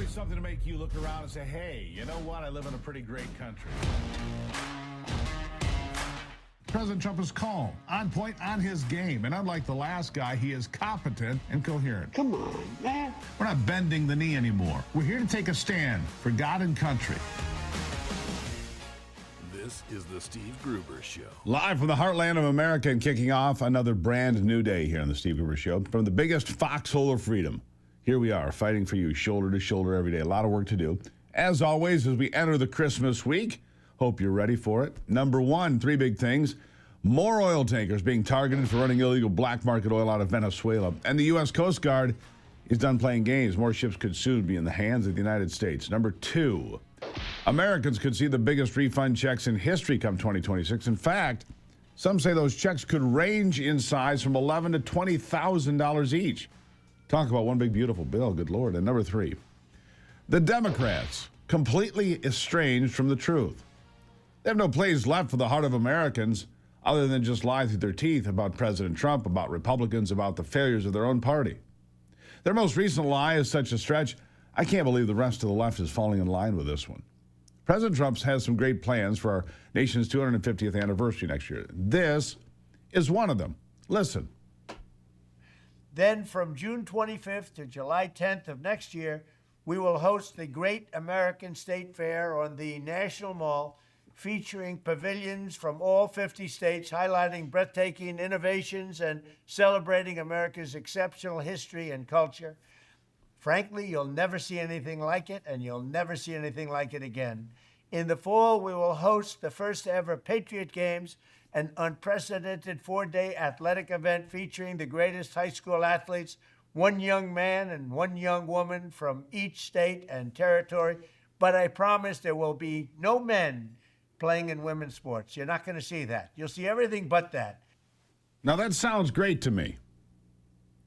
always something to make you look around and say, hey, you know what? I live in a pretty great country. President Trump is calm, on point, on his game. And unlike the last guy, he is competent and coherent. Come on, man. We're not bending the knee anymore. We're here to take a stand for God and country. This is the Steve Gruber Show. Live from the heartland of America and kicking off another brand new day here on the Steve Gruber Show. From the biggest foxhole of freedom, here we are fighting for you shoulder to shoulder every day. A lot of work to do. As always, as we enter the Christmas week, hope you're ready for it. Number one, three big things. More oil tankers being targeted for running illegal black market oil out of Venezuela. And the U.S. Coast Guard is done playing games. More ships could soon be in the hands of the United States. Number two, Americans could see the biggest refund checks in history come 2026. In fact, some say those checks could range in size from $11,000 to $20,000 each. Talk about one big beautiful bill, good Lord. And number three, the Democrats completely estranged from the truth. They have no place left for the heart of Americans other than just lie through their teeth about President Trump, about Republicans, about the failures of their own party. Their most recent lie is such a stretch, I can't believe the rest of the left is falling in line with this one. President Trump has some great plans for our nation's 250th anniversary next year. This is one of them. Listen. Then from June 25th to July 10th of next year, we will host the Great American State Fair on the National Mall, featuring pavilions from all 50 states, highlighting breathtaking innovations and celebrating America's exceptional history and culture. Frankly, you'll never see anything like it, and you'll never see anything like it again. In the fall, we will host the first ever Patriot Games, an unprecedented four-day athletic event featuring the greatest high school athletes, one young man and one young woman from each state and territory. But I promise there will be no men playing in women's sports. You're not going to see that. You'll see everything but that. Now that sounds great to me.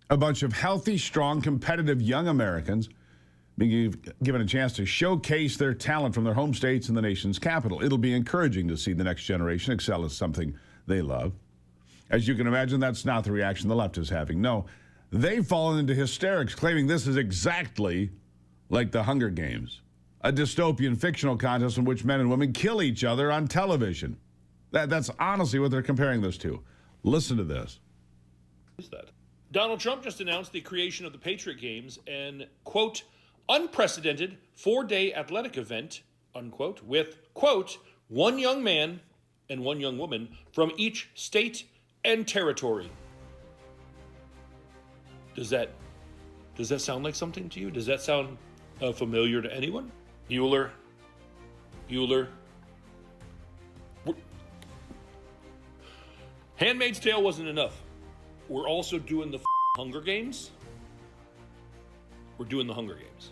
A bunch of healthy, strong, competitive young Americans being given a chance to showcase their talent from their home states and the nation's capital. It'll be encouraging to see the next generation excel at something they love. As you can imagine, that's not the reaction the left is having. No, they've fallen into hysterics, claiming this is exactly like the Hunger Games, a dystopian fictional contest in which men and women kill each other on television. That's honestly what they're comparing this to. Listen to this. Is that Donald Trump just announced the creation of the Patriot Games, an, quote, unprecedented four-day athletic event, unquote, with, quote, one young man and one young woman from each state and territory. Does that sound like something to you? Does that sound familiar to anyone? Bueller. Handmaid's Tale wasn't enough. We're also doing the Hunger Games. We're doing the Hunger Games.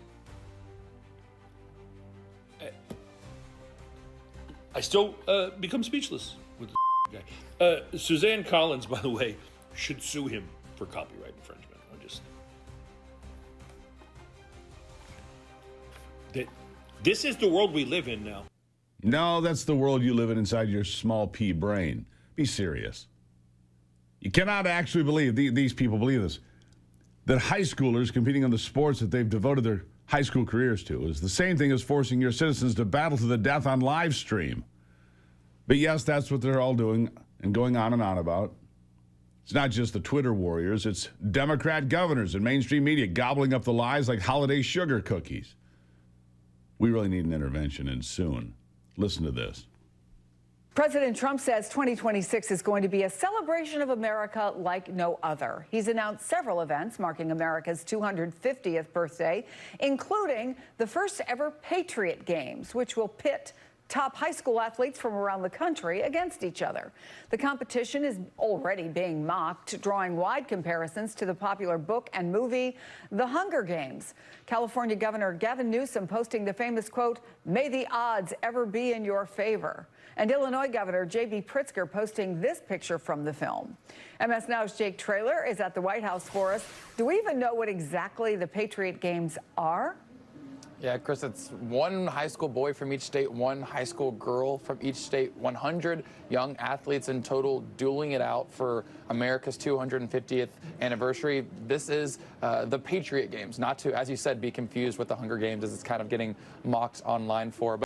I still become speechless with the guy. Suzanne Collins, by the way, should sue him for copyright infringement. This is the world we live in now. No, that's the world you live in inside your small pea brain. Be serious. You cannot actually believe, these people believe this, that high schoolers competing in the sports that they've devoted their high school careers to is the same thing as forcing your citizens to battle to the death on live stream. But yes, that's what they're all doing and going on and on about. It's not just the Twitter warriors, it's Democrat governors and mainstream media gobbling up the lies like holiday sugar cookies. We really need an intervention, and soon. Listen to this. President Trump says 2026 is going to be a celebration of America like no other. He's announced several events marking America's 250th birthday, including the first ever Patriot Games, which will pit top high school athletes from around the country against each other. The competition is already being mocked, drawing wide comparisons to the popular book and movie, The Hunger Games. California Governor Gavin Newsom posting the famous quote, "May the odds ever be in your favor." And Illinois Governor J.B. Pritzker posting this picture from the film. MS Now's Jake Traylor is at the White House for us. Do we even know what exactly the Patriot Games are? Yeah, Chris, it's one high school boy from each state, one high school girl from each state, 100 young athletes in total dueling it out for America's 250th anniversary. This is the Patriot Games, not to, as you said, be confused with the Hunger Games as it's kind of getting mocked online for.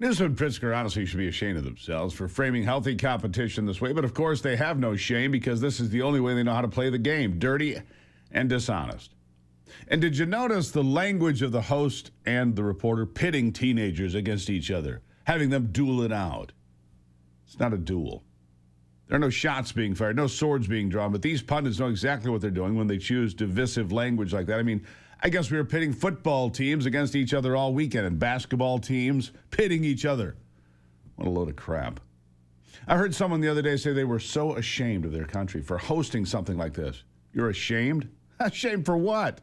Newsom and Pritzker honestly should be ashamed of themselves for framing healthy competition this way, but of course they have no shame because this is the only way they know how to play the game, dirty and dishonest. And did you notice the language of the host and the reporter pitting teenagers against each other, having them duel it out? It's not a duel. There are no shots being fired, no swords being drawn, but these pundits know exactly what they're doing when they choose divisive language like that. I mean, I guess we were pitting football teams against each other all weekend and basketball teams pitting each other. What a load of crap. I heard someone the other day say they were so ashamed of their country for hosting something like this. You're ashamed? Ashamed for what?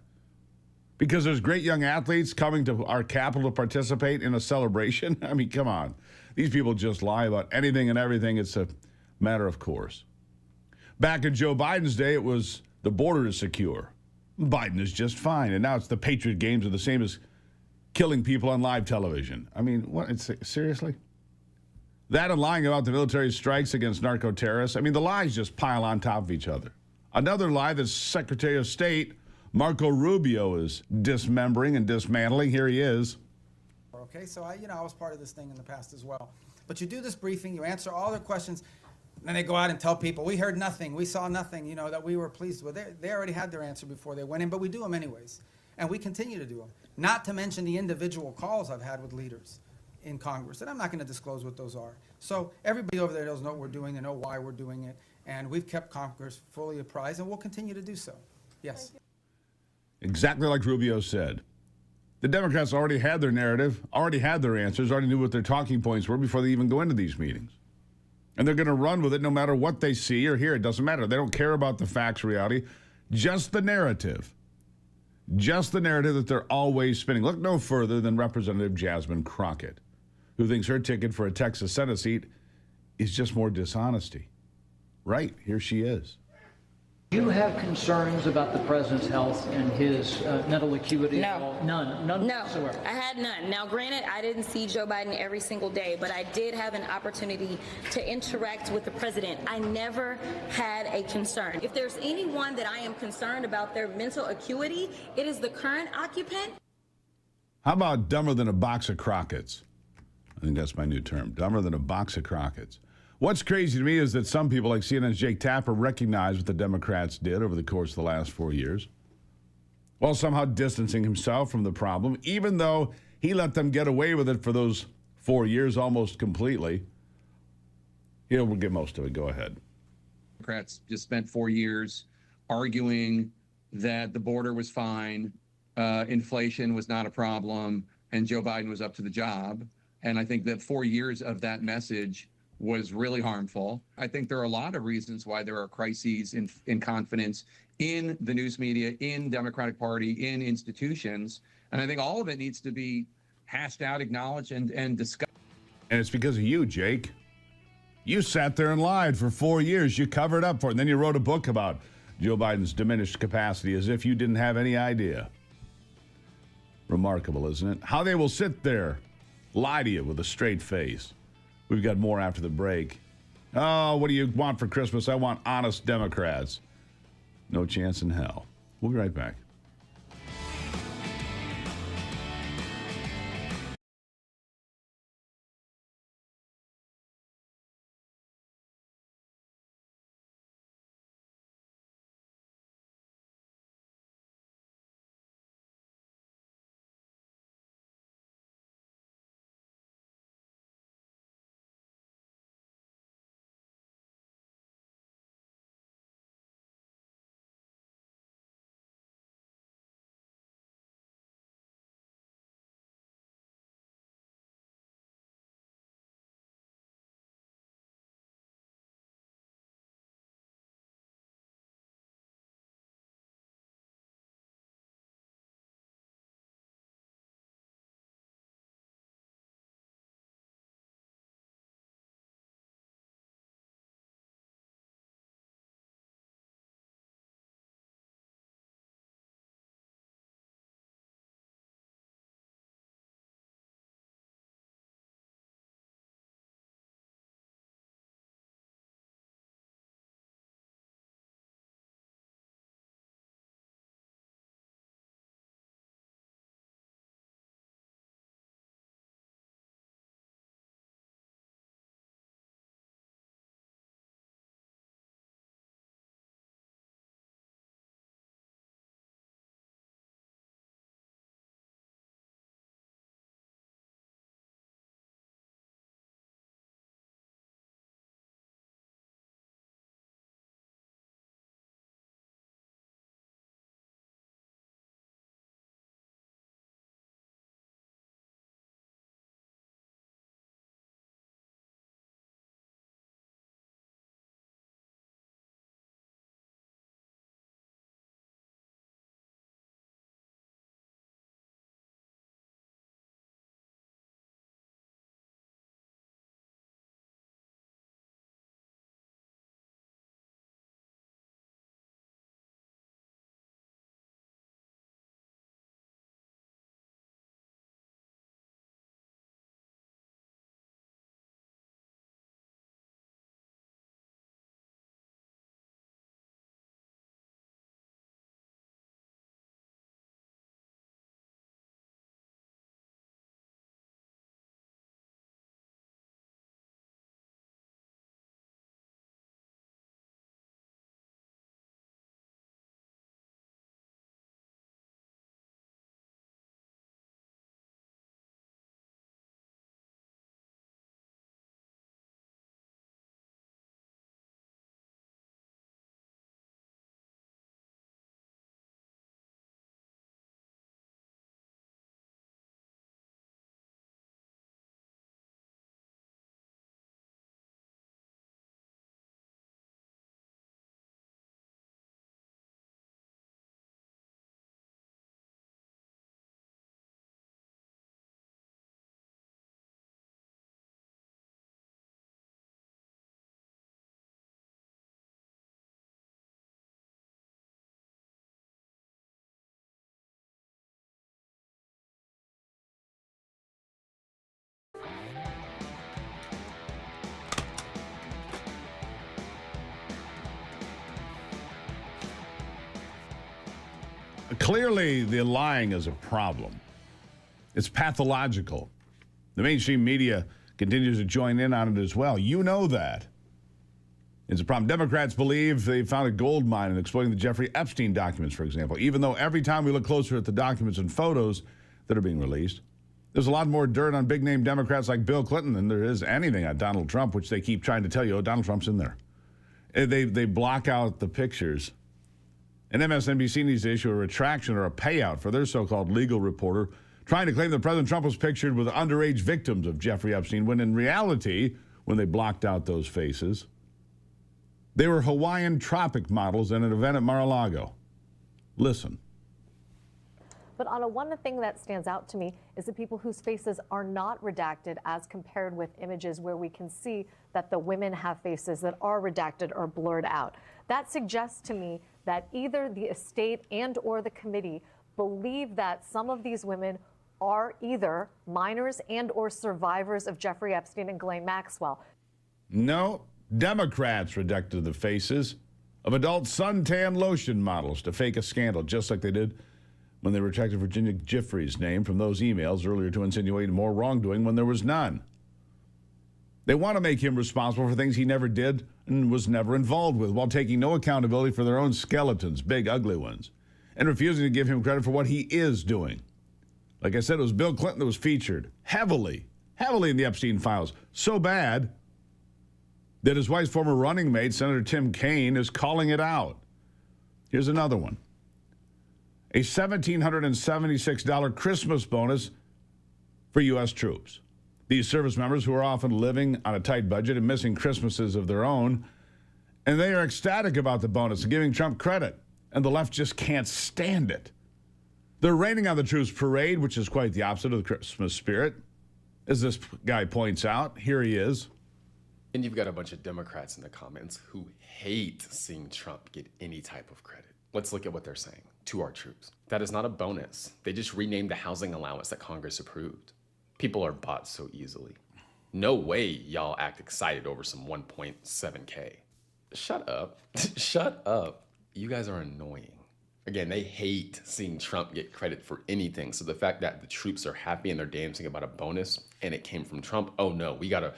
Because there's great young athletes coming to our capital to participate in a celebration? I mean, come on. These people just lie about anything and everything. It's a matter of course. Back in Joe Biden's day, it was the border is secure. Biden is just fine. And now it's the Patriot Games are the same as killing people on live television. I mean, what? Seriously? That and lying about the military strikes against narco-terrorists. I mean, the lies just pile on top of each other. Another lie that Secretary of State Marco Rubio is dismembering and dismantling. Here he is. Okay, so I was part of this thing in the past as well. But you do this briefing, you answer all their questions, and then they go out and tell people, we heard nothing, we saw nothing, that we were pleased with. They already had their answer before they went in, but we do them anyways. And we continue to do them. Not to mention the individual calls I've had with leaders in Congress, and I'm not going to disclose what those are. So everybody over there does know what we're doing, they know why we're doing it, and we've kept Congress fully apprised, and we'll continue to do so. Yes. Exactly like Rubio said. The Democrats already had their narrative, already had their answers, already knew what their talking points were before they even go into these meetings. And they're going to run with it no matter what they see or hear. It doesn't matter. They don't care about the facts, reality, just the narrative. Just the narrative that they're always spinning. Look no further than Representative Jasmine Crockett, who thinks her ticket for a Texas Senate seat is just more dishonesty. Right, here she is. Do you have concerns about the president's health and his mental acuity? No. None No, whatsoever? I had none. Now, granted, I didn't see Joe Biden every single day, but I did have an opportunity to interact with the president. I never had a concern. If there's anyone that I am concerned about their mental acuity, it is the current occupant. How about dumber than a box of Crockett's? I think that's my new term, dumber than a box of Crockett's. What's crazy to me is that some people like CNN's Jake Tapper recognize what the Democrats did over the course of the last 4 years, while somehow distancing himself from the problem, even though he let them get away with it for those 4 years almost completely. We'll get most of it. Go ahead. Democrats just spent 4 years arguing that the border was fine, inflation was not a problem, and Joe Biden was up to the job. And I think that 4 years of that message was really harmful. I think there are a lot of reasons why there are crises in confidence in the news media, in Democratic Party, in institutions. And I think all of it needs to be hashed out, acknowledged, and discussed. And it's because of you, Jake. You sat there and lied for 4 years. You covered up for it. And then you wrote a book about Joe Biden's diminished capacity as if you didn't have any idea. Remarkable, isn't it? How they will sit there, lie to you with a straight face. We've got more after the break. Oh, what do you want for Christmas? I want honest Democrats. No chance in hell. We'll be right back. Clearly, the lying is a problem. It's pathological. The mainstream media continues to join in on it as well. You know that. It's a problem. Democrats believe they found a gold mine in exploiting the Jeffrey Epstein documents, for example, even though every time we look closer at the documents and photos that are being released, there's a lot more dirt on big-name Democrats like Bill Clinton than there is anything on Donald Trump, which they keep trying to tell you, oh, Donald Trump's in there. They block out the pictures. And MSNBC needs to issue a retraction or a payout for their so-called legal reporter trying to claim that President Trump was pictured with underage victims of Jeffrey Epstein, when in reality, when they blocked out those faces, they were Hawaiian tropic models at an event at Mar-a-Lago. Listen. But Anna, one thing that stands out to me is the people whose faces are not redacted as compared with images where we can see that the women have faces that are redacted or blurred out. That suggests to me that either the estate and or the committee believe that some of these women are either minors and or survivors of Jeffrey Epstein and Ghislaine Maxwell. No, Democrats redacted the faces of adult suntan lotion models to fake a scandal, just like they did when they retracted Virginia Giuffre's name from those emails earlier to insinuate more wrongdoing when there was none. They want to make him responsible for things he never did and was never involved with, while taking no accountability for their own skeletons, big, ugly ones, and refusing to give him credit for what he is doing. Like I said, it was Bill Clinton that was featured heavily in the Epstein files. So bad that his wife's former running mate, Senator Tim Kaine, is calling it out. Here's another one. A $1,776 Christmas bonus for U.S. troops. These service members who are often living on a tight budget and missing Christmases of their own, and they are ecstatic about the bonus and giving Trump credit, and the left just can't stand it. They're raining on the troops parade, which is quite the opposite of the Christmas spirit, as this guy points out. Here he is. And you've got a bunch of Democrats in the comments who hate seeing Trump get any type of credit. Let's look at what they're saying to our troops. That is not a bonus. They just renamed the housing allowance that Congress approved. People are bought so easily. No way y'all act excited over some 1.7K. Shut up. Shut up. You guys are annoying. Again, they hate seeing Trump get credit for anything. So the fact that the troops are happy and they're dancing about a bonus and it came from Trump, oh no, we gotta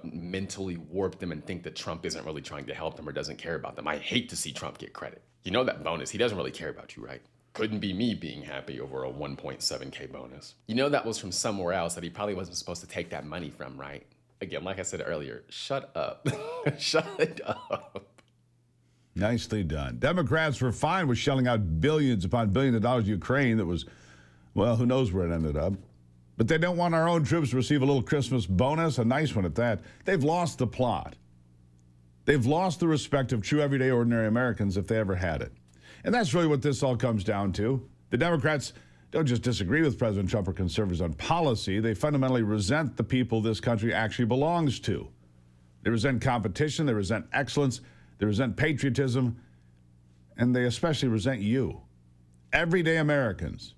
mentally warp them and think that Trump isn't really trying to help them or doesn't care about them. I hate to see Trump get credit. You know that bonus, he doesn't really care about you, right? Couldn't be me being happy over a 1.7K bonus. You know that was from somewhere else that he probably wasn't supposed to take that money from, right? Again, like I said earlier, shut up. Shut up. Nicely done. Democrats were fine with shelling out billions upon billions of dollars to Ukraine that was, well, who knows where it ended up. But they don't want our own troops to receive a little Christmas bonus, a nice one at that. They've lost the plot. They've lost the respect of true everyday ordinary Americans if they ever had it. And that's really what this all comes down to. The Democrats don't just disagree with President Trump or conservatives on policy. They fundamentally resent the people this country actually belongs to. They resent competition. They resent excellence. They resent patriotism. And they especially resent you, everyday Americans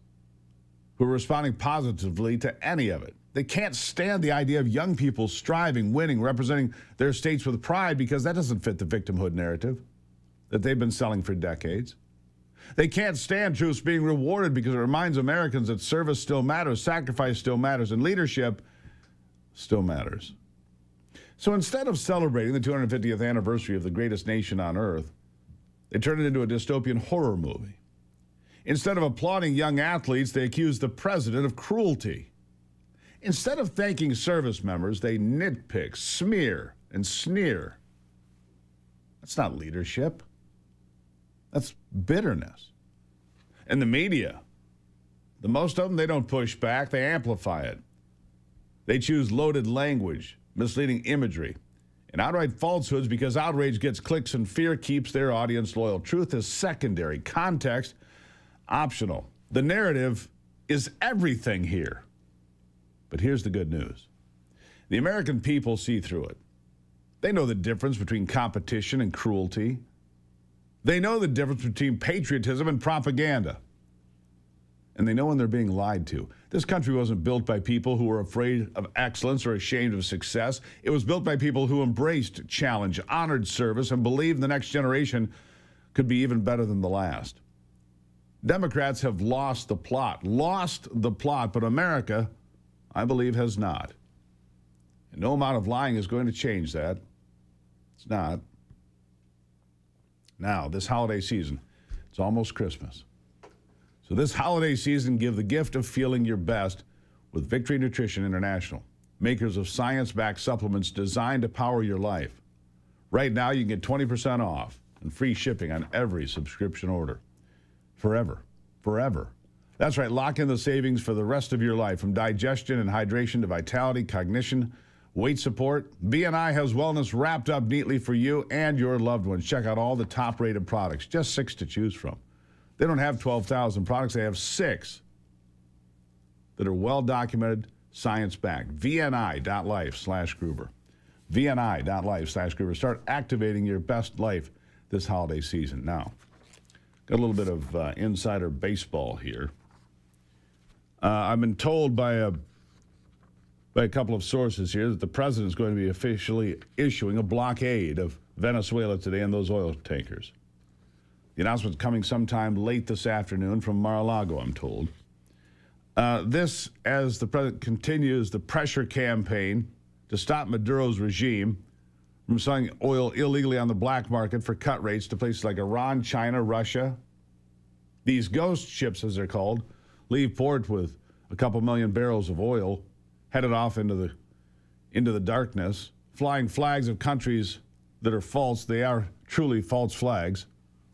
who are responding positively to any of it. They can't stand the idea of young people striving, winning, representing their states with pride, because that doesn't fit the victimhood narrative that they've been selling for decades. They can't stand troops being rewarded because it reminds Americans that service still matters, sacrifice still matters, and leadership still matters. So instead of celebrating the 250th anniversary of the greatest nation on earth, they turn it into a dystopian horror movie. Instead of applauding young athletes, they accuse the president of cruelty. Instead of thanking service members, they nitpick, smear, and sneer. That's not leadership. That's bitterness. And the media, the most of them, they don't push back, they amplify it. They choose loaded language, misleading imagery, and outright falsehoods because outrage gets clicks and fear keeps their audience loyal. Truth is secondary, context optional. The narrative is everything here. But here's the good news. The American people see through it. They know the difference between competition and cruelty. They know the difference between patriotism and propaganda. And they know when they're being lied to. This country wasn't built by people who were afraid of excellence or ashamed of success. It was built by people who embraced challenge, honored service, and believed the next generation could be even better than the last. Democrats have lost the plot, but America, I believe, has not. And no amount of lying is going to change that. It's not. Now, this holiday season, it's almost Christmas. So this holiday season, give the gift of feeling your best with Victory Nutrition International, makers of science-backed supplements designed to power your life. Right now, you can get 20% off and free shipping on every subscription order. Forever. That's right, lock in the savings for the rest of your life, from digestion and hydration to vitality, cognition, weight support. BNI has wellness wrapped up neatly for you and your loved ones. Check out all the top-rated products, just 6 to choose from. They don't have 12,000 products, they have 6 that are well-documented, science-backed. VNI.life/Gruber. VNI.life/Gruber. Start activating your best life this holiday season. Now, got a little bit of insider baseball here. I've been told by a couple of sources here that the president is going to be officially issuing a blockade of Venezuela today and those oil tankers. The announcement's coming sometime late this afternoon from Mar-a-Lago, I'm told. This, as the president continues the pressure campaign to stop Maduro's regime from selling oil illegally on the black market for cut rates to places like Iran, China, Russia. These ghost ships, as they're called, leave port with a couple million barrels of oil, headed off into the darkness, flying flags of countries that are false. They are truly false flags.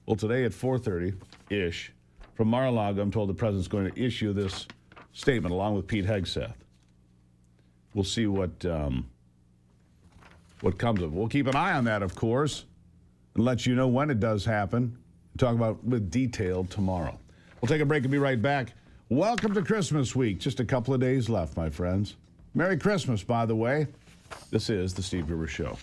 Well, today at 4:30-ish, from Mar-a-Lago, I'm told the president's going to issue this statement along with Pete Hegseth. We'll see what comes of it. We'll keep an eye on that, of course, and let you know when it does happen. Talk about with detail tomorrow. We'll take a break and be right back. Welcome to Christmas week. Just a couple of days left, my friends. Merry Christmas, by the way. This is the Steve Gruber Show.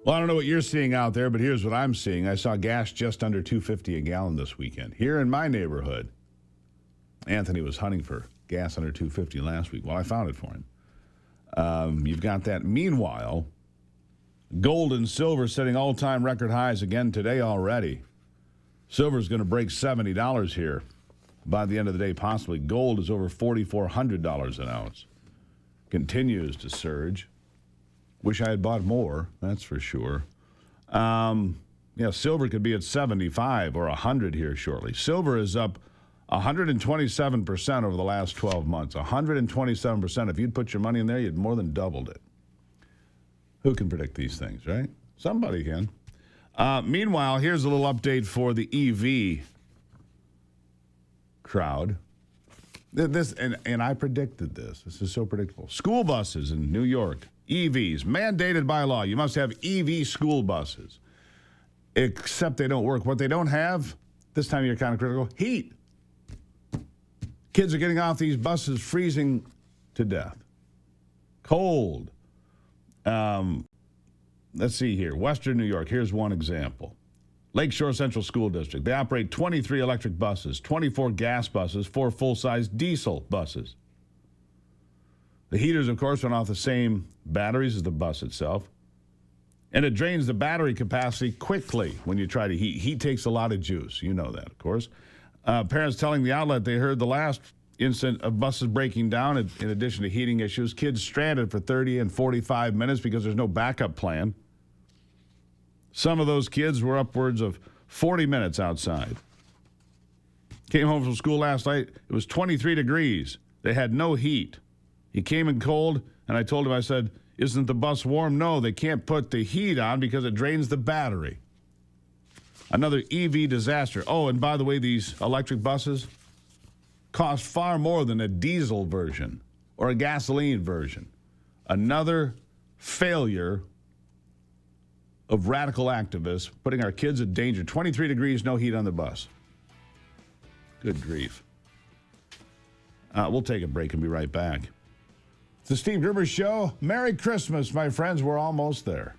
Well, I don't know what you're seeing out there, but here's what I'm seeing. I saw gas just under $2.50 a gallon this weekend. Here in my neighborhood, Anthony was hunting for gas under $2.50 last week. Well, I found it for him. You've got that. Meanwhile, gold and silver setting all-time record highs again today already. Silver's going to break $70 here by the end of the day, possibly. Gold is over $4,400 an ounce. Continues to surge. Wish I had bought more, that's for sure. Silver could be at 75 or 100 here shortly. Silver is up 127% over the last 12 months. 127%. If you'd put your money in there, you'd more than doubled it. Who can predict these things, right? Somebody can. Meanwhile, here's a little update for the EV crowd. This and I predicted this. This is so predictable. School buses in New York. EVs, mandated by law. You must have EV school buses. Except they don't work. What they don't have, this time of year kind of critical, heat. Kids are getting off these buses freezing to death. Cold. Let's see here. Western New York, here's one example. Lakeshore Central School District. They operate 23 electric buses, 24 gas buses, 4 full-size diesel buses. The heaters, of course, run off the same batteries as the bus itself. And it drains the battery capacity quickly when you try to heat. Heat takes a lot of juice. You know that, of course. Parents telling the outlet they heard the last incident of buses breaking down in addition to heating issues. Kids stranded for 30 and 45 minutes because there's no backup plan. Some of those kids were upwards of 40 minutes outside. Came home from school last night. It was 23 degrees. They had no heat. He came in cold, and I told him, I said, isn't the bus warm? No, they can't put the heat on because it drains the battery. Another EV disaster. Oh, and by the way, these electric buses cost far more than a diesel version or a gasoline version. Another failure of radical activists putting our kids in danger. 23 degrees, no heat on the bus. Good grief. We'll take a break and be right back. It's the Steve Gruber Show. Merry Christmas, my friends. We're almost there.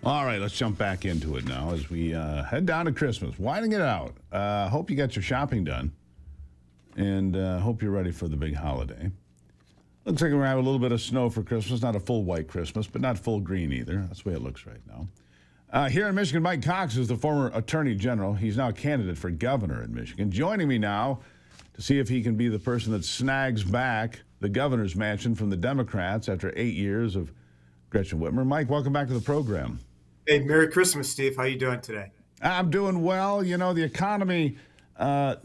All right, let's jump back into it now as we head down to Christmas. Winding it out. Hope you got your shopping done. And hope you're ready for the big holiday. Looks like we're going to have a little bit of snow for Christmas. Not a full white Christmas, but not full green either. That's the way it looks right now. Here in Michigan, Mike Cox is the former attorney general. He's now a candidate for governor in Michigan. Joining me now to see if he can be the person that snags back the governor's mansion from the Democrats after 8 years of Gretchen Whitmer. Mike, welcome back to the program. Hey, Merry Christmas, Steve. How you doing today? I'm doing well. You know, the economy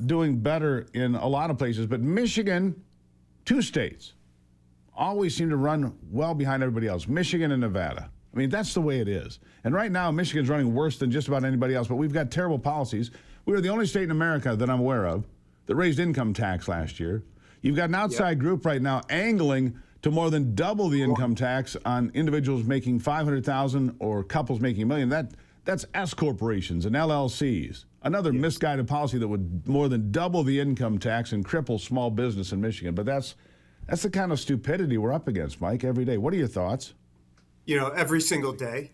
doing better in a lot of places, but Michigan, 2 states, always seem to run well behind everybody else, Michigan and Nevada. I mean, that's the way it is. And right now, Michigan's running worse than just about anybody else, but we've got terrible policies. We are the only state in America that I'm aware of that raised income tax last year. You've got an outside group right now angling to more than double the income tax on individuals making $500,000 or couples making $1 million. That's S corporations and LLCs. Another misguided policy that would more than double the income tax and cripple small business in Michigan. But that's the kind of stupidity we're up against, Mike, every day. What are your thoughts? You know, every single day.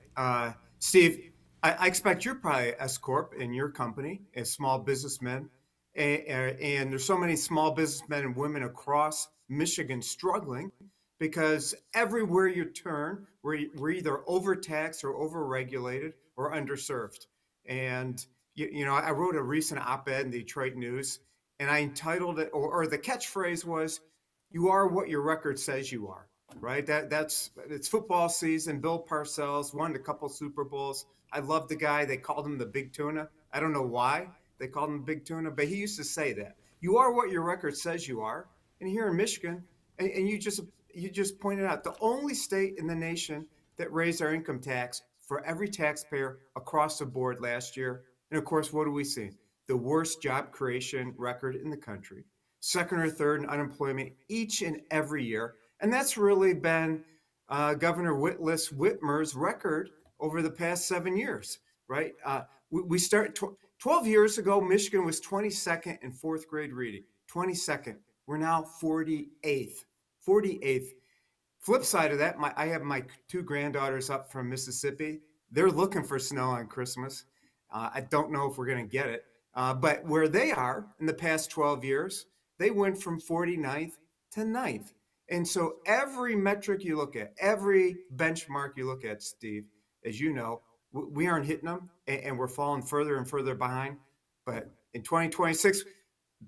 Steve, I expect you're probably S Corp in your company as small businessmen. And there's so many small businessmen and women across Michigan struggling because everywhere you turn, we're either overtaxed or overregulated or underserved. And, you know, I wrote a recent op-ed in the Detroit News, and I entitled it, or the catchphrase was, "You are what your record says you are." Right? It's football season. Bill Parcells won a couple Super Bowls. I love the guy. They called him the Big Tuna. I don't know why they called him Big Tuna, but he used to say that. You are what your record says you are. And here in Michigan, and you just pointed out, the only state in the nation that raised our income tax for every taxpayer across the board last year. And of course, what do we see? The worst job creation record in the country. Second or third in unemployment each and every year. And that's really been Governor Whitmer's record over the past 7 years, right? We started 12 years ago, Michigan was 22nd in 4th grade reading, 22nd. We're now 48th. Flip side of that, I have my 2 granddaughters up from Mississippi. They're looking for snow on Christmas. I don't know if we're going to get it. But where they are in the past 12 years, they went from 49th to 9th. And so every metric you look at, every benchmark you look at, Steve, as you know, we aren't hitting them and we're falling further and further behind. But in 2026,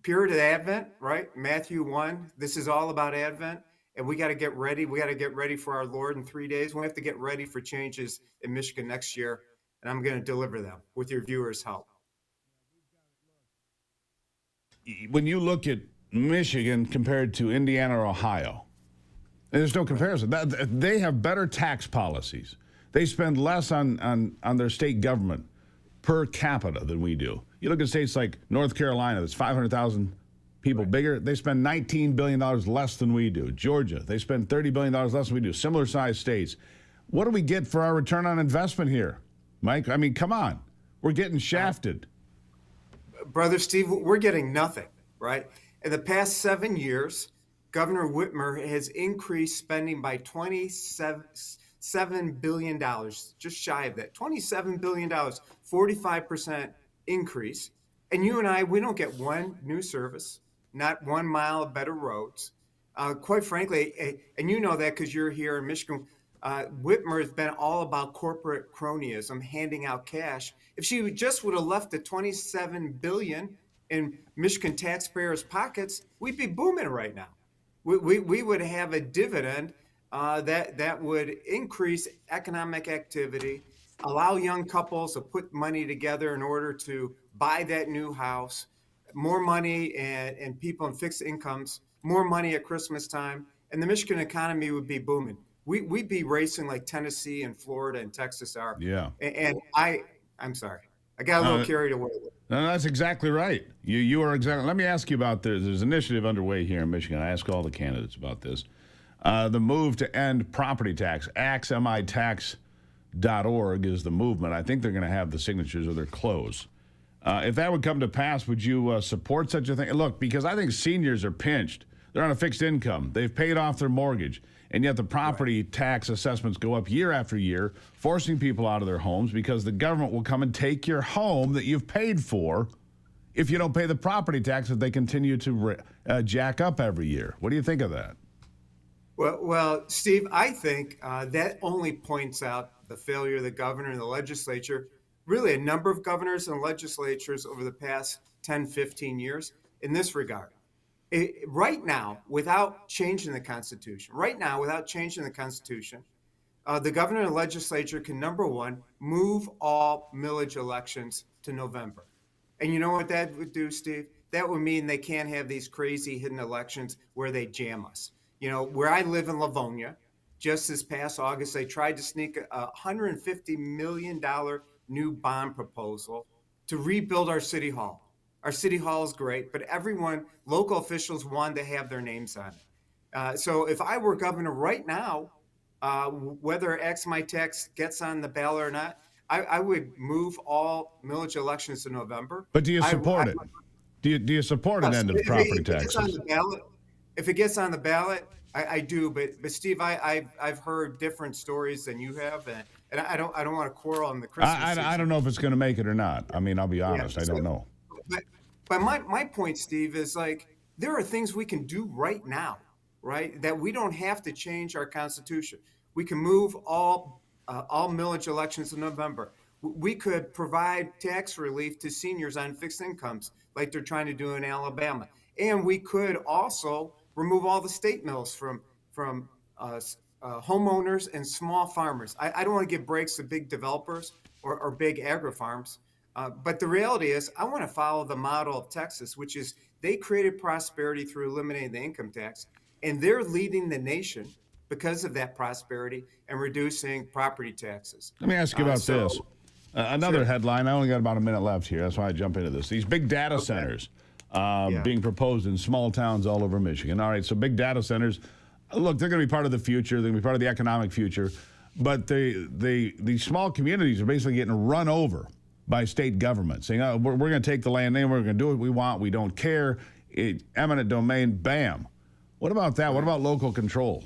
period of Advent, right? Matthew 1, this is all about Advent. And we got to get ready. We got to get ready for our Lord in 3 days. We have to get ready for changes in Michigan next year. And I'm going to deliver them with your viewers' help. When you look at Michigan compared to Indiana or Ohio, there's no comparison. They have better tax policies. They spend less on their state government per capita than we do. You look at states like North Carolina, that's 500,000 people bigger. They spend $19 billion less than we do. Georgia, they spend $30 billion less than we do. Similar sized states. What do we get for our return on investment here, Mike? I mean, come on. We're getting shafted. Brother Steve, we're getting nothing, right? In the past 7 years, Governor Whitmer has increased spending by $27 billion, just shy of that. $27 billion, 45% increase. And you and I, we don't get one new service, not 1 mile of better roads. Quite frankly, and you know that because you're here in Michigan, Whitmer has been all about corporate cronyism, handing out cash. If she just would have left the $27 billion in Michigan taxpayers' pockets, we'd be booming right now. We would have a dividend that would increase economic activity, allow young couples to put money together in order to buy that new house, more money and people in fixed incomes, more money at Christmas time, and the Michigan economy would be booming. We'd be racing like Tennessee and Florida and Texas are. Yeah. And I'm sorry. I got a little carried away with it. No, that's exactly right. You are exactly. Let me ask you about this. There's an initiative underway here in Michigan. I ask all the candidates about this. The move to end property tax. axmitax.org is the movement. I think they're going to have the signatures or they're close. If that would come to pass, would you support such a thing? Look, because I think seniors are pinched. They're on a fixed income. They've paid off their mortgage. And yet the property tax assessments go up year after year, forcing people out of their homes because the government will come and take your home that you've paid for if you don't pay the property tax that they continue to jack up every year. What do you think of that? Well, Steve, I think that only points out the failure of the governor and the legislature, really a number of governors and legislatures over the past 10, 15 years in this regard. Right now, without changing the Constitution, the governor and legislature can, number one, move all millage elections to November. And you know what that would do, Steve? That would mean they can't have these crazy hidden elections where they jam us. You know, where I live in Livonia, just this past August, they tried to sneak a $150 million new bond proposal to rebuild our city hall. Our city hall is great, but local officials wanted to have their names on it. So if I were governor right now, whether X My Tax gets on the ballot or not, I would move all millage elections to November. But do you support it? Do you support an end of property taxes? If it gets on the ballot, I do. But Steve, I've heard different stories than you have, and I don't want to quarrel on the Christmas season. I don't know if it's going to make it or not. I mean, I'll be honest, I don't know. But my point, Steve, is like there are things we can do right now, right? That we don't have to change our Constitution. We can move all millage elections in November. We could provide tax relief to seniors on fixed incomes, like they're trying to do in Alabama, and we could also remove all the state mills from homeowners and small farmers. I don't want to give breaks to big developers or big agri farms. But the reality is, I want to follow the model of Texas, which is they created prosperity through eliminating the income tax, and they're leading the nation because of that prosperity and reducing property taxes. Let me ask you about this. Another headline. I only got about a minute left here. That's why I jump into this. These big data centers being proposed in small towns all over Michigan. All right, so big data centers, look, they're going to be part of the future. They're going to be part of the economic future. But these small communities are basically getting run over by state government, saying, oh, we're going to take the land name, we're going to do what we want, we don't care, eminent domain, bam. What about that? What about local control?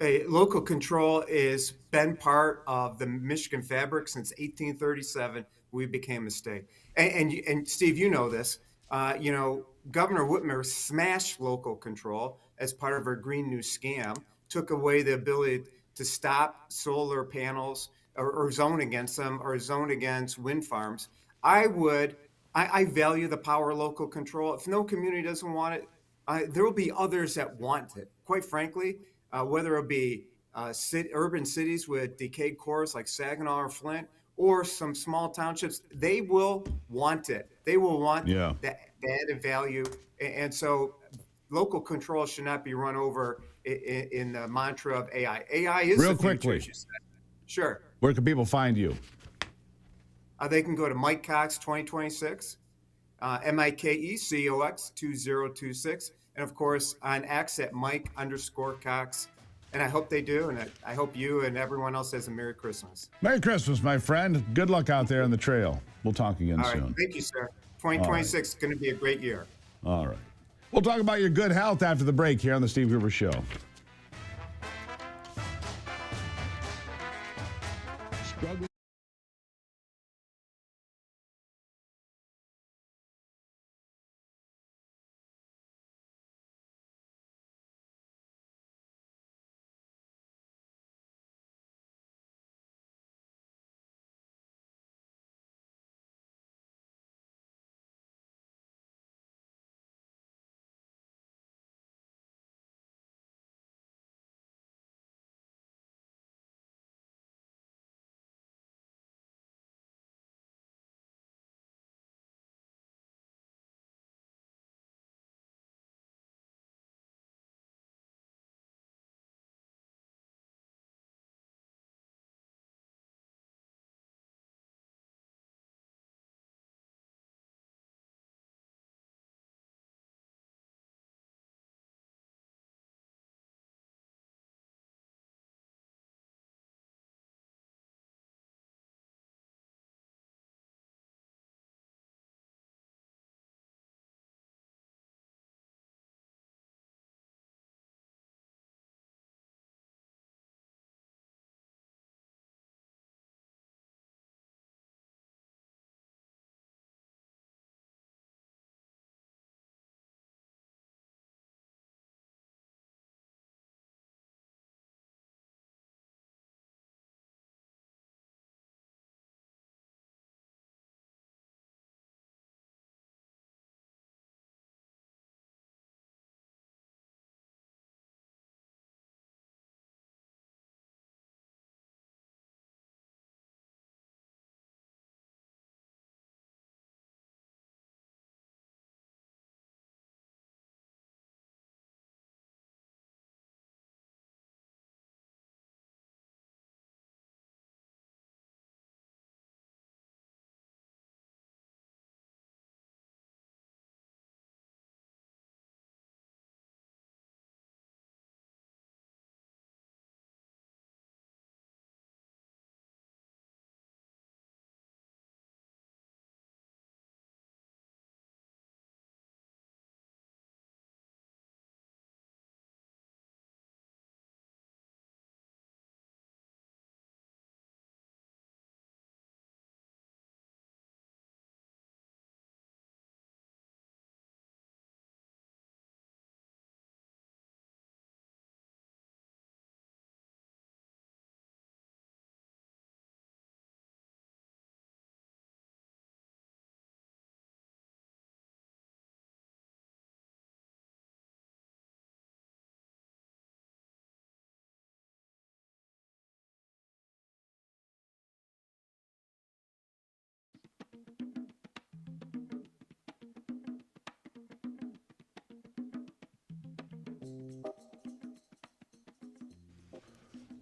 Local control has been part of the Michigan fabric since 1837. We became a state. And Steve, you know this. Governor Whitmer smashed local control as part of her Green New scam, took away the ability to stop solar panels or zone against them or zone against wind farms. I value the power of local control. If no community doesn't want it, there will be others that want it. Quite frankly, whether it be urban cities with decayed cores like Saginaw or Flint, or some small townships, they will want it. They will want that added value. And so local control should not be run over in the mantra of AI. AI is Real the future, quickly. as you said. Sure. Where can people find you? They can go to Mike Cox 2026, MikeCox 2026, and of course on X at Mike_Cox. And I hope they do, and I hope you and everyone else has a Merry Christmas. Merry Christmas, my friend. Good luck out there on the trail. We'll talk again All right. soon. Thank you, sir. 2026 is going to be a great year. All right. We'll talk about your good health after the break here on the Steve Gruber Show.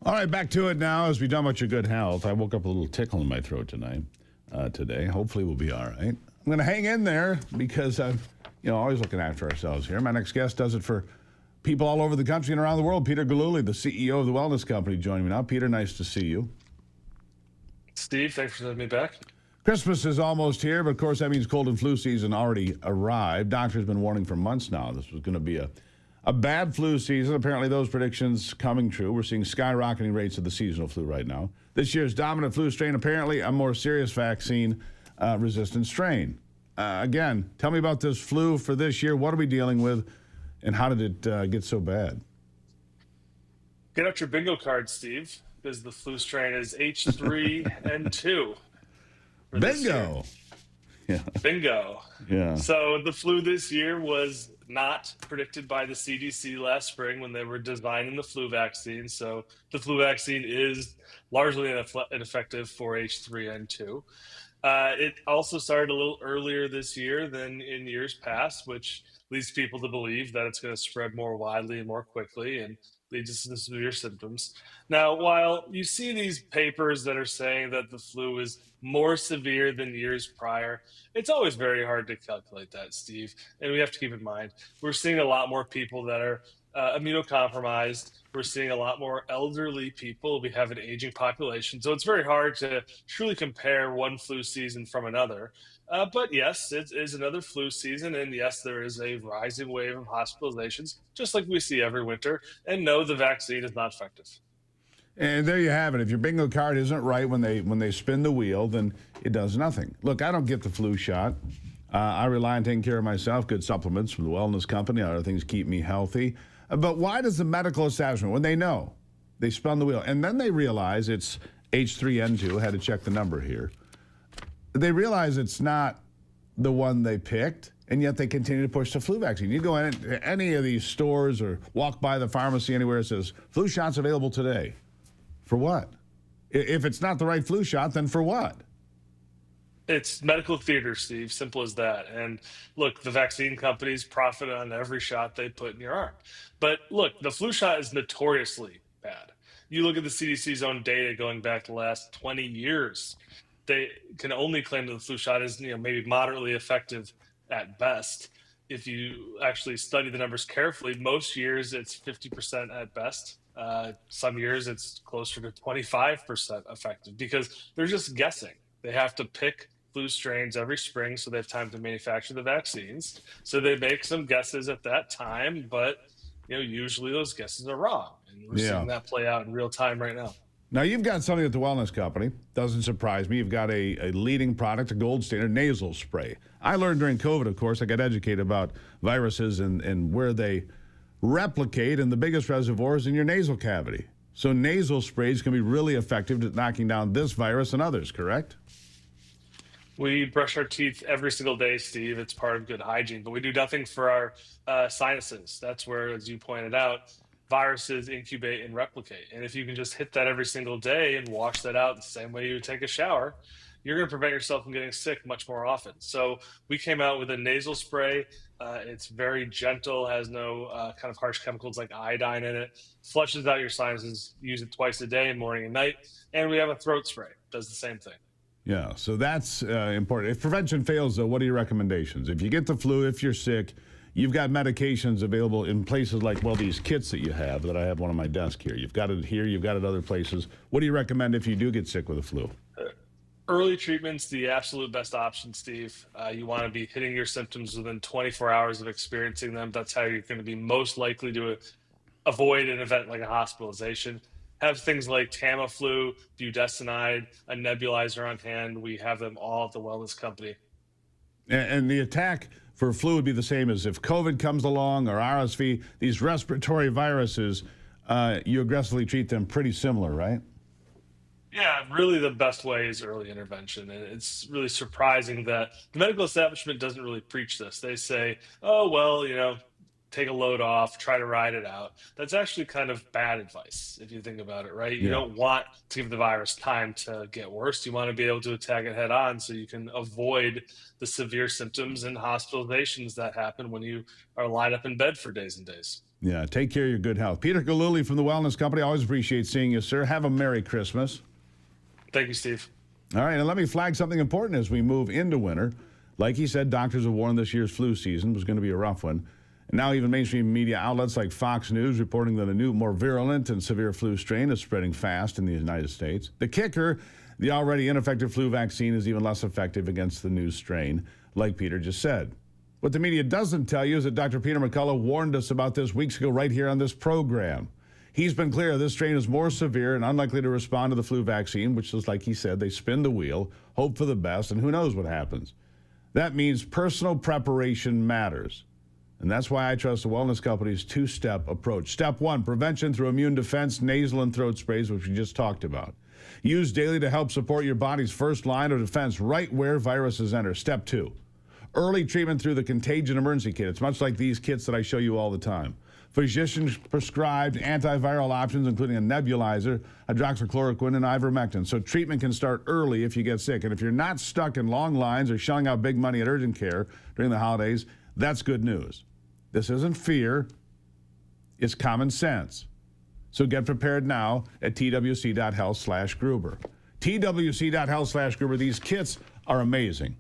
All right, back to it now as we talk about your good health. I woke up with a little tickle in my throat today. Hopefully we'll be all right. I'm going to hang in there because I'm, always looking after ourselves here. My next guest does it for people all over the country and around the world. Peter Galuli, the CEO of the Wellness Company, joining me now. Peter, nice to see you. Steve, thanks for having me back. Christmas is almost here, but of course that means cold and flu season already arrived. Doctors have been warning for months now this was going to be a bad flu season. Apparently those predictions coming true. We're seeing skyrocketing rates of the seasonal flu right now. This year's dominant flu strain, apparently a more serious vaccine resistant strain. Again, tell me about this flu for this year. What are we dealing with, and how did it get so bad? Get out your bingo card, Steve, because the flu strain is H3N2. Bingo. Yeah. Bingo. Yeah. So the flu this year was not predicted by the CDC last spring when they were designing the flu vaccine. So the flu vaccine is largely ineffective for H3N2. It also started a little earlier this year than in years past, which leads people to believe that it's going to spread more widely and more quickly and lead to some severe symptoms. Now, while you see these papers that are saying that the flu is more severe than years prior, it's always very hard to calculate that, Steve. And we have to keep in mind, we're seeing a lot more people that are immunocompromised. We're seeing a lot more elderly people. We have an aging population. So it's very hard to truly compare one flu season from another. But yes, it is another flu season. And yes, there is a rising wave of hospitalizations, just like we see every winter. And no, the vaccine is not effective. And there you have it. If your bingo card isn't right when they spin the wheel, then it does nothing. Look, I don't get the flu shot. I rely on taking care of myself, good supplements from the Wellness Company, other things keep me healthy. But why does the medical establishment, when they know, they spun the wheel, and then they realize it's H3N2, I had to check the number here, they realize it's not the one they picked, and yet they continue to push the flu vaccine. You go in any of these stores or walk by the pharmacy anywhere, it says, flu shots available today. For what? If it's not the right flu shot, then for what? It's medical theater, Steve. Simple as that. And look, the vaccine companies profit on every shot they put in your arm. But look, the flu shot is notoriously bad. You look at the CDC's own data going back the last 20 years. They can only claim that the flu shot is maybe moderately effective at best. If you actually study the numbers carefully, most years it's 50% at best. Some years it's closer to 25% effective because they're just guessing. They have to pick flu strains every spring, so they have time to manufacture the vaccines. So they make some guesses at that time, but usually those guesses are wrong. And we're seeing that play out in real time right now. Now, you've got something at the Wellness Company. Doesn't surprise me. You've got a leading product, a gold standard nasal spray. I learned during COVID, of course, I got educated about viruses and where they replicate, and the biggest reservoir is in your nasal cavity. So nasal sprays can be really effective at knocking down this virus and others, correct? We brush our teeth every single day, Steve. It's part of good hygiene, but we do nothing for our sinuses. That's where, as you pointed out, viruses incubate and replicate. And if you can just hit that every single day and wash that out the same way you would take a shower, you're going to prevent yourself from getting sick much more often. So we came out with a nasal spray. It's very gentle, has no kind of harsh chemicals like iodine in it, flushes out your sinuses, use it twice a day, morning and night. And we have a throat spray, does the same thing. Yeah, so that's important. If prevention fails, though, what are your recommendations? If you get the flu, if you're sick, you've got medications available in places like, these kits that you have, that I have one on my desk here. You've got it here, you've got it other places. What do you recommend if you do get sick with the flu? Early treatment's the absolute best option, Steve. You want to be hitting your symptoms within 24 hours of experiencing them. That's how you're going to be most likely to avoid an event like a hospitalization. Have things like Tamiflu, budesonide, a nebulizer on hand. We have them all at the Wellness Company. And the attack for flu would be the same as if COVID comes along or RSV. These respiratory viruses, you aggressively treat them pretty similar, right? Yeah, really the best way is early intervention. And it's really surprising that the medical establishment doesn't really preach this. They say, oh, well, take a load off, try to ride it out. That's actually kind of bad advice if you think about it, right? You don't want to give the virus time to get worse. You want to be able to attack it head on so you can avoid the severe symptoms and hospitalizations that happen when you are lined up in bed for days and days. Yeah, take care of your good health. Peter Galuli from the Wellness Company. Always appreciate seeing you, sir. Have a Merry Christmas. Thank you, Steve. All right, and let me flag something important as we move into winter. Like he said, doctors have warned this year's flu season was going to be a rough one. And now even mainstream media outlets like Fox News reporting that a new, more virulent and severe flu strain is spreading fast in the United States. The kicker, the already ineffective flu vaccine is even less effective against the new strain, like Peter just said. What the media doesn't tell you is that Dr. Peter McCullough warned us about this weeks ago right here on this program. He's been clear this strain is more severe and unlikely to respond to the flu vaccine, which is, like he said, they spin the wheel, hope for the best, and who knows what happens. That means personal preparation matters. And that's why I trust the Wellness Company's two-step approach. Step one, prevention through immune defense, nasal and throat sprays, which we just talked about. Use daily to help support your body's first line of defense right where viruses enter. Step two, early treatment through the Contagion Emergency Kit. It's much like these kits that I show you all the time. Physician-prescribed antiviral options, including a nebulizer, hydroxychloroquine, and ivermectin. So treatment can start early if you get sick. And if you're not stuck in long lines or shelling out big money at urgent care during the holidays, that's good news. This isn't fear. It's common sense. So get prepared now at twc.health/Gruber. twc.health/Gruber. These kits are amazing.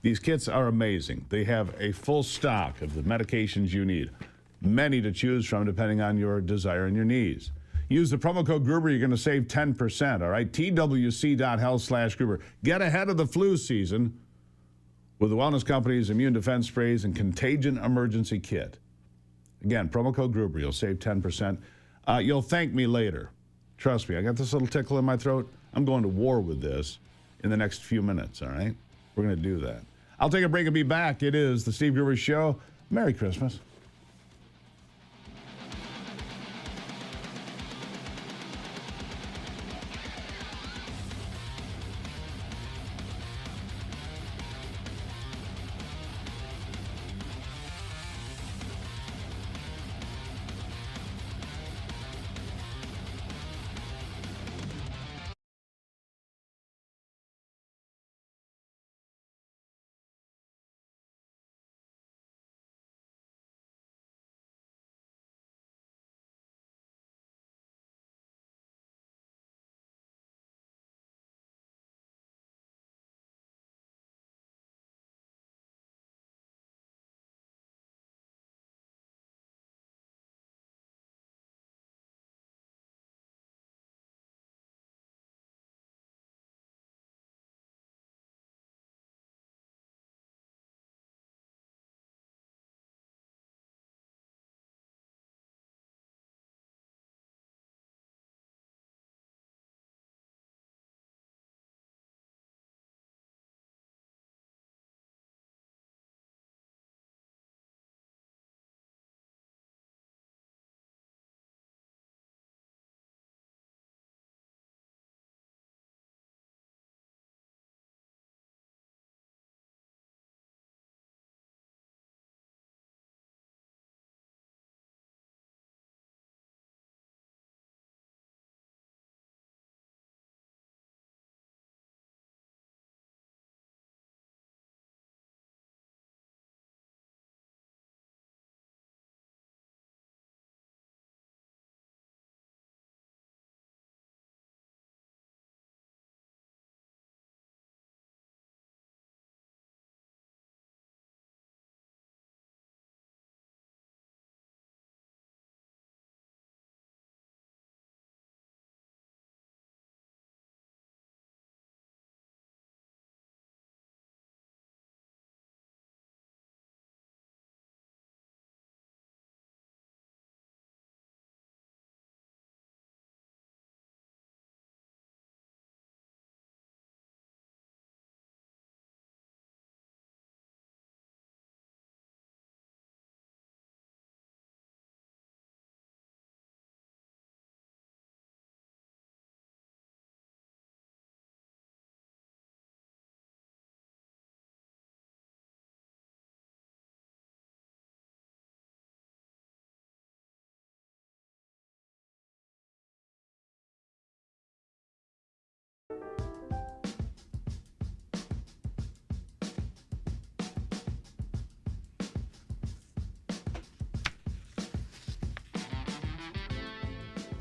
These kits are amazing. They have a full stock of the medications you need. Many to choose from depending on your desire and your needs. Use the promo code Gruber, you're going to save 10%, all right? twc.health/Gruber. Get ahead of the flu season with the Wellness Company's immune defense sprays and Contagion Emergency Kit. Again, promo code Gruber, you'll save 10%. You'll thank me later. Trust me, I got this little tickle in my throat. I'm going to war with this in the next few minutes, all right? We're going to do that. I'll take a break and be back. It is the Steve Gruber Show. Merry Christmas.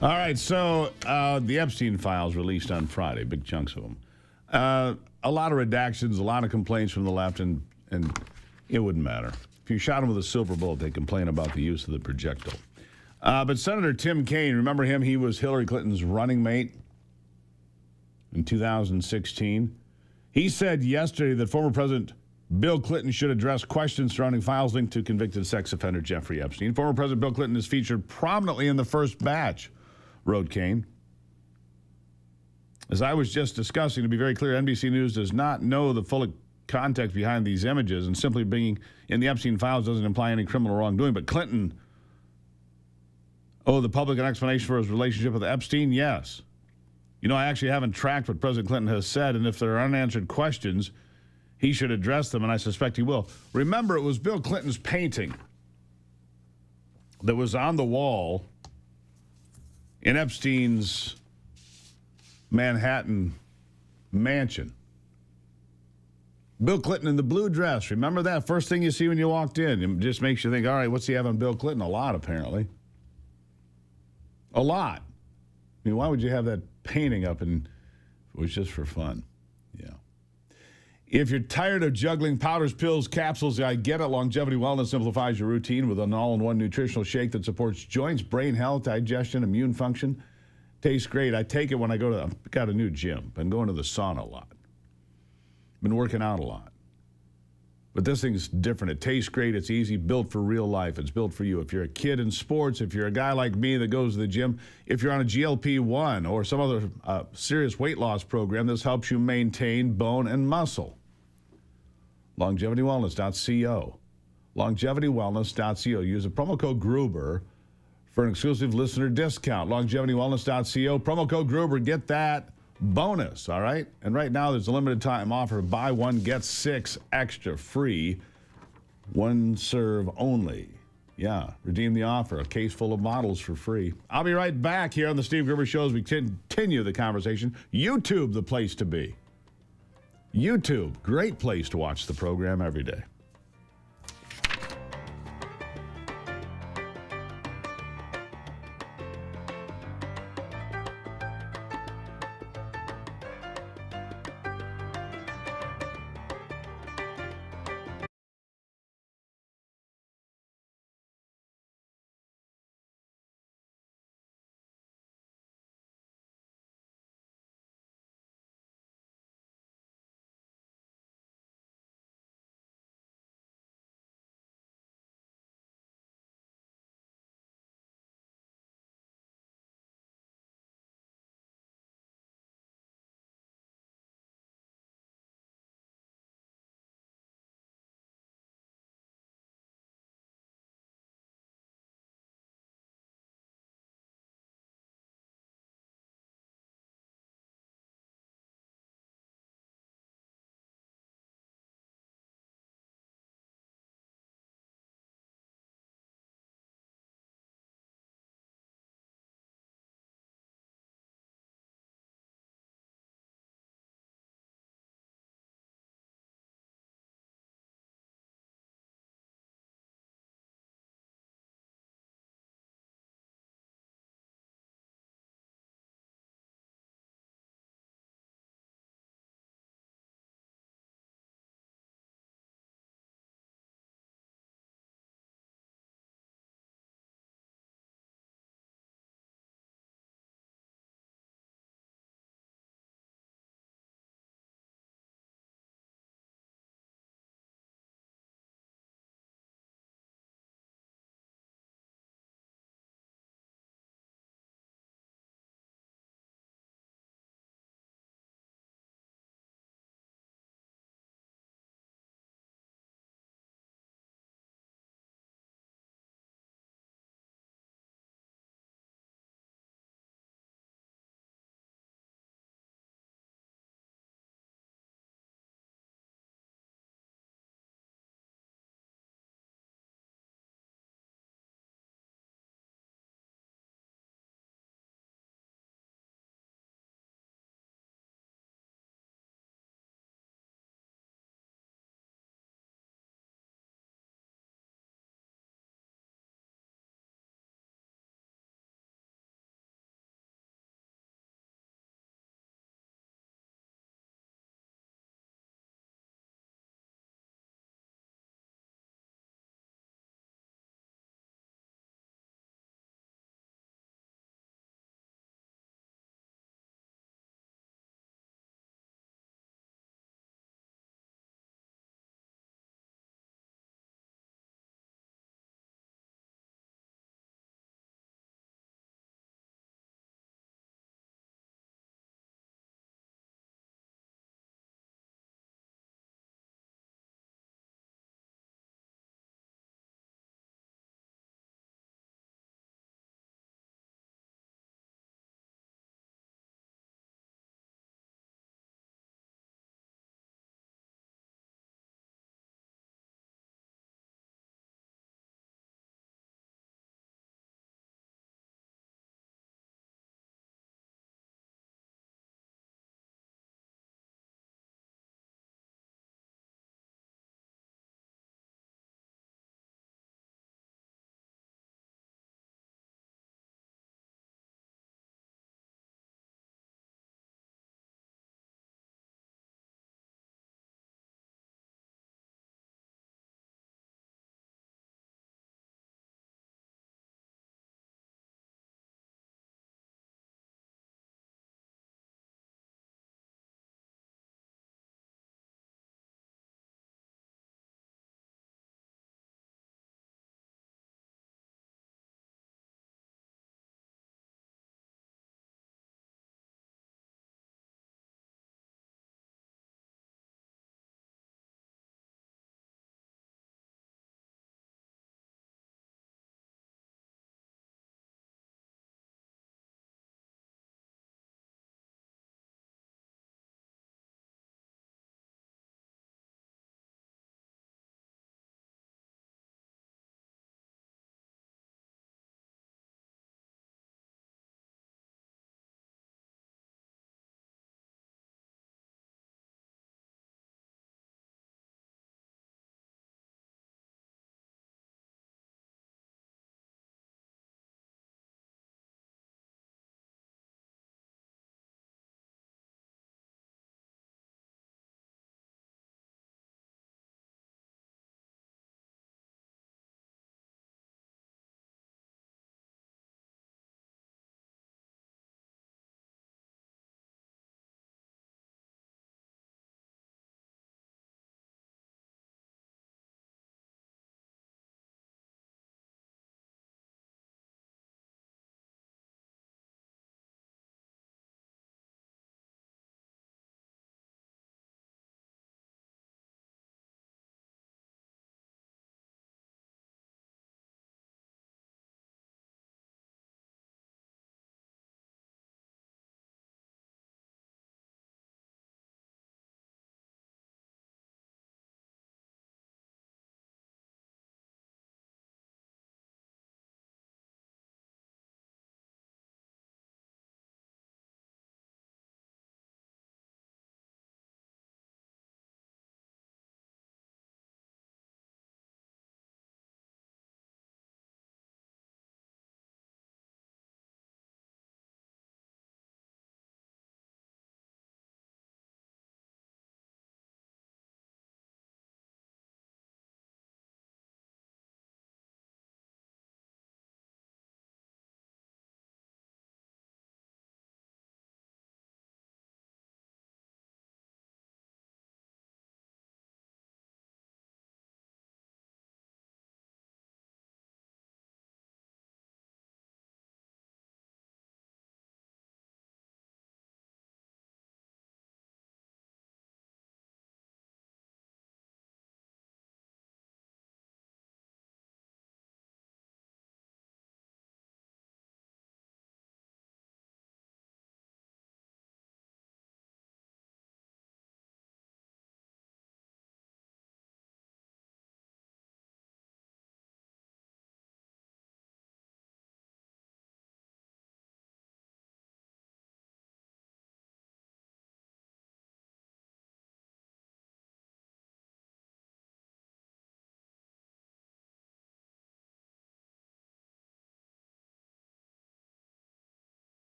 All right, so the Epstein files released on Friday, big chunks of them. A lot of redactions, a lot of complaints from the left, and it wouldn't matter. If you shot them with a silver bullet, they complain about the use of the projectile. But Senator Tim Kaine, remember him? He was Hillary Clinton's running mate in 2016. He said yesterday that former President Bill Clinton should address questions surrounding files linked to convicted sex offender Jeffrey Epstein. Former President Bill Clinton is featured prominently in the first batch, wrote Kaine. As I was just discussing, to be very clear, NBC News does not know the full context behind these images, and simply being in the Epstein files doesn't imply any criminal wrongdoing. But Clinton owed the public an explanation for his relationship with Epstein? Yes. You know, I actually haven't tracked what President Clinton has said, and if there are unanswered questions, he should address them, and I suspect he will. Remember, it was Bill Clinton's painting that was on the wall in Epstein's Manhattan mansion. Bill Clinton in the blue dress. Remember that? First thing you see when you walked in. It just makes you think, all right, what's he have on Bill Clinton? A lot, apparently. A lot. I mean, why would you have that painting up and it was just for fun? Yeah. If you're tired of juggling powders, pills, capsules, I get it. Longevity Wellness simplifies your routine with an all-in-one nutritional shake that supports joints, brain health, digestion, immune function. Tastes great. I take it when I I've got a new gym. Been going to the sauna a lot. Been working out a lot. But this thing's different. It tastes great. It's easy. Built for real life. It's built for you. If you're a kid in sports, if you're a guy like me that goes to the gym, if you're on a GLP-1 or some other serious weight loss program, this helps you maintain bone and muscle. LongevityWellness.co. LongevityWellness.co. Use the promo code Gruber for an exclusive listener discount. LongevityWellness.co. Promo code Gruber. Get that bonus, all right? And right now, there's a limited time offer. Buy one, get 6 extra free. One serve only. Yeah, redeem the offer. A case full of models for free. I'll be right back here on the Steve Gruber Show as we continue the conversation. YouTube, the place to be. YouTube, great place to watch the program every day.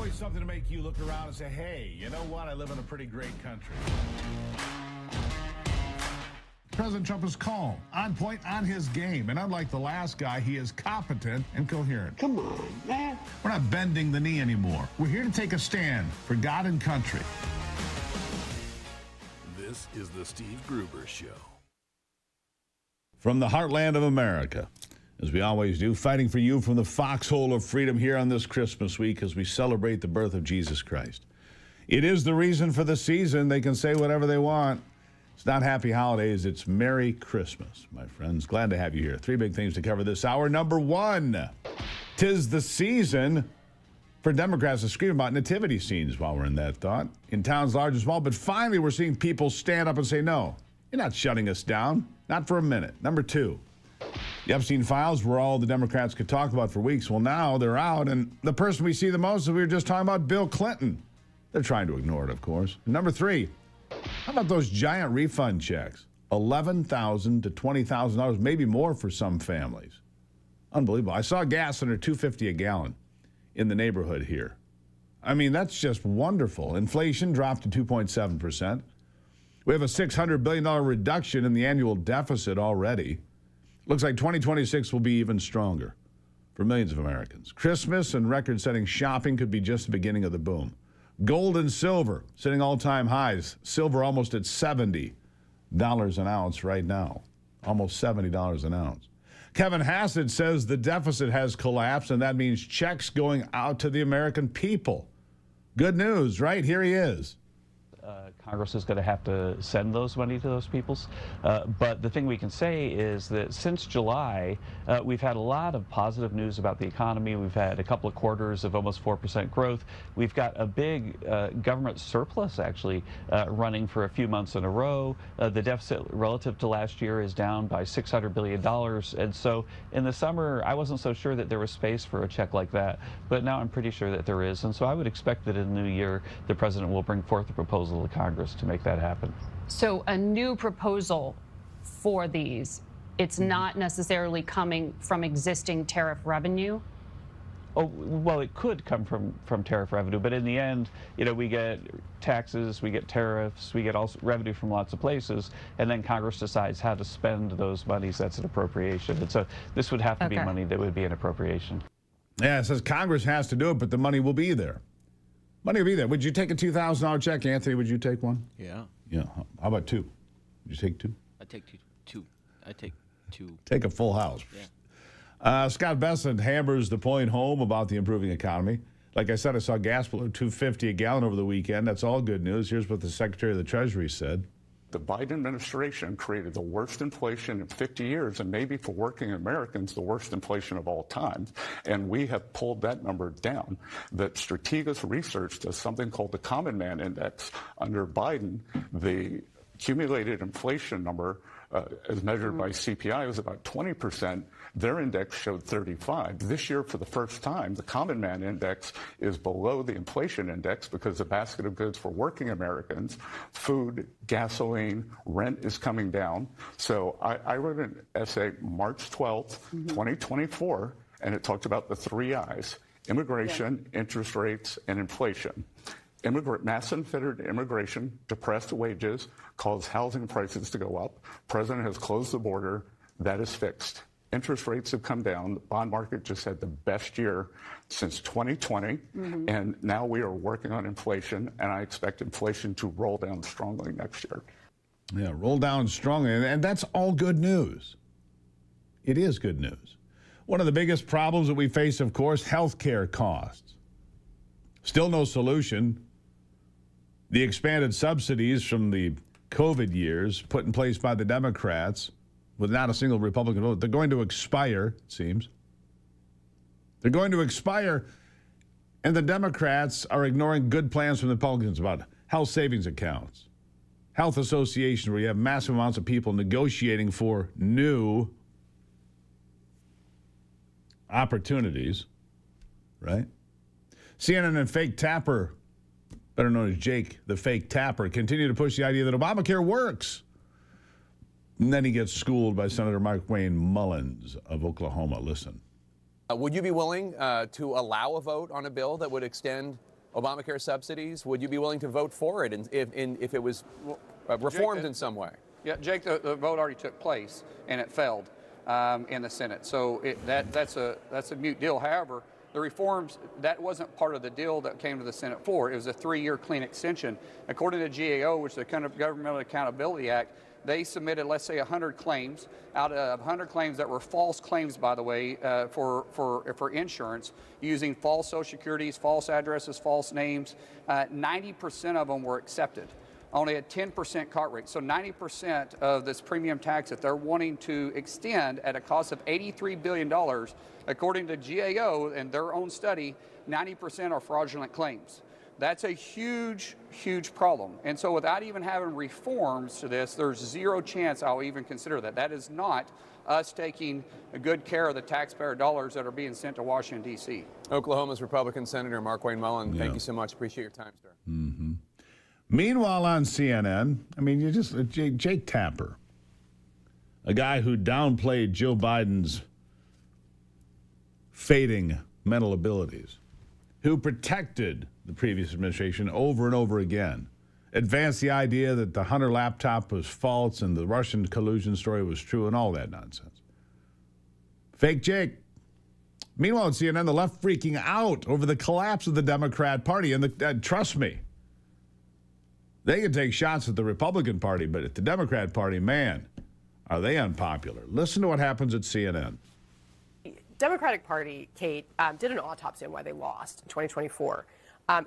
Always something to make you look around and say, hey, you know what? I live in a pretty great country. President Trump is calm, on point, on his game. And unlike the last guy, he is competent and coherent. Come on, man. We're not bending the knee anymore. We're here to take a stand for God and country. This is the Steve Gruber Show. From the heartland of America, as we always do, fighting for you from the foxhole of freedom here on this Christmas week as we celebrate the birth of Jesus Christ. It is the reason for the season. They can say whatever they want. It's not Happy Holidays, it's Merry Christmas, my friends. Glad to have you here. Three big things to cover this hour. Number one, 'tis the season for Democrats to scream about nativity scenes while we're in that thought, in towns large and small. But finally, we're seeing people stand up and say, no, you're not shutting us down, not for a minute. Number two, the Epstein files were all the Democrats could talk about for weeks. Well, now they're out, and the person we see the most is we were just talking about Bill Clinton. They're trying to ignore it, of course. And number three, how about those giant refund checks? $11,000 to $20,000, maybe more for some families. Unbelievable. I saw gas under $2.50 a gallon in the neighborhood here. I mean, that's just wonderful. Inflation dropped to 2.7%. We have a $600 billion reduction in the annual deficit already. Looks like 2026 will be even stronger for millions of Americans. Christmas and record-setting shopping could be just the beginning of the boom. Gold and silver sitting all-time highs. Silver almost at $70 an ounce right now. Almost $70 an ounce. Kevin Hassett says the deficit has collapsed, and that means checks going out to the American people. Good news, right? Here he is. Congress is going to have to send those money to those peoples. But the thing we can say is that since July, we've had a lot of positive news about the economy. We've had a couple of quarters of almost 4% growth. We've got a big government surplus, actually, running for a few months in a row. The deficit relative to last year is down by $600 billion. And so in the summer, I wasn't so sure that there was space for a check like that. But now I'm pretty sure that there is. And so I would expect that in the new year, the president will bring forth a proposal to Congress to make that happen. So a new proposal for these, it's not necessarily coming from existing tariff revenue? Oh, well, it could come from tariff revenue, but in the end, you know, we get taxes, we get tariffs, we get also revenue from lots of places, and then Congress decides how to spend those monies. That's an appropriation. And so this would have to be money that would be an appropriation. Yeah, it says Congress has to do it, but the money will be there. Money will be there. Would you take a $2,000 check, Anthony? Would you take one? Yeah. Yeah. How about two? Would you take two? I take two. I take two. Take a full house. Yeah. Scott Bessent hammers the point home about the improving economy. Like I said, I saw gas below $2.50 a gallon over the weekend. That's all good news. Here's what the Secretary of the Treasury said. The Biden administration created the worst inflation in 50 years, and maybe for working Americans, the worst inflation of all time. And we have pulled that number down. That Strategas Research does something called the Common Man Index. Under Biden, the accumulated inflation number, as measured by CPI, was about 20%. Their index showed 35. This year, for the first time, the Common Man Index is below the inflation index because the basket of goods for working Americans, food, gasoline, rent is coming down. So I wrote an essay March 12th, 2024, and it talked about the three I's: immigration, interest rates, and inflation. Mass unfettered immigration, depressed wages, caused housing prices to go up. President has closed the border. That is fixed. Interest rates have come down. The bond market just had the best year since 2020. And now we are working on inflation, and I expect inflation to roll down strongly next year. Yeah, roll down strongly. And that's all good news. It is good news. One of the biggest problems that we face, of course, healthcare costs. Still no solution. The expanded subsidies from the COVID years put in place by the Democrats with not a single Republican vote, they're going to expire, it seems. They're going to expire, and the Democrats are ignoring good plans from the Republicans about health savings accounts, health associations where you have massive amounts of people negotiating for new opportunities, right? CNN and fake tapper, better known as Jake the fake tapper, continue to push the idea that Obamacare works. And then he gets schooled by Senator Mark Wayne Mullins of Oklahoma. Listen. Would you be willing to allow a vote on a bill that would extend Obamacare subsidies? Would you be willing to vote for it if it was reformed in some way? Yeah, Jake, the vote already took place, and it failed in the Senate. So that's a mute deal. However, the reforms, that wasn't part of the deal that came to the Senate floor. It was a 3-year clean extension. According to GAO, which is the kind of Governmental Accountability Act, they submitted, let's say, 100 claims. Out of 100 claims that were false claims, by the way, for insurance, using false Social Securities, false addresses, false names, 90% of them were accepted. Only a 10% caught rate. So 90% of this premium tax that they're wanting to extend at a cost of $83 billion, according to GAO and their own study, 90% are fraudulent claims. That's a huge, huge problem. And so without even having reforms to this, there's zero chance I'll even consider that. That is not us taking good care of the taxpayer dollars that are being sent to Washington, D.C. Oklahoma's Republican Senator Mark Wayne Mullen, thank you so much. Appreciate your time, sir. Mm-hmm. Meanwhile, on CNN, I mean, you just Jake Tapper, a guy who downplayed Joe Biden's fading mental abilities, who protected the previous administration over and over again, advanced the idea that the Hunter laptop was false and the Russian collusion story was true and all that nonsense. Fake Jake. Meanwhile, on CNN, the left freaking out over the collapse of the Democrat Party. And trust me, they can take shots at the Republican Party, but at the Democrat Party, man, are they unpopular. Listen to what happens at CNN. Democratic Party, Kate, did an autopsy on why they lost in 2024.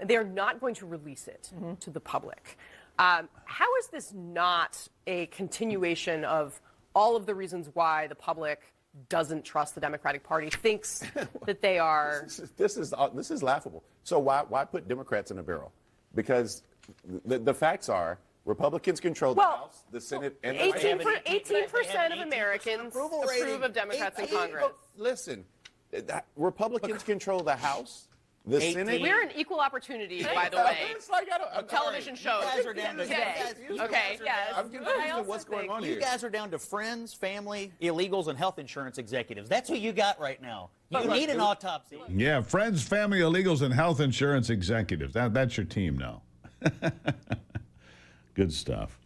They are not going to release it to the public. How is this not a continuation of all of the reasons why the public doesn't trust the Democratic Party, thinks that they are? This is laughable. So why put Democrats in a barrel? Because the facts are Republicans control the House, the Senate, and the 18% of Americans approve of Democrats in Congress. Listen, Republicans control the House, the Senate. We're an equal opportunity, by the way. It's like television shows. You guys are down to Okay, yes. I'm confused with what's going on here. You guys are down to friends, family, illegals, and health insurance executives. That's who you got right now. You need an autopsy. Yeah, friends, family, illegals, and health insurance executives. That's your team now. Good stuff.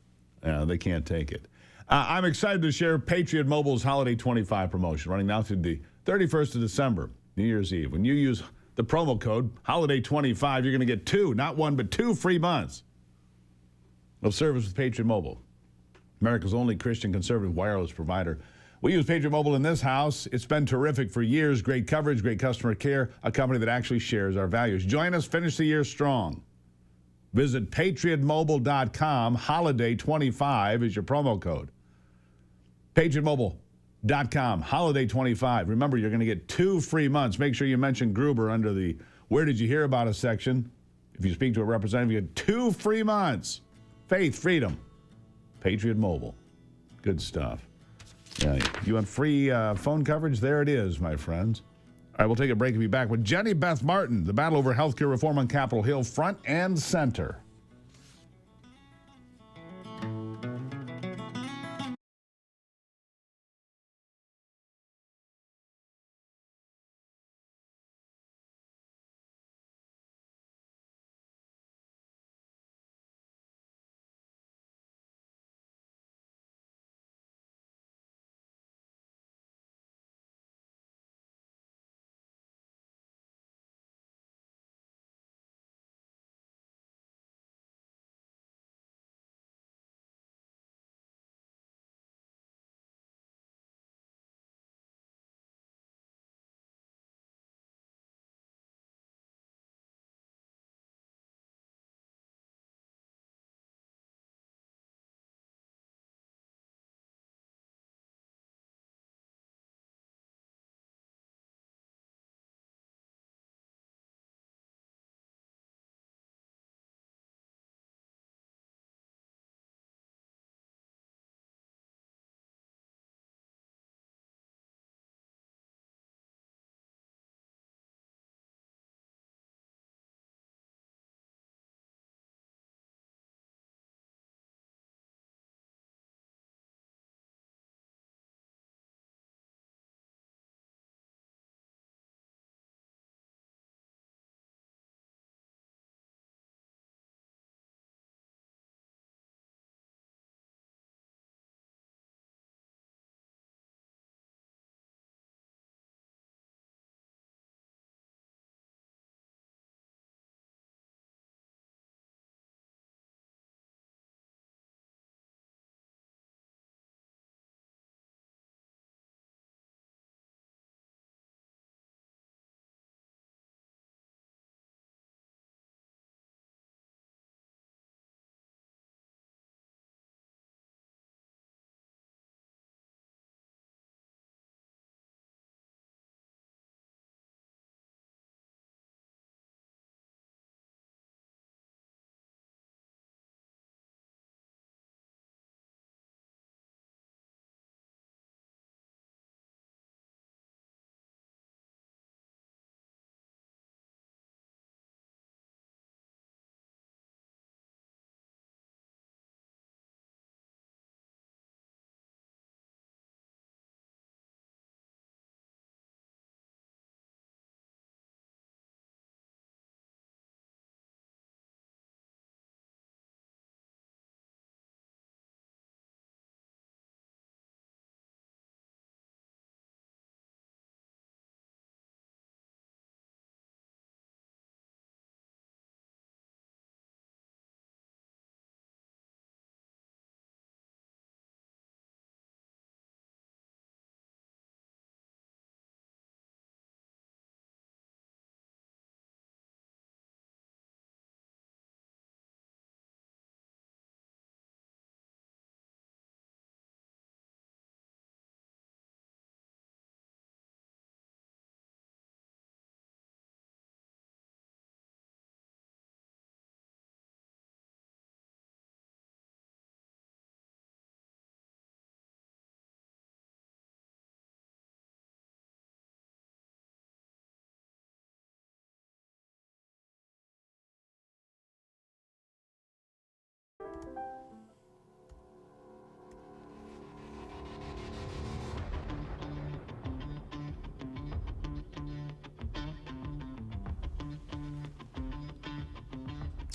They can't take it. I'm excited to share Patriot Mobile's Holiday 25 promotion, running now through the 31st of December, New Year's Eve. When you use the promo code Holiday25, you're going to get 2, not 1, but 2 free months of service with Patriot Mobile, America's only Christian conservative wireless provider. We use Patriot Mobile in this house. It's been terrific for years. Great coverage, great customer care, a company that actually shares our values. Join us, finish the year strong. Visit patriotmobile.com. Holiday25 is your promo code. patriotmobile.com. Holiday25. Remember, you're going to get 2 free months. Make sure you mention Gruber under the Where Did You Hear About Us section. If you speak to a representative, you get 2 free months. Faith, freedom. Patriot Mobile. Good stuff. Yeah, you want free phone coverage? There it is, my friends. All right, we'll take a break and be back with Jenny Beth Martin, the battle over healthcare reform on Capitol Hill, front and center.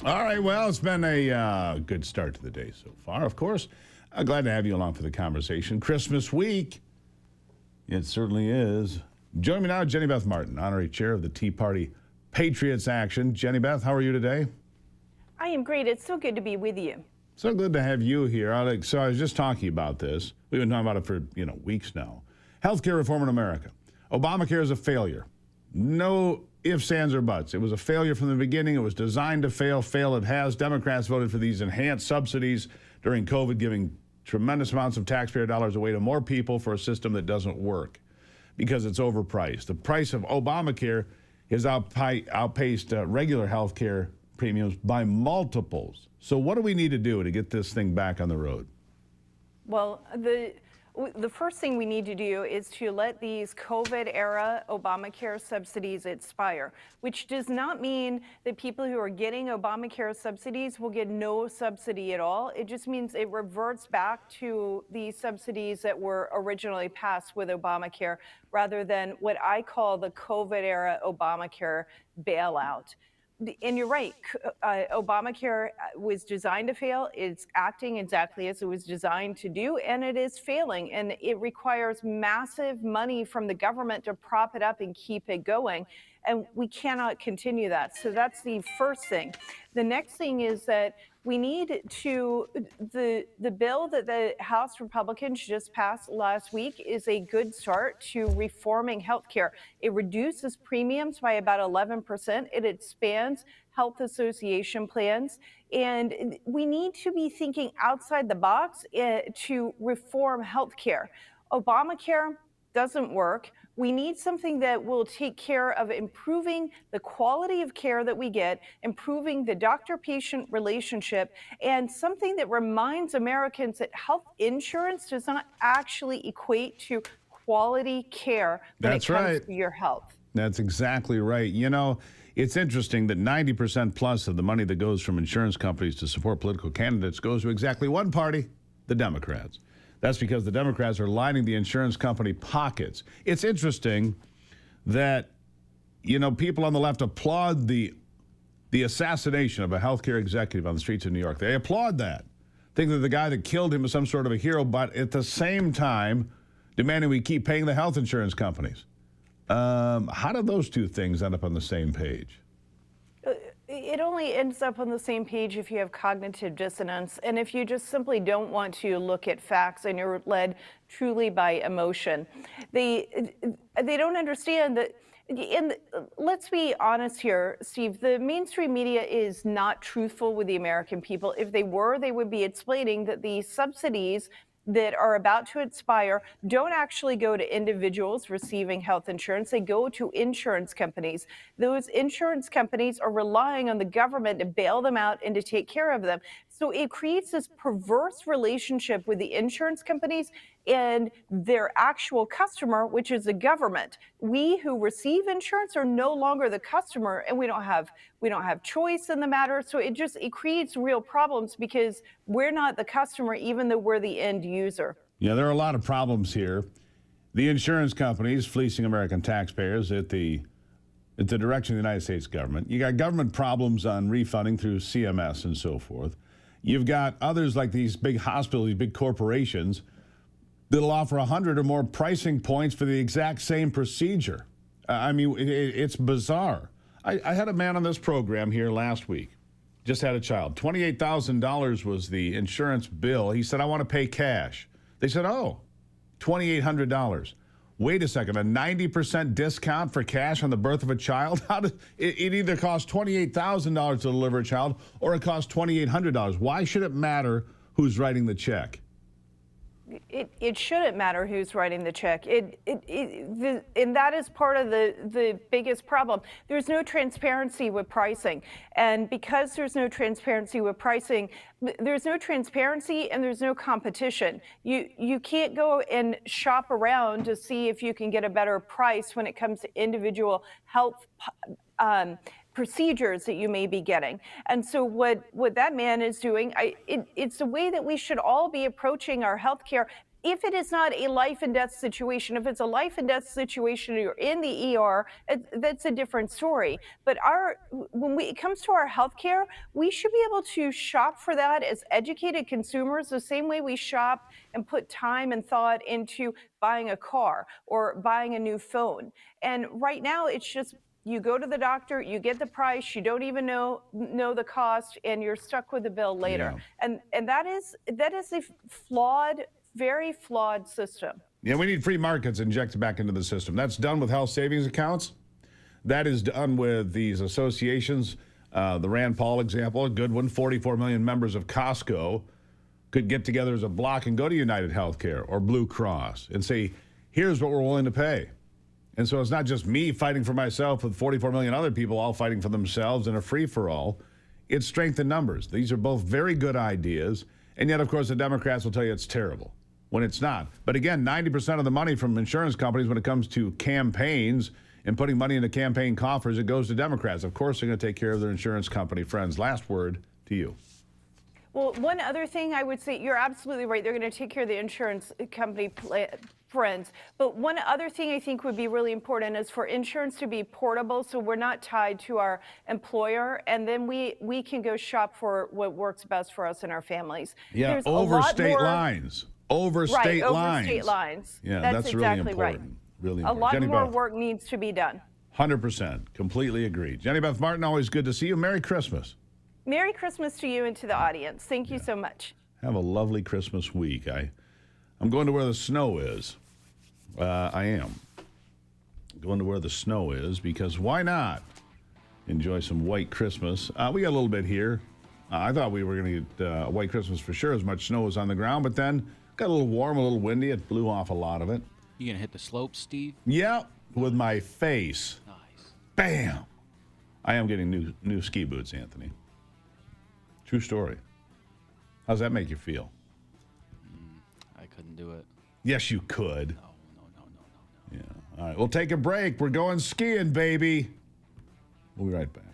All right, well, it's been a good start to the day so far, of course. Glad to have you along for the conversation. Christmas week, it certainly is. Joining me now, Jenny Beth Martin, honorary chair of the Tea Party Patriots Action. Jenny Beth, how are you today? I am great. It's so good to be with you. So good to have you here. So I was just talking about this. We've been talking about it for weeks now. Healthcare reform in America. Obamacare is a failure. No ifs, ands, or buts. It was a failure from the beginning. It was designed to fail. Fail it has. Democrats voted for these enhanced subsidies during COVID, giving tremendous amounts of taxpayer dollars away to more people for a system that doesn't work because it's overpriced. The price of Obamacare has outpaced regular health care premiums by multiples. So what do we need to do to get this thing back on the road? Well, the first thing we need to do is to let these COVID-era Obamacare subsidies expire, which does not mean that people who are getting Obamacare subsidies will get no subsidy at all. It just means it reverts back to the subsidies that were originally passed with Obamacare, rather than what I call the COVID-era Obamacare bailout. And you're right, Obamacare was designed to fail. It's acting exactly as it was designed to do, and it is failing. And it requires massive money from the government to prop it up and keep it going. And we cannot continue that. So that's the first thing. The next thing is that we need to, the bill that the House Republicans just passed last week is a good start to reforming healthcare. It reduces premiums by about 11%. It expands health association plans. And we need to be thinking outside the box to reform healthcare. Obamacare doesn't work. We need something that will take care of improving the quality of care that we get, improving the doctor-patient relationship, and something that reminds Americans that health insurance does not actually equate to quality care when it comes to your health. That's exactly right. You know, it's interesting that 90% plus of the money that goes from insurance companies to support political candidates goes to exactly one party, the Democrats. That's because the Democrats are lining the insurance company pockets. It's interesting that, people on the left applaud the assassination of a healthcare executive on the streets of New York. They applaud that, think that the guy that killed him is some sort of a hero, but at the same time, demanding we keep paying the health insurance companies. How do those two things end up on the same page? It only ends up on the same page if you have cognitive dissonance, and if you just simply don't want to look at facts and you're led truly by emotion. They don't understand that. And let's be honest here, Steve, the mainstream media is not truthful with the American people. If they were, they would be explaining that the subsidies that are about to expire don't actually go to individuals receiving health insurance. They go to insurance companies. Those insurance companies are relying on the government to bail them out and to take care of them. So it creates this perverse relationship with the insurance companies and their actual customer, which is the government. We who receive insurance are no longer the customer, and we don't have choice in the matter. So it creates real problems because we're not the customer, even though we're the end user. Yeah, there are a lot of problems here. The insurance companies fleecing American taxpayers at the direction of the United States government. You got government problems on refunding through CMS and so forth. You've got others like these big hospitals, these big corporations that'll offer 100 or more pricing points for the exact same procedure. It's bizarre. I had a man on this program here last week, just had a child. $28,000 was the insurance bill. He said, I want to pay cash. They said, oh, $2,800. Wait a second, a 90% discount for cash on the birth of a child? It either costs $28,000 to deliver a child or it costs $2,800. Why should it matter who's writing the check? It shouldn't matter who's writing the check. And that is part of the biggest problem. There's no transparency with pricing. And because there's no transparency with pricing, there's no transparency and there's no competition. You can't go and shop around to see if you can get a better price when it comes to individual health procedures that you may be getting. And so what that man is doing, it's the way that we should all be approaching our healthcare. if it is not a life and death situation, if it's a life and death situation, you're in the ER, that's a different story. But when it comes to our healthcare, we should be able to shop for that as educated consumers, the same way we shop and put time and thought into buying a car or buying a new phone. And right now, it's just you go to the doctor, you get the price, you don't even know the cost, and you're stuck with the bill later. Yeah. And that is a flawed, very flawed system. Yeah, we need free markets injected back into the system. That's done with health savings accounts. That is done with these associations. The Rand Paul example, a good one. 44 million members of Costco could get together as a block and go to United Healthcare or Blue Cross and say, here's what we're willing to pay. And so it's not just me fighting for myself with 44 million other people all fighting for themselves in a free-for-all. It's strength in numbers. These are both very good ideas. And yet, of course, the Democrats will tell you it's terrible when it's not. But again, 90% of the money from insurance companies when it comes to campaigns and putting money into campaign coffers, it goes to Democrats. Of course, they're going to take care of their insurance company friends. Last word to you. Well, one other thing I would say, you're absolutely right. They're going to take care of the insurance company friends. But one other thing I think would be really important is for insurance to be portable, so we're not tied to our employer, and then we can go shop for what works best for us and our families. Yeah, There's over state lines. Over state lines. Over state lines. Yeah, that's really exactly important. right. Really A important. lot Jenny more Beth. work needs to be done. 100%. Completely agree. Jenny Beth Martin, always good to see you. Merry Christmas. Merry Christmas to you and to the audience. Thank you so much. Have a lovely Christmas week. I'm going to where the snow is. I am going to where the snow is because why not enjoy some white Christmas? We got a little bit here. I thought we were going to get a white Christmas for sure, as much snow was on the ground, but then got a little warm, a little windy. It blew off a lot of it. You gonna hit the slopes, Steve? Yeah, with my face. Nice. Bam! I am getting new ski boots, Anthony. True story. How's that make you feel? I couldn't do it. Yes, you could. No. Yeah. All right, we'll take a break. We're going skiing, baby. We'll be right back.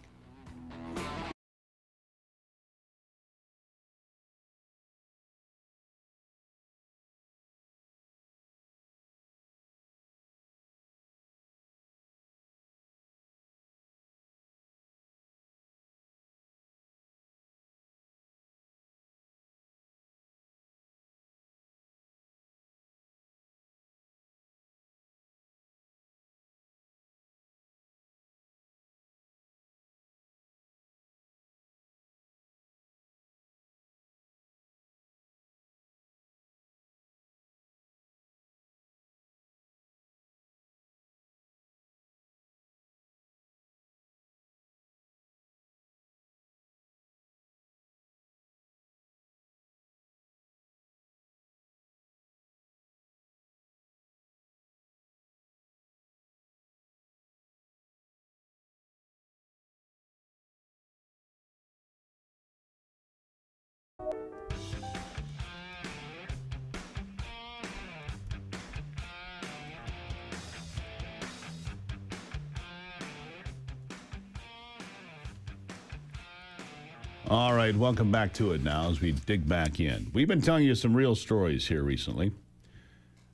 All right, welcome back to it now as we dig back in. We've been telling you some real stories here recently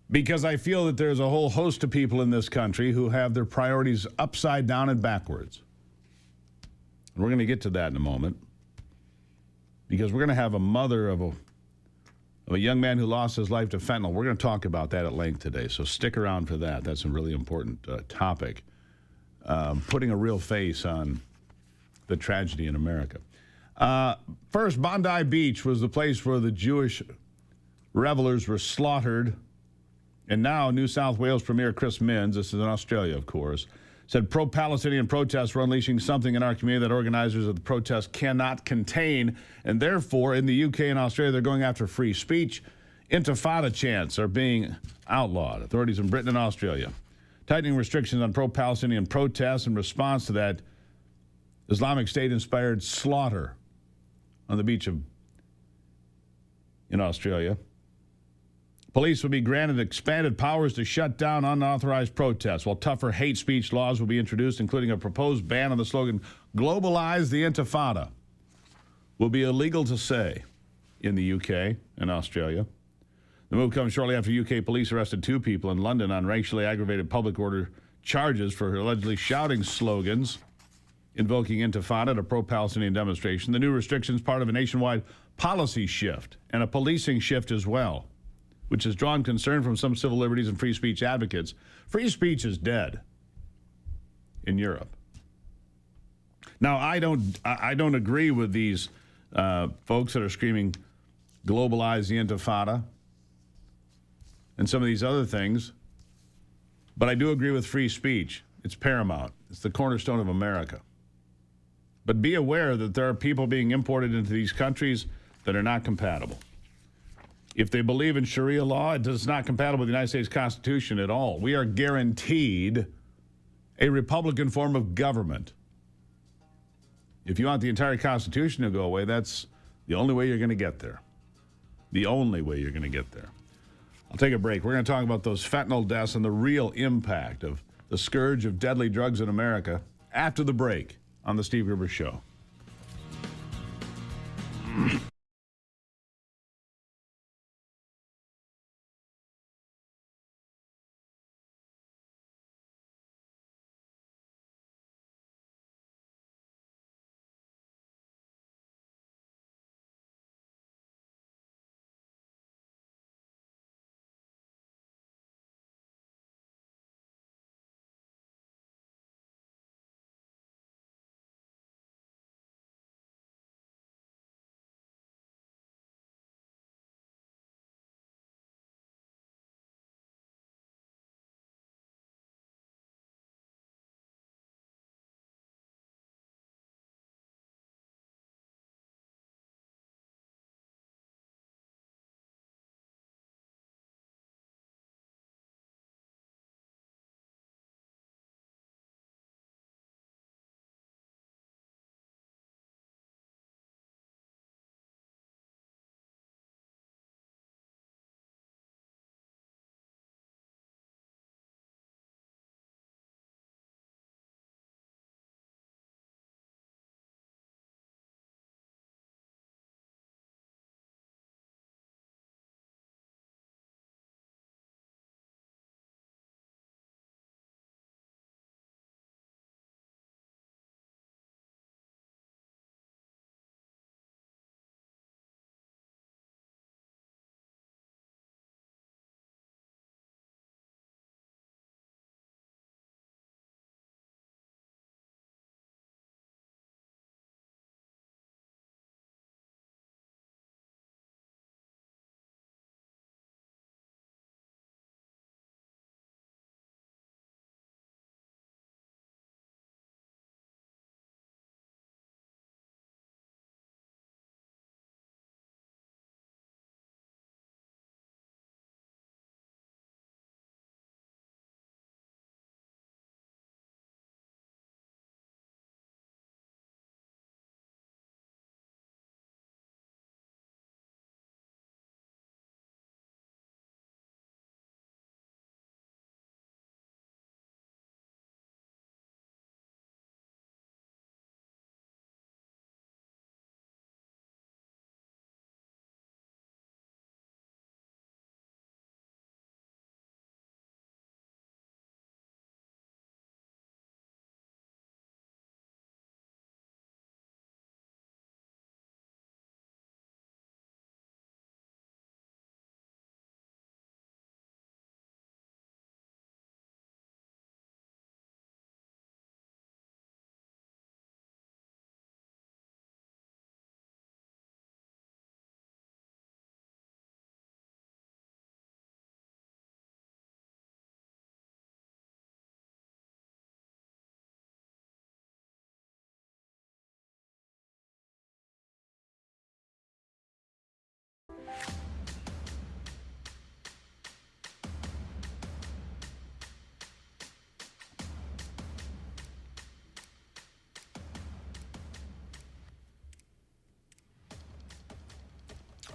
because I feel that there's a whole host of people in this country who have their priorities upside down and backwards. And we're going to get to that in a moment because we're going to have a mother of a young man who lost his life to fentanyl. We're going to talk about that at length today, so stick around for that. That's a really important topic, putting a real face on the tragedy in America. First, Bondi Beach was the place where the Jewish revelers were slaughtered. And now New South Wales Premier Chris Minns, this is in Australia, of course, said pro-Palestinian protests were unleashing something in our community that organizers of the protests cannot contain. And therefore, in the UK and Australia, they're going after free speech. Intifada chants are being outlawed. Authorities in Britain and Australia tightening restrictions on pro-Palestinian protests in response to that Islamic State-inspired slaughter on the beach in Australia. Police will be granted expanded powers to shut down unauthorized protests, while tougher hate speech laws will be introduced, including a proposed ban on the slogan, "Globalize the Intifada," will be illegal to say in the UK and Australia. The move comes shortly after UK police arrested 2 people in London on racially aggravated public order charges for allegedly shouting slogans invoking Intifada at a pro-Palestinian demonstration. The new restrictions part of a nationwide policy shift and a policing shift as well, which has drawn concern from some civil liberties and free speech advocates. Free speech is dead in Europe. Now, I don't agree with these folks that are screaming, globalize the Intifada and some of these other things, but I do agree with free speech. It's paramount. It's the cornerstone of America. But be aware that there are people being imported into these countries that are not compatible. If they believe in Sharia law, it is not compatible with the United States Constitution at all. We are guaranteed a Republican form of government. If you want the entire Constitution to go away, that's the only way you're going to get there. The only way you're going to get there. I'll take a break. We're going to talk about those fentanyl deaths and the real impact of the scourge of deadly drugs in America after the break on The Steve Gruber Show.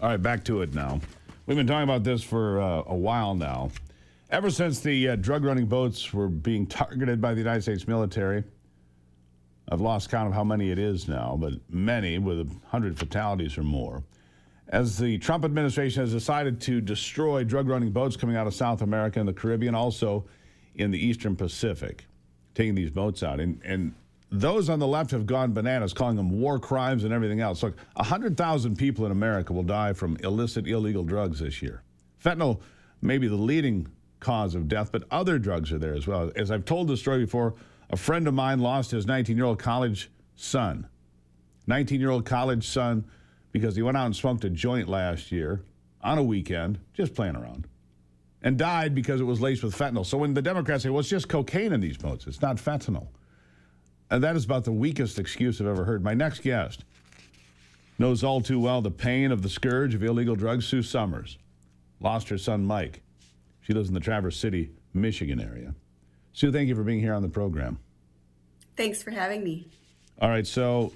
All right, back to it now. We've been talking about this for a while now. Ever since the drug-running boats were being targeted by the United States military, I've lost count of how many it is now, but many with 100 fatalities or more. as the Trump administration has decided to destroy drug-running boats coming out of South America and the Caribbean, also in the Eastern Pacific, taking these boats out. And those on the left have gone bananas, calling them war crimes and everything else. Look, 100,000 people in America will die from illicit, illegal drugs this year. Fentanyl may be the leading cause of death, but other drugs are there as well. As I've told this story before, a friend of mine lost his 19-year-old college son. 19-year-old college son, because he went out and smoked a joint last year on a weekend, just playing around, and died because it was laced with fentanyl. So when the Democrats say, well, it's just cocaine in these boats, it's not fentanyl. And that is about the weakest excuse I've ever heard. My next guest knows all too well the pain of the scourge of illegal drugs. Sue Summers lost her son, Mike. She lives in the Traverse City, Michigan area. Sue, thank you for being here on the program. Thanks for having me. All right, so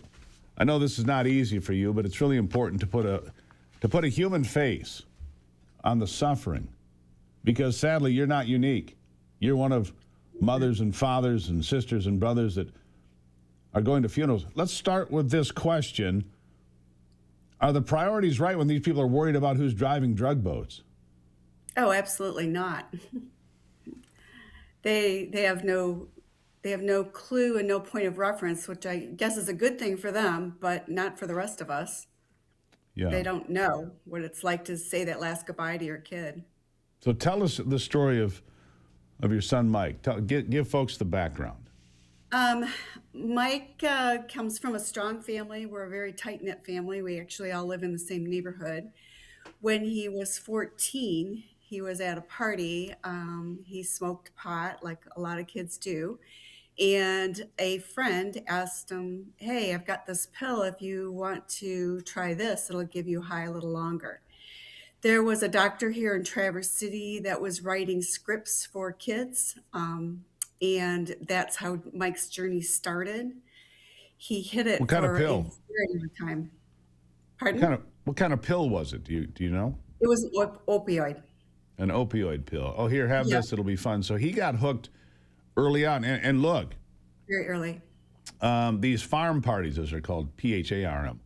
I know this is not easy for you, but it's really important to put a human face on the suffering, because sadly you're not unique. You're one of mothers and fathers and sisters and brothers that are going to funerals. Let's start with this question. Are the priorities right when these people are worried about who's driving drug boats? Oh, absolutely not. They have no clue and no point of reference, which I guess is a good thing for them, but not for the rest of us. Yeah. They don't know what it's like to say that last goodbye to your kid. So tell us the story of your son, Mike. Give folks the background. Mike comes from a strong family. We're a very tight-knit family. We actually all live in the same neighborhood. When he was 14, he was at a party. He smoked pot, like a lot of kids do. And a friend asked him, hey, I've got this pill. If you want to try this, it'll give you high a little longer. There was a doctor here in Traverse City that was writing scripts for kids. And that's how Mike's journey started. He hit it What kind for of pill? a very long time. Pardon? What kind of pill was it? Do you know? It was opioid. An opioid pill. Oh, here, have this. It'll be fun. So he got hooked early on. And look, Very early. these farm parties, as they're called, PHARM,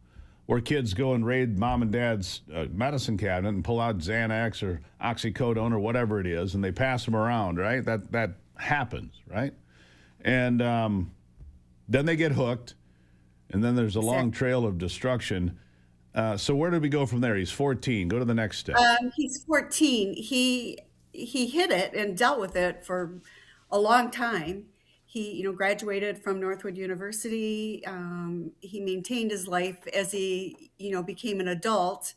where kids go and raid mom and dad's medicine cabinet and pull out Xanax or oxycodone or whatever it is, and they pass them around, right? That happens, right? And then they get hooked, and then there's a long trail of destruction. So where did we go from there? He's 14. Go to the next step. He's 14. He hit it and dealt with it for a long time. He, graduated from Northwood University. He maintained his life as he, became an adult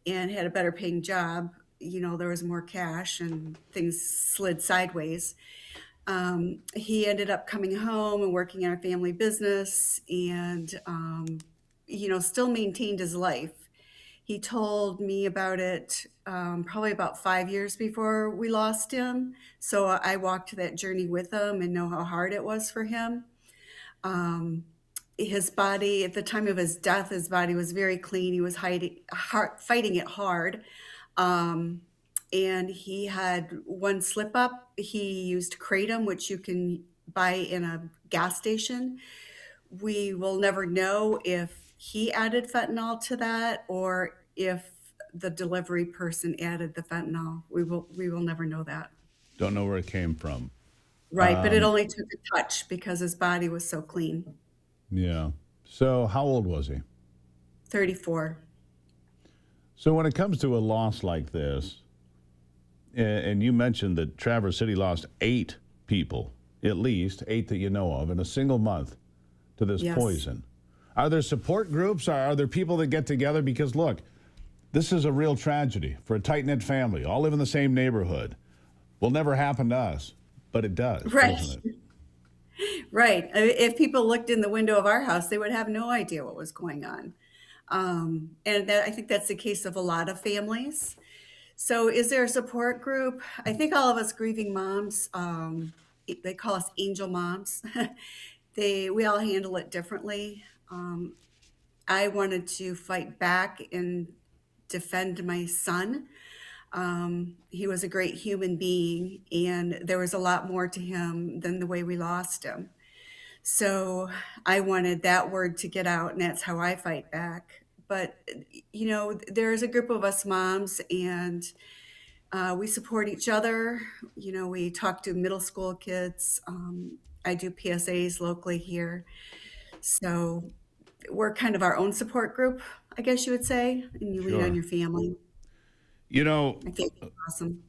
and had a better paying job. There was more cash and things slid sideways. He ended up coming home and working in a family business and, still maintained his life. He told me about it probably about 5 years before we lost him. So I walked that journey with him and know how hard it was for him. His body, at the time of his death, his body was very clean. He was fighting it hard. And he had one slip up. He used kratom, which you can buy in a gas station. We will never know if he added fentanyl to that or if the delivery person added the fentanyl. We will never know that. Don't know where it came from. Right, but it only took a touch because his body was so clean. Yeah. So how old was he? 34. So when it comes to a loss like this, and you mentioned that Traverse City lost 8 people, at least 8 that you know of, in a single month to this poison. Are there support groups? Are there people that get together? Because look, this is a real tragedy for a tight-knit family. All live in the same neighborhood. Will never happen to us, but it does, doesn't it? Right. If people looked in the window of our house, they would have no idea what was going on. And I think that's the case of a lot of families. So is there a support group? I think all of us grieving moms, they call us angel moms. We all handle it differently. I wanted to fight back and defend my son. He was a great human being, and there was a lot more to him than the way we lost him. So I wanted that word to get out, and that's how I fight back. but there's a group of us moms, and we support each other. We talk to middle school kids. I do PSAs locally here. So we're kind of our own support group, I guess you would say, and you lean on Sure. your family. You know, I think it's awesome.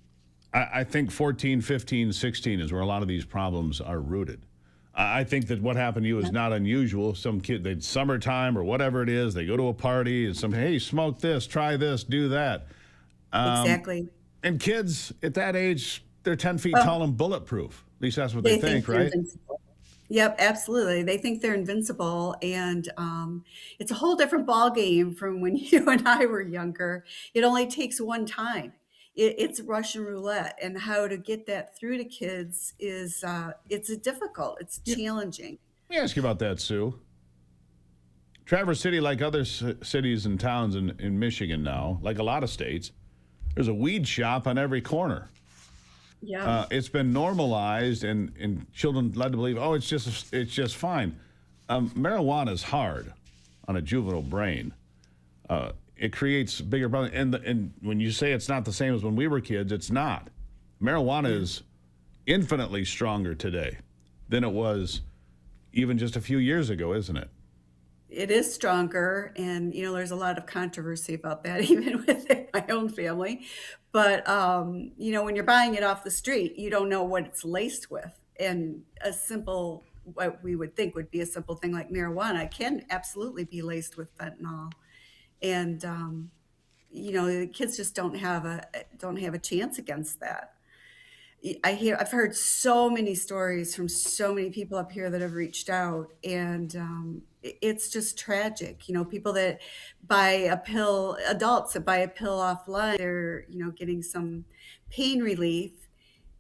I think 14, 15, 16 is where a lot of these problems are rooted. I think that what happened to you is not unusual. Some kid, they summertime or whatever it is, they go to a party and some, hey, smoke this, try this, do that. Exactly. And kids at that age, they're 10 feet Well, tall and bulletproof. At least that's what they think, they're right? invincible. Yep, absolutely. They think they're invincible, and it's a whole different ball game from when you and I were younger. It only takes one time. It's Russian roulette, and how to get that through to kids is it's difficult. It's challenging. Let me ask you about that, Sue. Traverse City, like other cities and towns in Michigan now, like a lot of states, there's a weed shop on every corner. Yeah. It's been normalized and children led to believe, oh, it's just fine. Marijuana is hard on a juvenile brain. It creates bigger problems. And when you say it's not the same as when we were kids, it's not. Marijuana is infinitely stronger today than it was even just a few years ago, isn't it? It is stronger, and there's a lot of controversy about that, even within my own family. But when you're buying it off the street, you don't know what it's laced with. And what we would think would be a simple thing like marijuana can absolutely be laced with fentanyl. And the kids just don't have a chance against that. I've heard so many stories from so many people up here that have reached out, and it's just tragic. People that buy a pill, adults that buy a pill offline, they're getting some pain relief,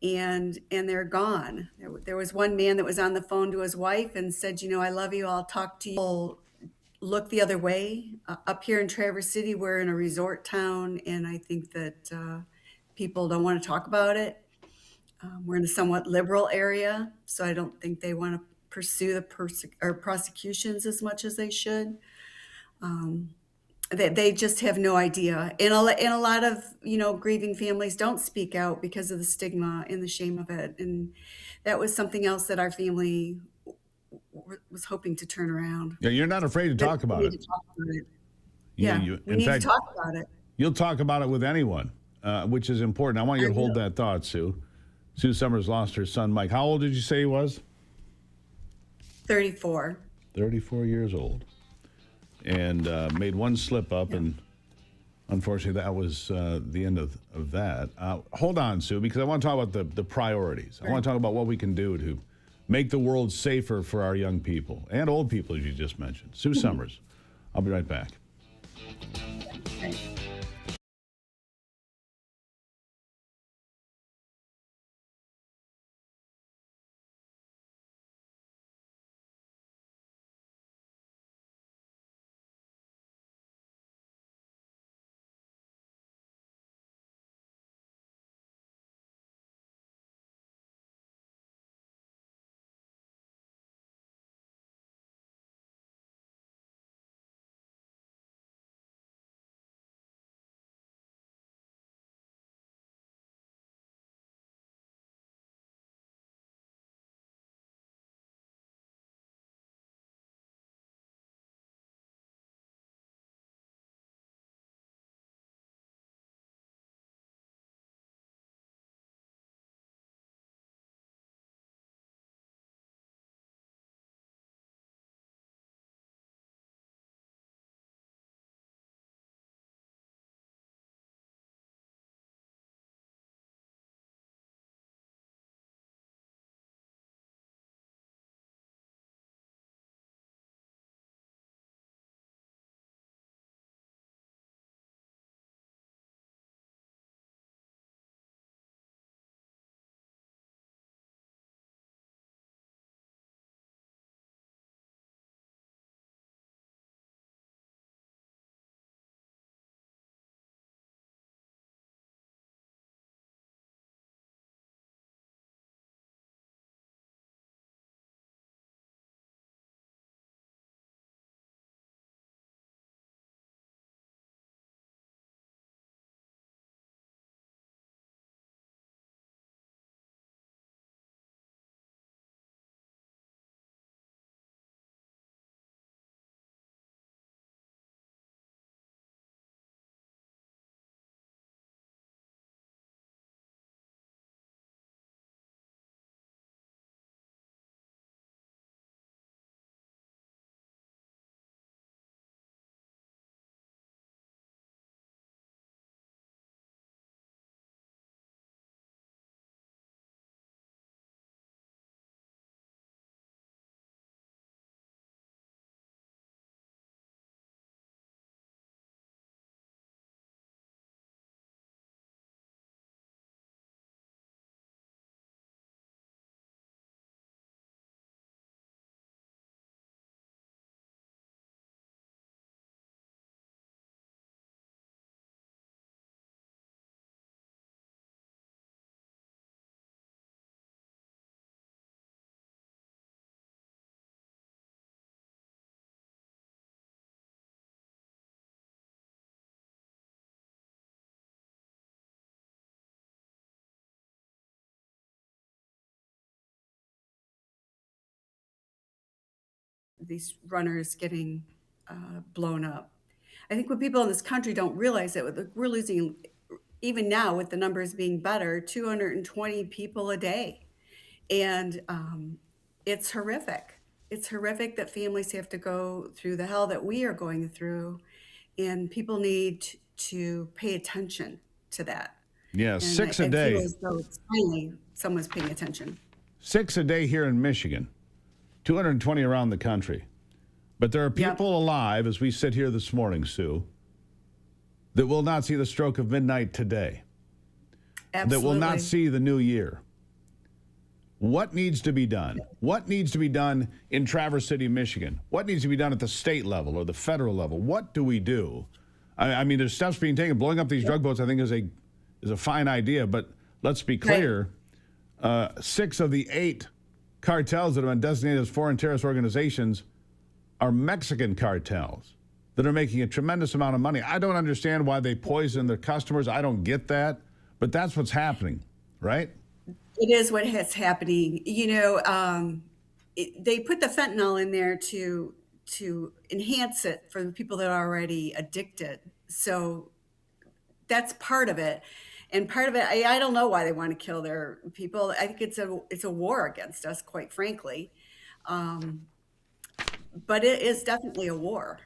and they're gone. There was one man that was on the phone to his wife and said, "I love you. I'll talk to you." Look the other way. Up here in Traverse City, we're in a resort town, and I think that people don't want to talk about it. We're in a somewhat liberal area, so I don't think they want to pursue the prosecutions as much as they should. They just have no idea, and a lot of grieving families don't speak out because of the stigma and the shame of it. And that was something else that our family was hoping to turn around. Yeah, you're not afraid to talk about it. Yeah, we need to talk about it. You'll talk about it with anyone, which is important. I want you to hold that thought, Sue. Sue Summers lost her son, Mike. How old did you say he was? 34. 34 years old. And made one slip up, and unfortunately that was the end of that. Hold on, Sue, because I want to talk about the priorities. I want to talk about what we can do to make the world safer for our young people and old people, as you just mentioned. Sue Summers. I'll be right back. these runners getting blown up. I think what people in this country don't realize that we're losing, even now with the numbers being better, 220 people a day. And it's horrific. It's horrific that families have to go through the hell that we are going through. And people need to pay attention to that. Yeah, And 6 a I day. feel as though it's finally someone's paying attention. 6 a day here in Michigan, 220 around the country. But there are people alive, as we sit here this morning, Sue, that will not see the stroke of midnight today. Absolutely. That will not see the new year. What needs to be done? What needs to be done in Traverse City, Michigan? What needs to be done at the state level or the federal level? What do we do? I mean, there's steps being taken. Blowing up these drug boats, I think, is a fine idea. But let's be clear: 6 of the 8 cartels that have been designated as foreign terrorist organizations are Mexican cartels that are making a tremendous amount of money. I don't understand why they poison their customers. I don't get that, but that's what's happening, right? It is what is happening. You know, they put the fentanyl in there to enhance it for the people that are already addicted. So that's part of it. And part of it, I don't know why they want to kill their people. I think it's a war against us, quite frankly. But it is definitely a war.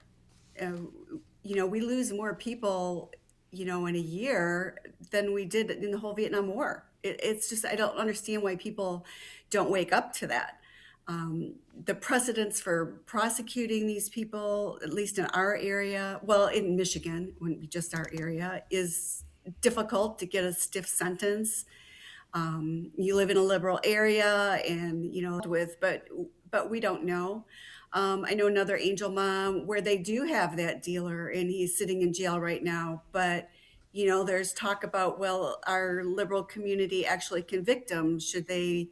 You know, we lose more people, you know, in a year than we did in the whole Vietnam War. It's just, I don't understand why people don't wake up to that. The precedents for prosecuting these people, at least in our area, well, in Michigan, wouldn't be just our area, is difficult to get a stiff sentence. You live in a liberal area and, you know, but we don't know. I know another Angel Mom where they do have that dealer and he's sitting in jail right now. But, you know, there's talk about, well, our liberal community actually convict them. Should they,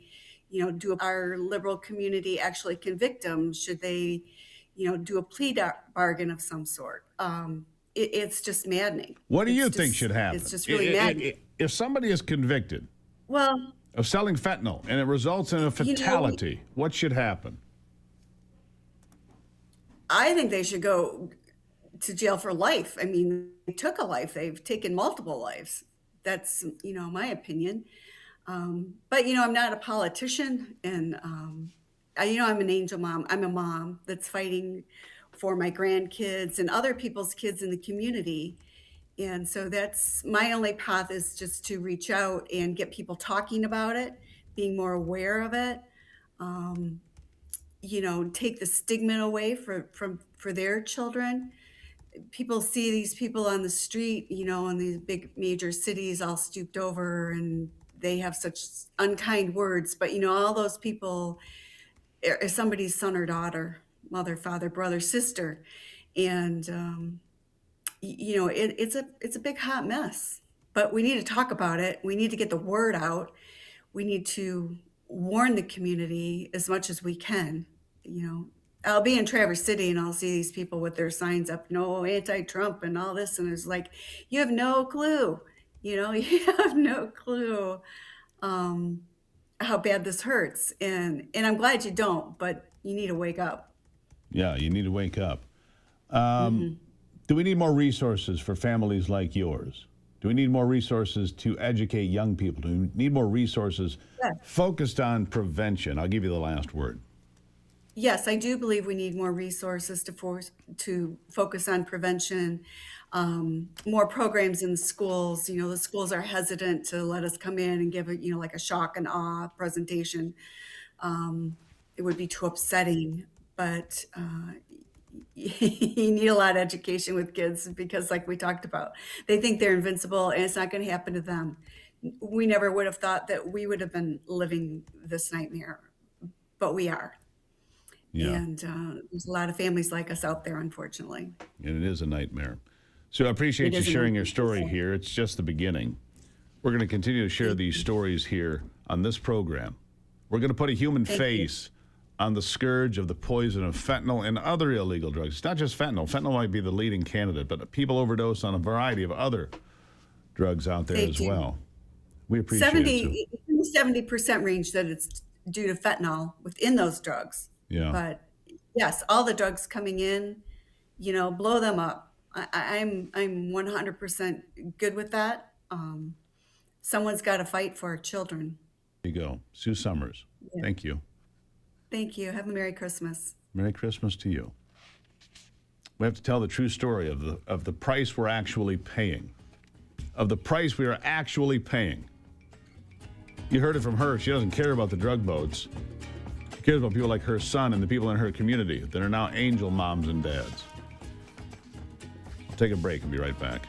you know, do our liberal community actually convict them? Should they, you know, do a plea bargain of some sort? It's just maddening. What do you think should happen? It's just really maddening. If somebody is convicted of selling fentanyl and it results in a fatality, what should happen? I think they should go to jail for life. I mean, they took a life. They've taken multiple lives. That's, you know, my opinion. But, you know, I'm not a politician. And, you know, I'm an Angel Mom. I'm a mom that's fighting for my grandkids and other people's kids in the community. And so that's my only path, is just to reach out and get people talking about it, being more aware of it. You know, take the stigma away for their children. People see these people on the street, you know, in these big major cities all stooped over and they have such unkind words. But, you know, all those people are somebody's son or daughter, mother, father, brother, sister. And, you know, it's a big hot mess. But we need to talk about it. We need to get the word out. We need to warn the community as much as we can. You know, I'll be in Traverse City and I'll see these people with their signs up, no anti-Trump and all this. And it's like, you have no clue, you know, you have no clue how bad this hurts. And I'm glad you don't, but you need to wake up. Yeah, you need to wake up. Do we need more resources for families like yours? Do we need more resources to educate young people? Do we need more resources focused on prevention? I'll give you the last word. Yes, I do believe we need more resources to focus on prevention, more programs in schools. You know, the schools are hesitant to let us come in and give a, you know, like a shock and awe presentation. It would be too upsetting, but you need a lot of education with kids because, like we talked about, they think they're invincible and it's not going to happen to them. We never would have thought that we would have been living this nightmare, but we are. Yeah. And there's a lot of families like us out there, unfortunately. And it is a nightmare. So I appreciate you sharing your story here. It's just the beginning. We're going to continue to share these stories here on this program. We're going to put a human face on the scourge of the poison of fentanyl and other illegal drugs. It's not just fentanyl. Fentanyl might be the leading candidate, but people overdose on a variety of other drugs out there as well. We appreciate it. It's in the 70% range that it's due to fentanyl within those drugs. Yeah. But Yes, all the drugs coming in, blow them up. I'm 100% good with that. Someone's got to fight for our children. There you go. Sue Summers. Yeah. Thank you. Thank you. Have a Merry Christmas. Merry Christmas to you. We have to tell the true story of the price we're actually paying. Of the price we are actually paying. You heard it from her. She doesn't care about the drug boats. She cares about people like her son and the people in her community that are now angel moms and dads. I'll take a break and be right back.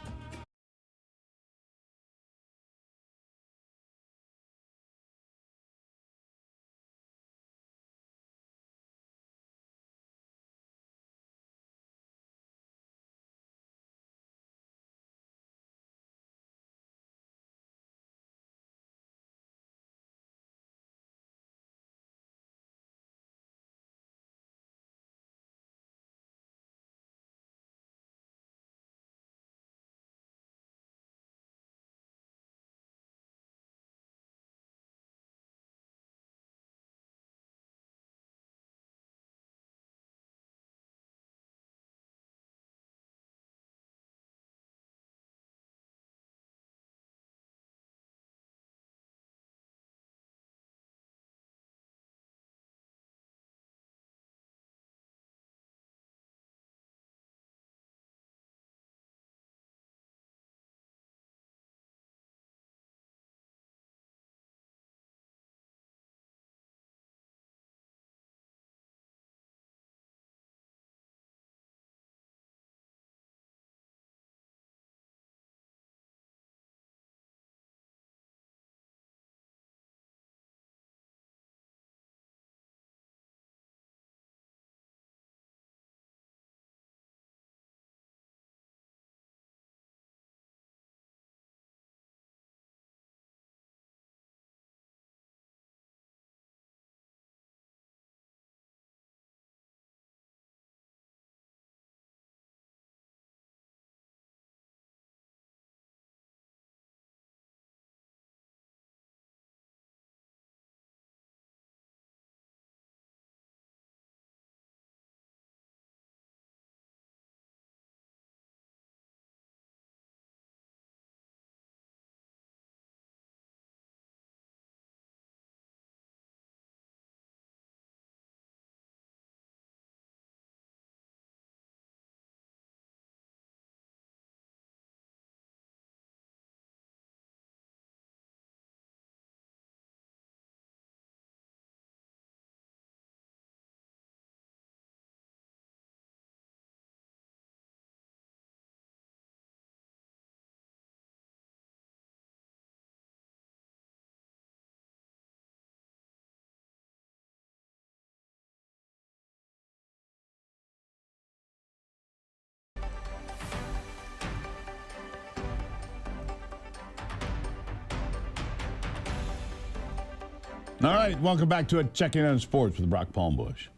All right, welcome back to Checking on Sports with Brock Palmbush.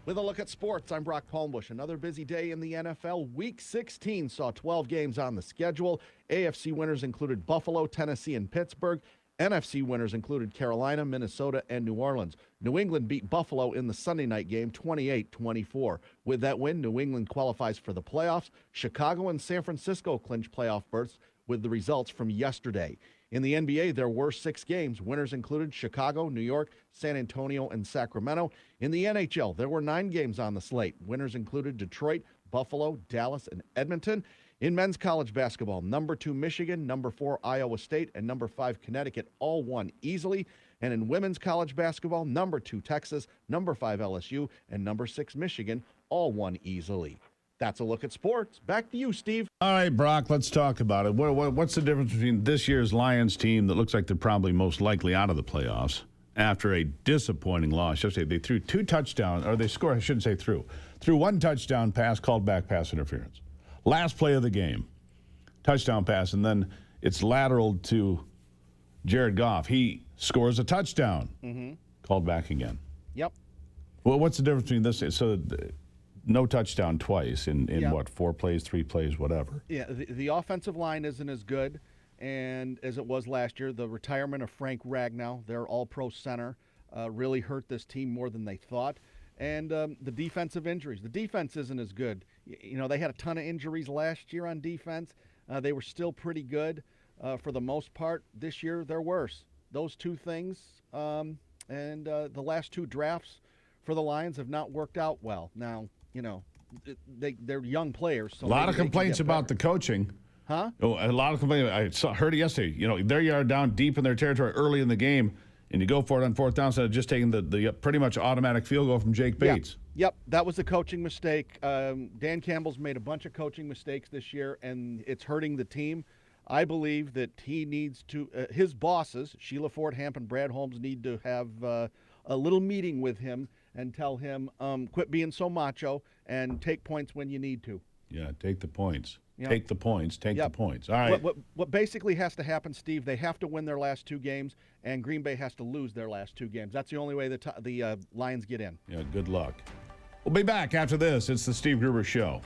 With a look at sports, I'm Brock Palmbush. Another busy day in the NFL. Week 16 saw 12 games on the schedule. AFC winners included Buffalo, Tennessee, and Pittsburgh. NFC winners included Carolina, Minnesota, and New Orleans. New England beat Buffalo in the Sunday night game 28-24. With that win, New England qualifies for the playoffs. Chicago and San Francisco clinch playoff berths with the results from yesterday. In the NBA, there were 6 games. Winners included Chicago, New York, San Antonio, and Sacramento. In the NHL, there were 9 games on the slate. Winners included Detroit, Buffalo, Dallas, and Edmonton. In men's college basketball, number 2 Michigan, number 4 Iowa State, and number 5 Connecticut all won easily. And in women's college basketball, number 2 Texas, number 5 LSU, and number 6 Michigan all won easily. That's a look at sports. Back to you, Steve. All right, Brock, let's talk about it. What's the difference between this year's Lions team that looks like they're probably most likely out of the playoffs after a disappointing loss yesterday? They threw 2 touchdowns, or they scored, I shouldn't say threw 1 touchdown pass, called back pass interference. Last play of the game, touchdown pass, and then it's lateral to Jared Goff. He scores a touchdown, called back again. Yep. Well, what's the difference between this? So no touchdown twice in Yeah. what, 4 plays, 3 plays, whatever. Yeah, the offensive line isn't as good and as it was last year. The retirement of Frank Ragnow, their all-pro center, really hurt this team more than they thought. and the defensive injuries. The defense isn't as good. You know, they had a ton of injuries last year on defense. They were still pretty good for the most part. This year, they're worse. Those two things and the last two drafts for the Lions have not worked out well. Now, you know, they're young players. So a lot of complaints about the coaching. Huh? Oh, a lot of complaints. Heard it yesterday. You know, there you are down deep in their territory early in the game, and you go for it on fourth down instead of just taking the pretty much automatic field goal from Jake Bates. Yep, that was a coaching mistake. Dan Campbell's made a bunch of coaching mistakes this year, and it's hurting the team. I believe that he needs to, his bosses, Sheila Ford Hamp and Brad Holmes, need to have a little meeting with him and tell him, quit being so macho and take points when you need to. Yeah, take the points. Yep. Take the points. Take the points. All right. What basically has to happen, Steve, they have to win their last two games, and Green Bay has to lose their last two games. That's the only way the Lions get in. Yeah, good luck. We'll be back after this. It's the Steve Gruber Show.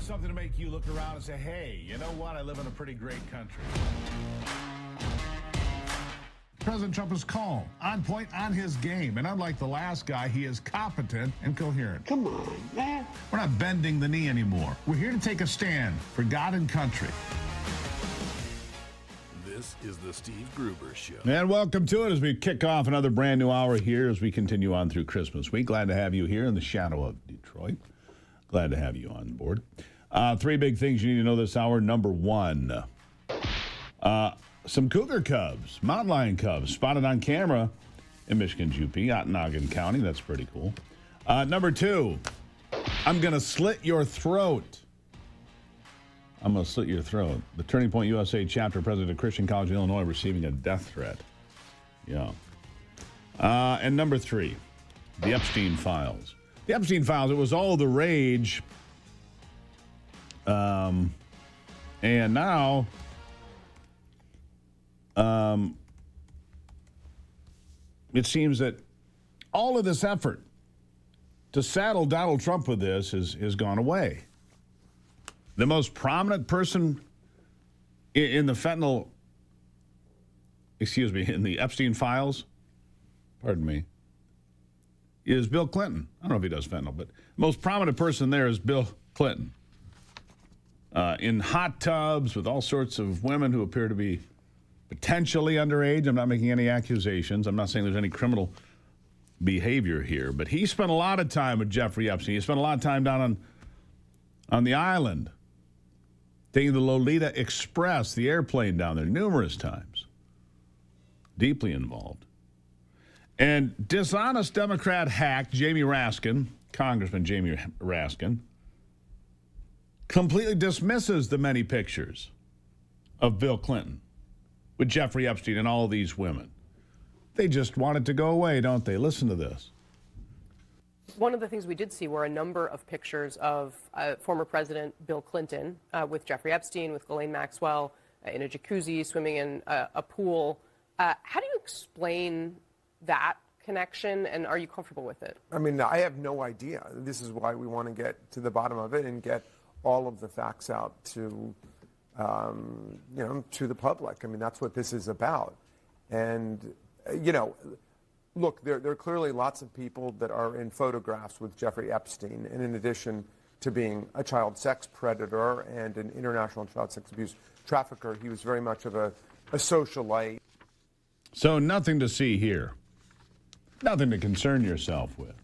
something to make you look around and say, hey, you know what? I live in a pretty great country. President Trump is calm, on point, on his game. And unlike the last guy, he is competent and coherent. Come on, man. We're not bending the knee anymore. We're here to take a stand for God and country. This is the Steve Gruber Show. And welcome to it as we kick off another brand new hour here as we continue on through Christmas week. Glad to have you here in the shadow of Detroit. Glad to have you on board. Three big things you need to know this hour. Number one, some cougar cubs, mountain lion cubs, spotted on camera in Michigan's UP, Ontonagon County. That's pretty cool. Number two, I'm going to slit your throat. I'm going to slit your throat. The Turning Point USA chapter president of Christian College in Illinois receiving a death threat. Yeah. And number three, the Epstein files. The Epstein files, it was all the rage. And now, it seems that all of this effort to saddle Donald Trump with this has gone away. The most prominent person in the in the Epstein files, pardon me, is Bill Clinton. I don't know if he does fentanyl, but the most prominent person there is Bill Clinton. In hot tubs with all sorts of women who appear to be potentially underage. I'm not making any accusations. I'm not saying there's any criminal behavior here, but he spent a lot of time with Jeffrey Epstein. He spent a lot of time down on the island, taking the Lolita Express, the airplane down there, numerous times. Deeply involved. And dishonest Democrat hack Jamie Raskin, Congressman Jamie Raskin, completely dismisses the many pictures of Bill Clinton with Jeffrey Epstein and all these women. They just want it to go away, don't they? Listen to this. One of the things we did see were a number of pictures of former President Bill Clinton with Jeffrey Epstein, with Ghislaine Maxwell, in a jacuzzi, swimming in a pool. How do you explain that connection, and are you comfortable with it? I mean, I have no idea. This is why we want to get to the bottom of it and get all of the facts out to, to the public. I mean, that's what this is about. And, look, there are clearly lots of people that are in photographs with Jeffrey Epstein, and in addition to being a child sex predator and an international child sex abuse trafficker, he was very much of a socialite. So nothing to see here. Nothing to concern yourself with.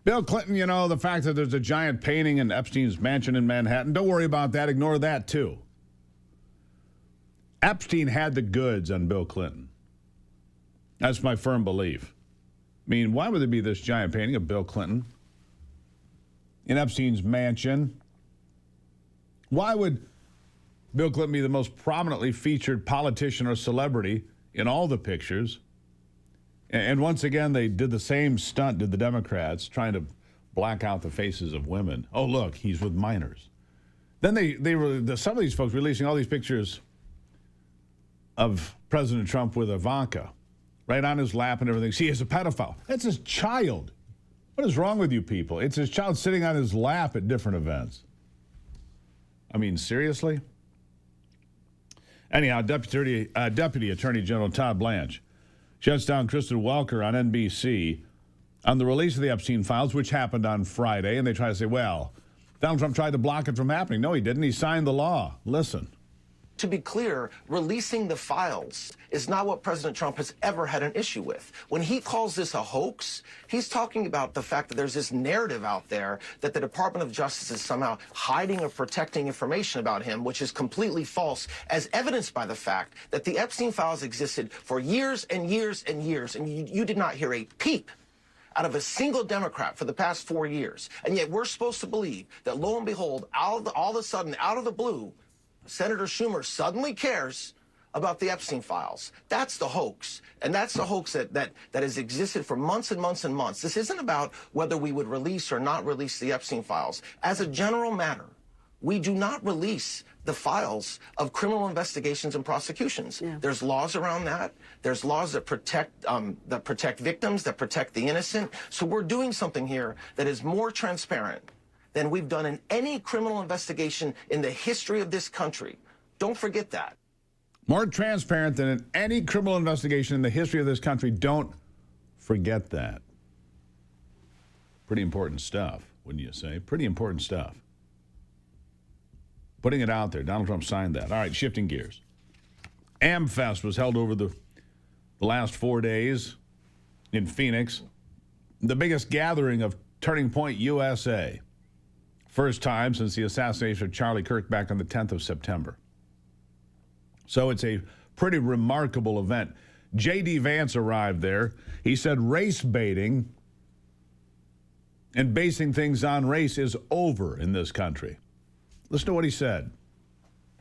Bill Clinton, the fact that there's a giant painting in Epstein's mansion in Manhattan, don't worry about that. Ignore that, too. Epstein had the goods on Bill Clinton. That's my firm belief. I mean, why would there be this giant painting of Bill Clinton in Epstein's mansion? Why would Bill Clinton be the most prominently featured politician or celebrity in all the pictures? And once again, they did the same stunt, did the Democrats, trying to black out the faces of women. Oh, look, he's with minors. Then some of these folks releasing all these pictures of President Trump with Ivanka, right on his lap and everything. See, he's a pedophile. That's his child. What is wrong with you people? It's his child sitting on his lap at different events. I mean, seriously? Anyhow, Deputy Attorney General Todd Blanche shuts down Kristen Welker on NBC on the release of the Epstein files, which happened on Friday, and they try to say, well, Donald Trump tried to block it from happening. No, he didn't. He signed the law. Listen. To be clear, releasing the files is not what President Trump has ever had an issue with. When he calls this a hoax, he's talking about the fact that there's this narrative out there that the Department of Justice is somehow hiding or protecting information about him, which is completely false, as evidenced by the fact that the Epstein files existed for years and years and years, and you did not hear a peep out of a single Democrat for the past 4 years. And yet we're supposed to believe that, lo and behold, all of a sudden, out of the blue, Senator Schumer suddenly cares about the Epstein files. That's the hoax. And that's the hoax that has existed for months and months and months. This isn't about whether we would release or not release the Epstein files. As a general matter, we do not release the files of criminal investigations and prosecutions. Yeah. There's laws around that. There's laws that protect victims, that protect the innocent. So we're doing something here that is more transparent than we've done in any criminal investigation in the history of this country. Don't forget that. More transparent than in any criminal investigation in the history of this country. Don't forget that. Pretty important stuff, wouldn't you say? Pretty important stuff. Putting it out there. Donald Trump signed that. All right, shifting gears. AmFest was held over the last 4 days in Phoenix. The biggest gathering of Turning Point USA. First time since the assassination of Charlie Kirk back on the 10th of September. So it's a pretty remarkable event. J.D. Vance arrived there. He said race baiting and basing things on race is over in this country. Listen to what he said.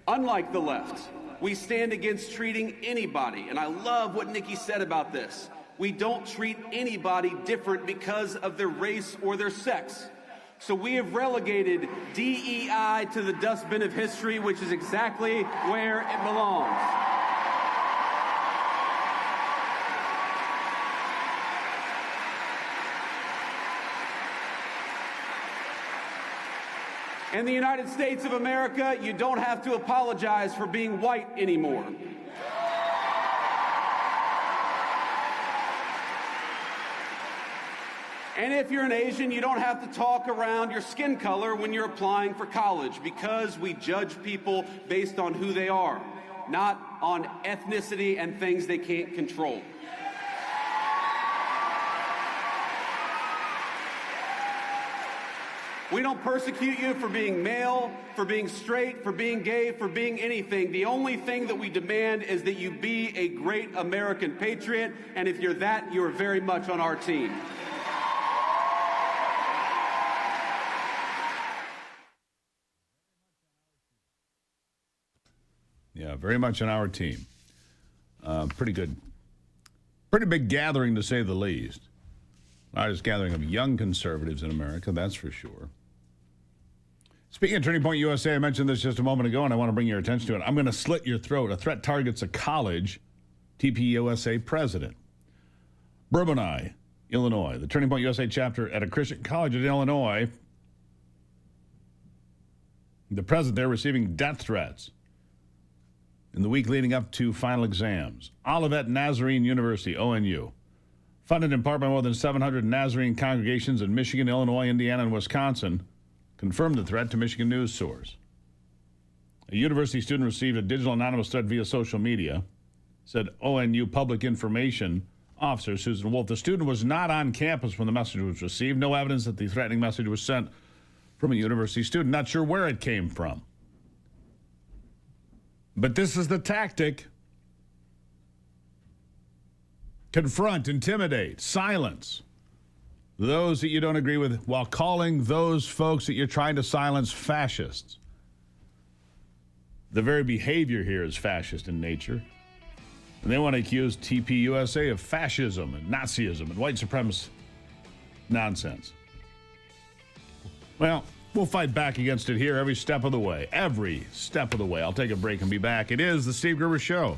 Unlike the left, we stand against treating anybody, and I love what Nikki said about this. We don't treat anybody different because of their race or their sex. So we have relegated DEI to the dustbin of history, which is exactly where it belongs. In the United States of America, you don't have to apologize for being white anymore. And if you're an Asian, you don't have to talk around your skin color when you're applying for college, because we judge people based on who they are, not on ethnicity and things they can't control. We don't persecute you for being male, for being straight, for being gay, for being anything. The only thing that we demand is that you be a great American patriot, and if you're that, you are very much on our team. Yeah, very much on our team. Pretty good. Pretty big gathering, to say the least. Largest gathering of young conservatives in America, that's for sure. Speaking of Turning Point USA, I mentioned this just a moment ago, and I want to bring your attention to it. I'm going to slit your throat. A threat targets a college TPUSA president. Bourbonnais, Illinois. The Turning Point USA chapter at a Christian college in Illinois. The president there receiving death threats in the week leading up to final exams. Olivet Nazarene University, ONU. Funded in part by more than 700 Nazarene congregations in Michigan, Illinois, Indiana, and Wisconsin, confirmed the threat to Michigan News Source. A university student received a digital anonymous threat via social media, said ONU Public Information Officer Susan Wolf. The student was not on campus when the message was received. No evidence that the threatening message was sent from a university student. Not sure where it came from. But this is the tactic. Confront, intimidate, silence those that you don't agree with while calling those folks that you're trying to silence fascists. The very behavior here is fascist in nature. And they want to accuse TPUSA of fascism and Nazism and white supremacist nonsense. Well, we'll fight back against it here every step of the way. Every step of the way. I'll take a break and be back. It is the Steve Gruber Show.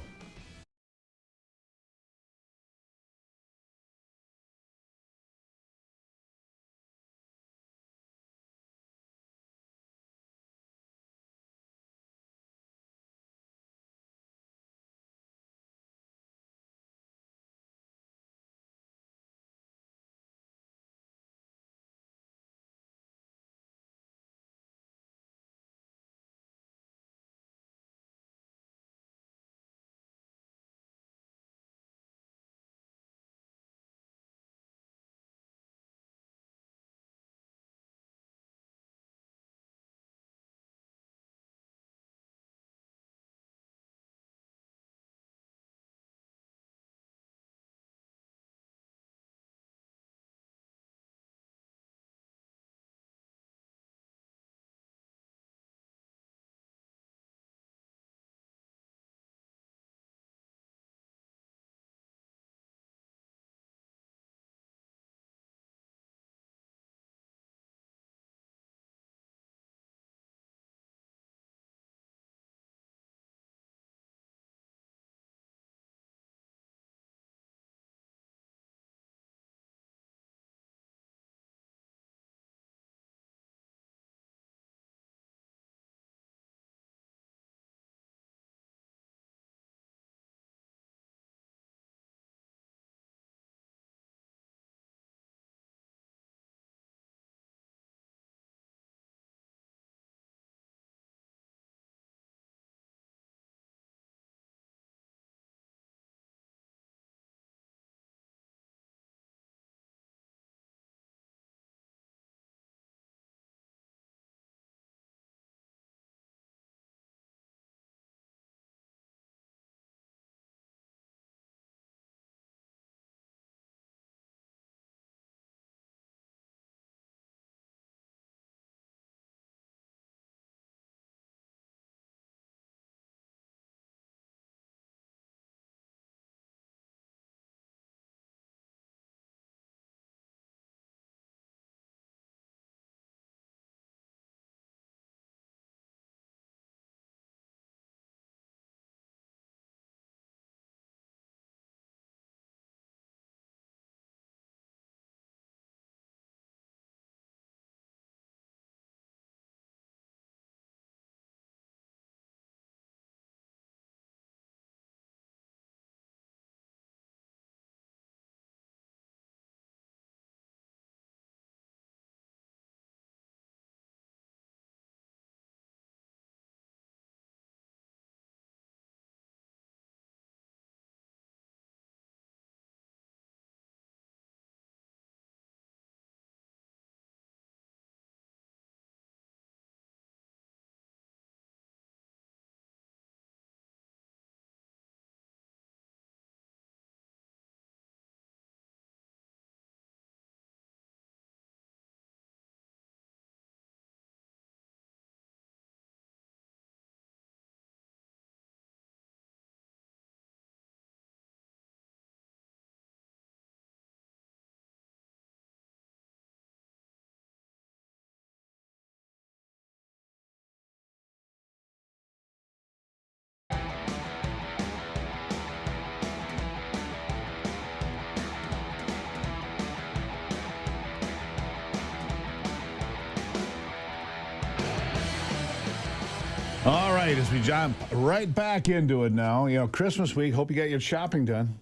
right, as we jump right back into it now, Christmas week, hope you got your shopping done.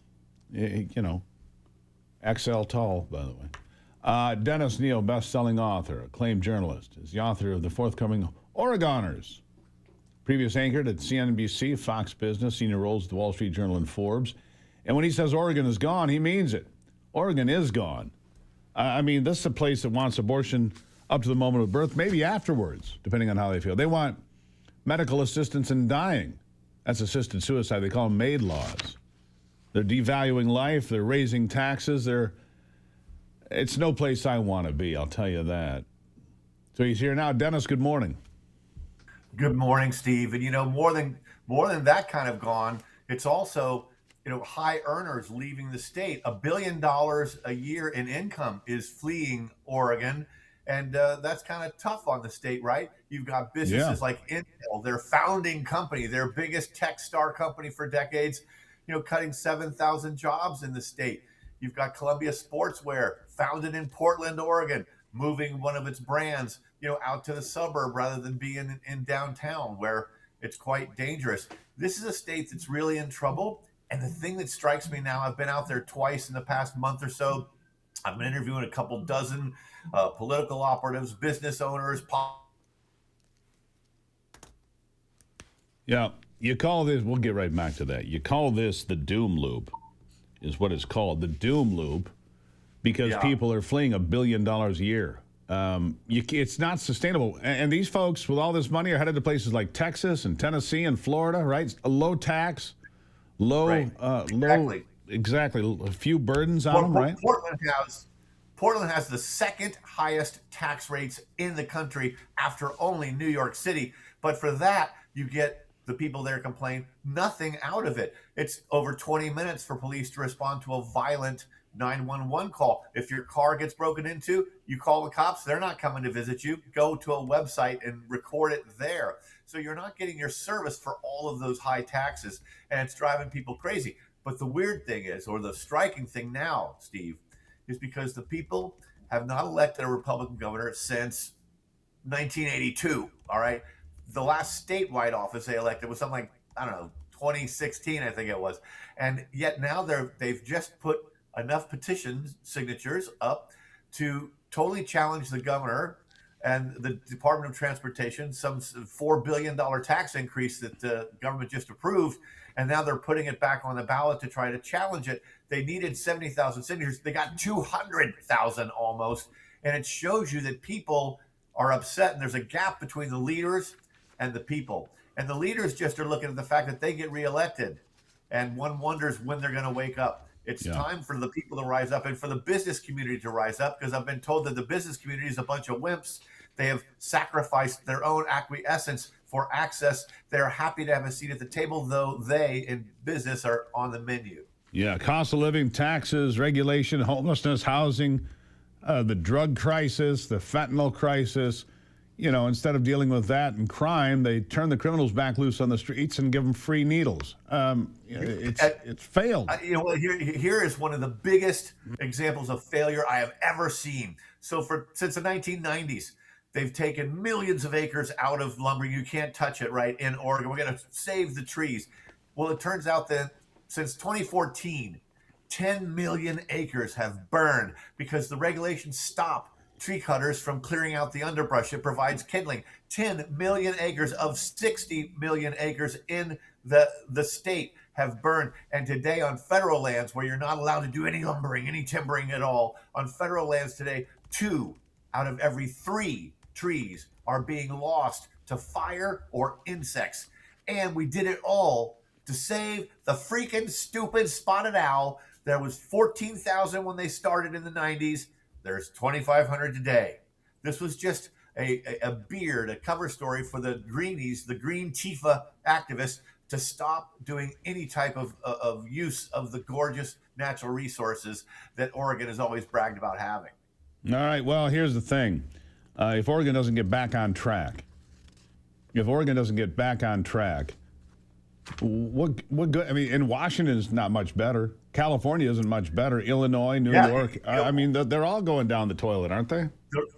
XL tall, by the way. Dennis Neal, best-selling author, acclaimed journalist, is the author of the forthcoming Oregoners. Previous anchored at CNBC, Fox Business, senior roles at the Wall Street Journal and Forbes. And when he says Oregon is gone, he means it. Oregon is gone. This is a place that wants abortion up to the moment of birth, maybe afterwards, depending on how they feel. They want medical assistance in dying. That's assisted suicide. They call them MAID laws. They're devaluing life. They're raising taxes. It's no place I want to be, I'll tell you that. So he's here now. Dennis, good morning. Good morning, Steve. And more than that kind of gone, it's also high earners leaving the state. $1 billion a year in income is fleeing Oregon. And that's kind of tough on the state, right? You've got businesses like Intel, their founding company, their biggest tech star company for decades, cutting 7,000 jobs in the state. You've got Columbia Sportswear, founded in Portland, Oregon, moving one of its brands, out to the suburb rather than being in downtown where it's quite dangerous. This is a state that's really in trouble. And the thing that strikes me now, I've been out there twice in the past month or so. I've been interviewing a couple dozen political operatives, business owners. Yeah, you call this, we'll get right back to that. You call this the doom loop, is what it's called, the doom loop, because people are fleeing $1 billion a year. It's not sustainable. And these folks with all this money are headed to places like Texas and Tennessee and Florida, right? A low tax, exactly. A few burdens on them, right? Portland has the second highest tax rates in the country after only New York City. But for that, you get the people there complain nothing out of it. It's over 20 minutes for police to respond to a violent 911 call. If your car gets broken into, you call the cops. They're not coming to visit you. Go to a website and record it there. So you're not getting your service for all of those high taxes, and it's driving people crazy. But the weird thing is, or the striking thing now, Steve, is because the people have not elected a Republican governor since 1982, all right? The last statewide office they elected was something like, 2016, I think it was. And yet now they've just put enough petition signatures up to totally challenge the governor and the Department of Transportation, some $4 billion tax increase that the government just approved. And now they're putting it back on the ballot to try to challenge it. They needed 70,000 signatures. They got 200,000 almost. And it shows you that people are upset. And there's a gap between the leaders and the people. And the leaders just are looking at the fact that they get reelected. And one wonders when they're going to wake up. It's time for the people to rise up and for the business community to rise up, because I've been told that the business community is a bunch of wimps. They have sacrificed their own acquiescence for access. They're happy to have a seat at the table, though they in business are on the menu. Yeah, cost of living, taxes, regulation, homelessness, housing, the drug crisis, the fentanyl crisis. Instead of dealing with that and crime, they turn the criminals back loose on the streets and give them free needles. It's failed. Here is one of the biggest examples of failure I have ever seen. So since the 1990s, they've taken millions of acres out of lumber. You can't touch it, right, in Oregon. We're going to save the trees. Well, it turns out that since 2014, 10 million acres have burned because the regulations stop tree cutters from clearing out the underbrush. It provides kindling. 10 million acres of 60 million acres in the state have burned. And today on federal lands where you're not allowed to do any lumbering, any timbering at all, on federal lands today, 2 out of every 3 trees are being lost to fire or insects. And we did it all to save the freaking stupid spotted owl. There was 14,000 when they started in the 90s. There's 2,500 today. This was just a cover story for the greenies, the Green Tifa activists, to stop doing any type of use of the gorgeous natural resources that Oregon has always bragged about having. All right, well, here's the thing. If Oregon doesn't get back on track, What good? I mean, in Washington is not much better. California isn't much better. Illinois, New York. I mean, they're all going down the toilet, aren't they?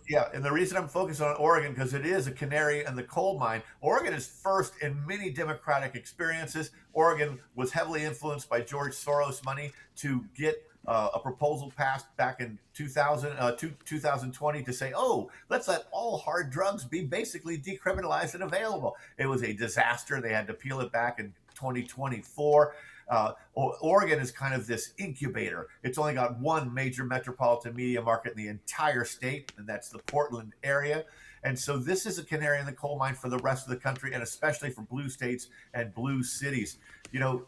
Yeah, and the reason I'm focused on Oregon because it is a canary in the coal mine. Oregon is first in many democratic experiences. Oregon was heavily influenced by George Soros money to get a proposal passed back in 2020 to say, oh, let's let all hard drugs be basically decriminalized and available. It was a disaster. They had to peel it back in 2024. Oregon is kind of this incubator. It's only got one major metropolitan media market in the entire state, and that's the Portland area. And so this is a canary in the coal mine for the rest of the country, and especially for blue states and blue cities. You know,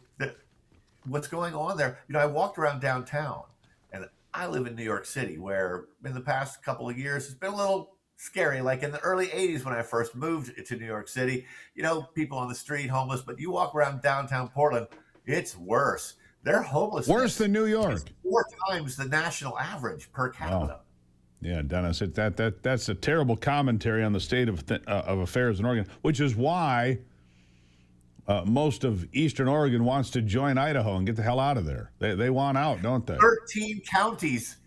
what's going on there? You know, I walked around downtown, and I live in New York City, where in the past couple of years, it's been a little scary. Like in the early 80s when I first moved to New York City, you know, people on the street, homeless, but you walk around downtown Portland, it's worse. Their homelessness worse than New York. 4 times the national average per capita. Wow. Yeah, Dennis, that's a terrible commentary on the state of affairs in Oregon, which is why most of Eastern Oregon wants to join Idaho and get the hell out of there. They want out, don't they? 13 counties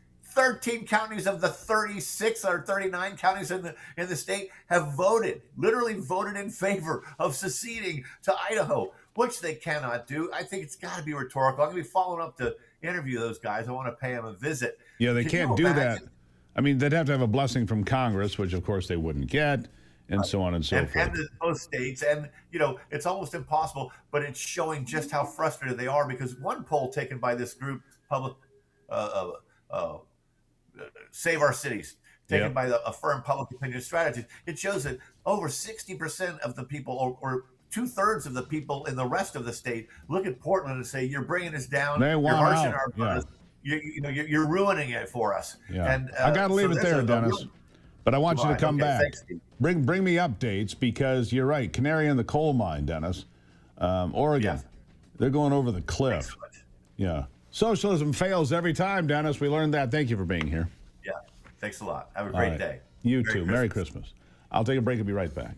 of the 36 or 39 counties in the state have literally voted in favor of seceding to Idaho, which they cannot do. I think it's got to be rhetorical. I'm going to be following up to interview those guys. I want to pay them a visit. Yeah, they can't do that. I mean, they'd have to have a blessing from Congress, which of course they wouldn't get, and so on and so forth. And those states, and you know, it's almost impossible, but it's showing just how frustrated they are because one poll taken by this group, Save Our Cities, taken by a firm Public Opinion Strategies, it shows that over 60% of the people, or 2/3 of the people in the rest of the state, look at Portland and say, "You're bringing us down. They want you're harshing out. our buzz. You're ruining it for us." Yeah. And I got to leave it there, Dennis. But I want you to come back. Thanks, Bring me updates because you're right. Canary in the coal mine, Dennis. Oregon, they're going over the cliff. Yeah. Socialism fails every time, Dennis. We learned that. Thank you for being here. Yeah. Thanks a lot. Have a great day. You too. Merry Christmas. I'll take a break and be right back.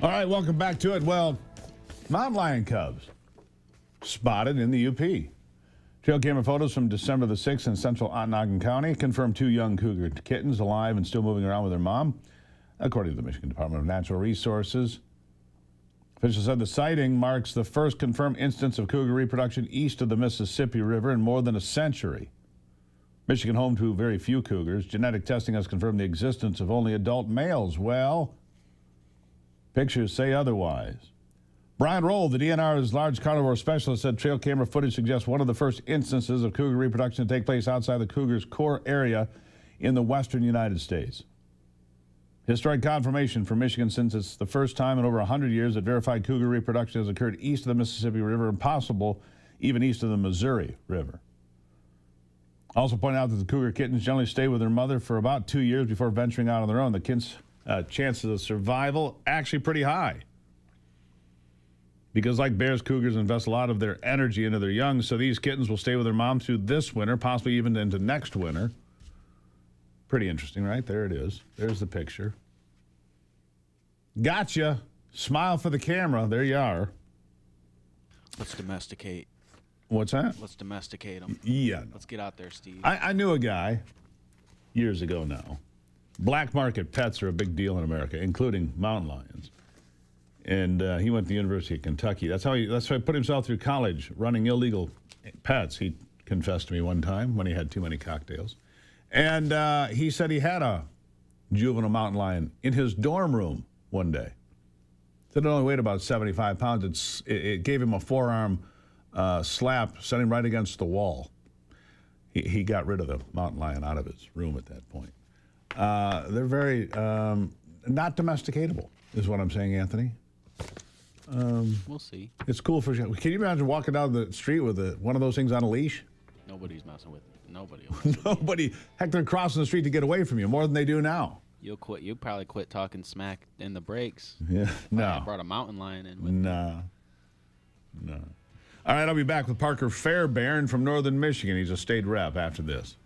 All right, welcome back to it. Well, mountain lion cubs spotted in the UP. Trail camera photos from December the 6th in central Ontonagon County confirm 2 young cougar kittens alive and still moving around with their mom, according to the Michigan Department of Natural Resources. Officials said the sighting marks the first confirmed instance of cougar reproduction east of the Mississippi River in more than a century. Michigan, home to very few cougars, genetic testing has confirmed the existence of only adult males. Well, pictures say otherwise. Brian Roll, the DNR's large carnivore specialist, said trail camera footage suggests one of the first instances of cougar reproduction to take place outside the cougar's core area in the western United States. Historic confirmation for Michigan, since it's the first time in over 100 years that verified cougar reproduction has occurred east of the Mississippi River and possible even east of the Missouri River. Also point out that the cougar kittens generally stay with their mother for about 2 years before venturing out on their own. The kittens' chances of survival actually pretty high. Because like bears, cougars invest a lot of their energy into their young, so these kittens will stay with their mom through this winter, possibly even into next winter. Pretty interesting, right? There it is. There's the picture. Gotcha. Smile for the camera. There you are. Let's domesticate. What's that? Let's domesticate them. Yeah. Let's get out there, Steve. I knew a guy years ago now. Black market pets are a big deal in America, including mountain lions. And he went to the University of Kentucky. That's how he put himself through college, running illegal pets. He confessed to me one time when he had too many cocktails. And he said he had a juvenile mountain lion in his dorm room one day. Said it only weighed about 75 pounds. It gave him a forearm slap, sent him right against the wall. He got rid of the mountain lion out of his room at that point. They're very not domesticatable, is what I'm saying, Anthony. We'll see. It's cool for you. Can you imagine walking down the street with one of those things on a leash? Nobody's messing with it. Nobody. Nobody. Heck, they're crossing the street to get away from you more than they do now. You'll quit. You'll probably quit talking smack in the breaks. Yeah. No. I brought a mountain lion in with No. All right, I'll be back with Parker Fairbairn from Northern Michigan. He's a state rep after this.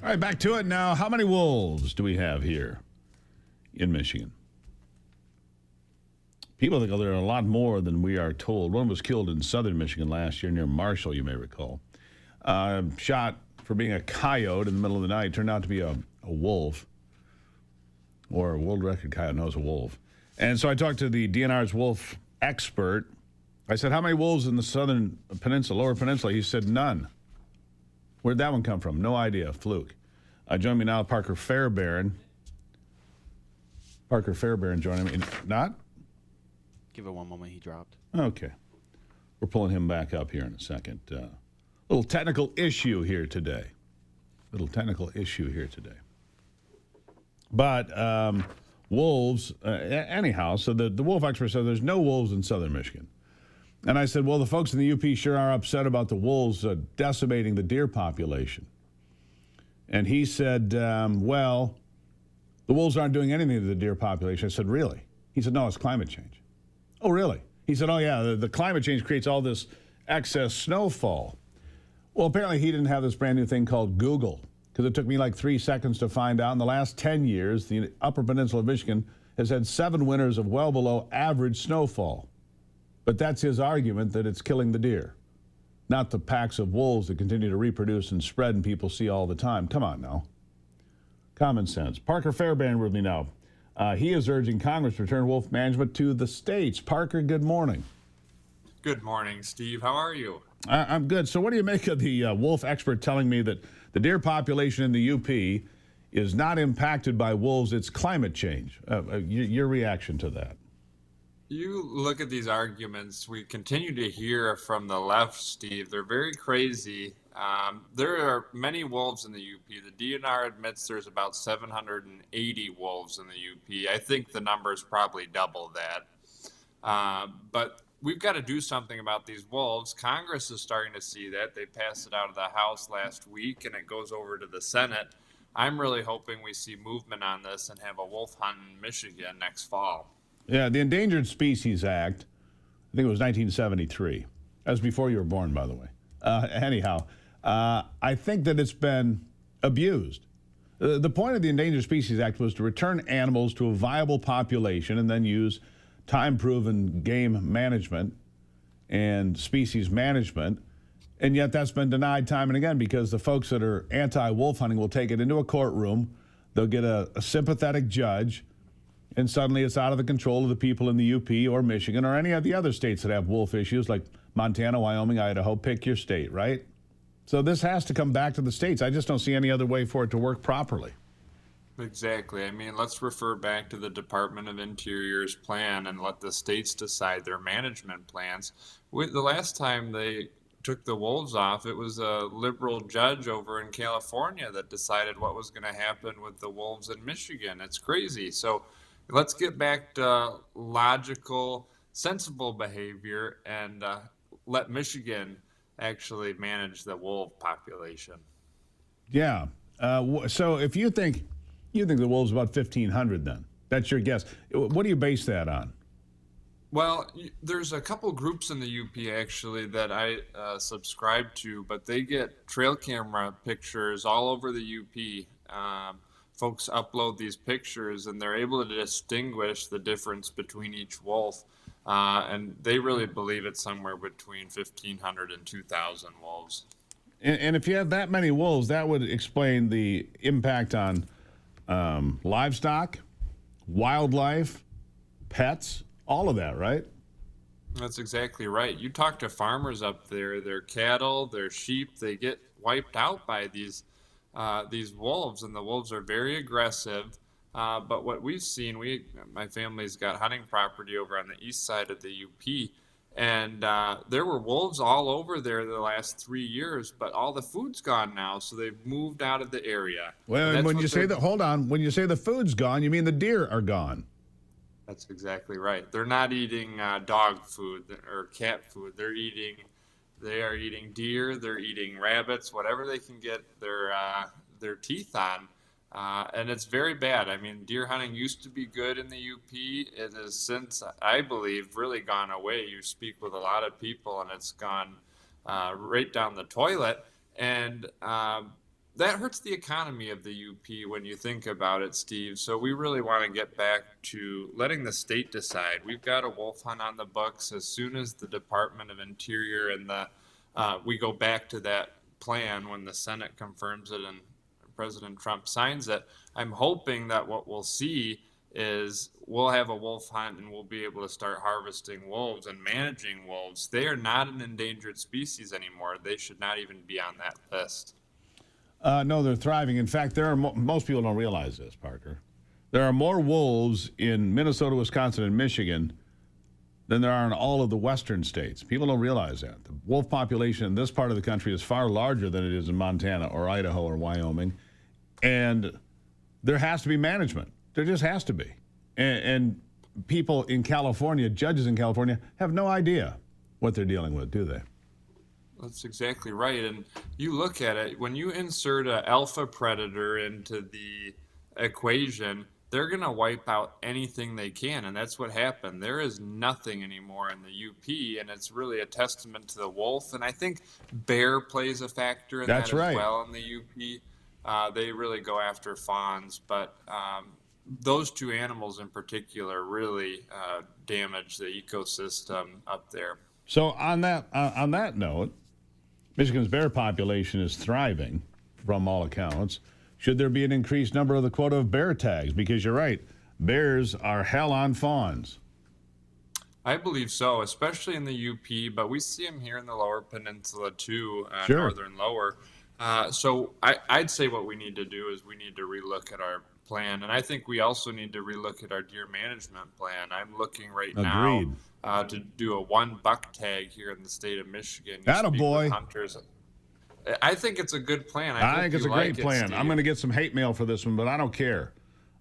All right, back to it now. How many wolves do we have here in Michigan? People think there are a lot more than we are told. One was killed in southern Michigan last year near Marshall, you may recall. Shot for being a coyote in the middle of the night turned out to be a wolf, or a world record coyote. No, it was a wolf. And so I talked to the DNR's wolf expert. I said, how many wolves in the southern peninsula, lower peninsula? He said, none. Where'd that one come from? No idea. Fluke. Join me now, Parker Fairbairn. Parker Fairbairn joining me. Not? Give it one moment. He dropped. Okay. We're pulling him back up here in a second. Little technical issue here today. But wolves, anyhow, so the wolf expert said there's no wolves in southern Michigan. And I said, well, the folks in the UP sure are upset about the wolves decimating the deer population. And he said, well, the wolves aren't doing anything to the deer population. I said, really? He said, no, it's climate change. Oh, really? He said, oh, yeah, the climate change creates all this excess snowfall. Well, apparently he didn't have this brand new thing called Google, because it took me like 3 seconds to find out. In the last 10 years, the Upper Peninsula of Michigan has had 7 winters of well below average snowfall. But that's his argument, that it's killing the deer, not the packs of wolves that continue to reproduce and spread and people see all the time. Come on now. Common sense. Parker Fairbairn with me now. He is urging Congress to return wolf management to the states. Parker, good morning. Good morning, Steve. How are you? I'm good. So what do you make of the wolf expert telling me that the deer population in the UP is not impacted by wolves, it's climate change? Your reaction to that? You look at these arguments we continue to hear from the left, Steve. They're very crazy. There are many wolves in the UP. The DNR admits there's about 780 wolves in the UP. I think the number is probably double that. But we've got to do something about these wolves. Congress is starting to see that. They passed it out of the House last week, and it goes over to the Senate. I'm really hoping we see movement on this and have a wolf hunt in Michigan next fall. Yeah, the Endangered Species Act, I think it was 1973. That was before you were born, by the way. Anyhow, I think that it's been abused. The point of the Endangered Species Act was to return animals to a viable population and then use time-proven game management and species management. And yet that's been denied time and again because the folks that are anti-wolf hunting will take it into a courtroom. They'll get a sympathetic judge, and suddenly it's out of the control of the people in the UP or Michigan or any of the other states that have wolf issues like Montana, Wyoming, Idaho. Pick your state, right? So this has to come back to the states. I just don't see any other way for it to work properly. Exactly. I mean, let's refer back to the Department of Interior's plan and let the states decide their management plans. The last time they took the wolves off, it was a liberal judge over in California that decided what was going to happen with the wolves in Michigan. It's crazy. So let's get back to logical, sensible behavior and let Michigan actually manage the wolf population. Yeah. So if you think the wolves about 1,500, then that's your guess. What do you base that on? Well, there's a couple groups in the UP actually that I subscribe to, but they get trail camera pictures all over the UP. Folks upload these pictures and they're able to distinguish the difference between each wolf. And they really believe it's somewhere between 1,500 and 2,000 wolves. And if you have that many wolves, that would explain the impact on livestock, wildlife, pets, all of that, right? That's exactly right. You talk to farmers up there, their cattle, their sheep, they get wiped out by these wolves, and the wolves are very aggressive. But what we've seen, my family's got hunting property over on the east side of the UP, and there were wolves all over there the last 3 years, but all the food's gone now, so they've moved out of the area. Well, and when you say that, hold on, when you say the food's gone, you mean the deer are gone. That's exactly right. They're not eating dog food or cat food. They are eating deer. They're eating rabbits, whatever they can get their teeth on. And it's very bad. I mean, deer hunting used to be good in the UP. It has since, I believe, really gone away. You speak with a lot of people, and it's gone right down the toilet. And that hurts the economy of the UP when you think about it, Steve. So we really want to get back to letting the state decide. We've got a wolf hunt on the books as soon as the Department of Interior and we go back to that plan when the Senate confirms it and President Trump signs it. I'm hoping that what we'll see is we'll have a wolf hunt and we'll be able to start harvesting wolves and managing wolves. They are not an endangered species anymore. They should not even be on that list. No, they're thriving. In fact, there are most people don't realize this, Parker. There are more wolves in Minnesota, Wisconsin, and Michigan than there are in all of the western states. People don't realize that. The wolf population in this part of the country is far larger than it is in Montana or Idaho or Wyoming. And there has to be management. There just has to be. And people in California, judges in California, have no idea what they're dealing with, do they? That's exactly right. And you look at it, when you insert an alpha predator into the equation, they're going to wipe out anything they can. And that's what happened. There is nothing anymore in the UP, and it's really a testament to the wolf. And I think bear plays a factor in That's that right. as well in the UP. They really go after fawns, but those two animals in particular really damage the ecosystem up there. So on that note, Michigan's bear population is thriving from all accounts. Should there be an increased number of the quota of bear tags? Because you're right, bears are hell on fawns. I believe so, especially in the UP, but we see them here in the Lower Peninsula too, Sure. northern lower. So I'd say what we need to do is we need to relook at our plan, and I think we also need to relook at our deer management plan. I'm looking right Agreed. now to do a 1 buck tag here in the state of Michigan. Attaboy. Hunters. I think it's a good plan. I think it's a great plan. Steve. I'm going to get some hate mail for this one, but I don't care.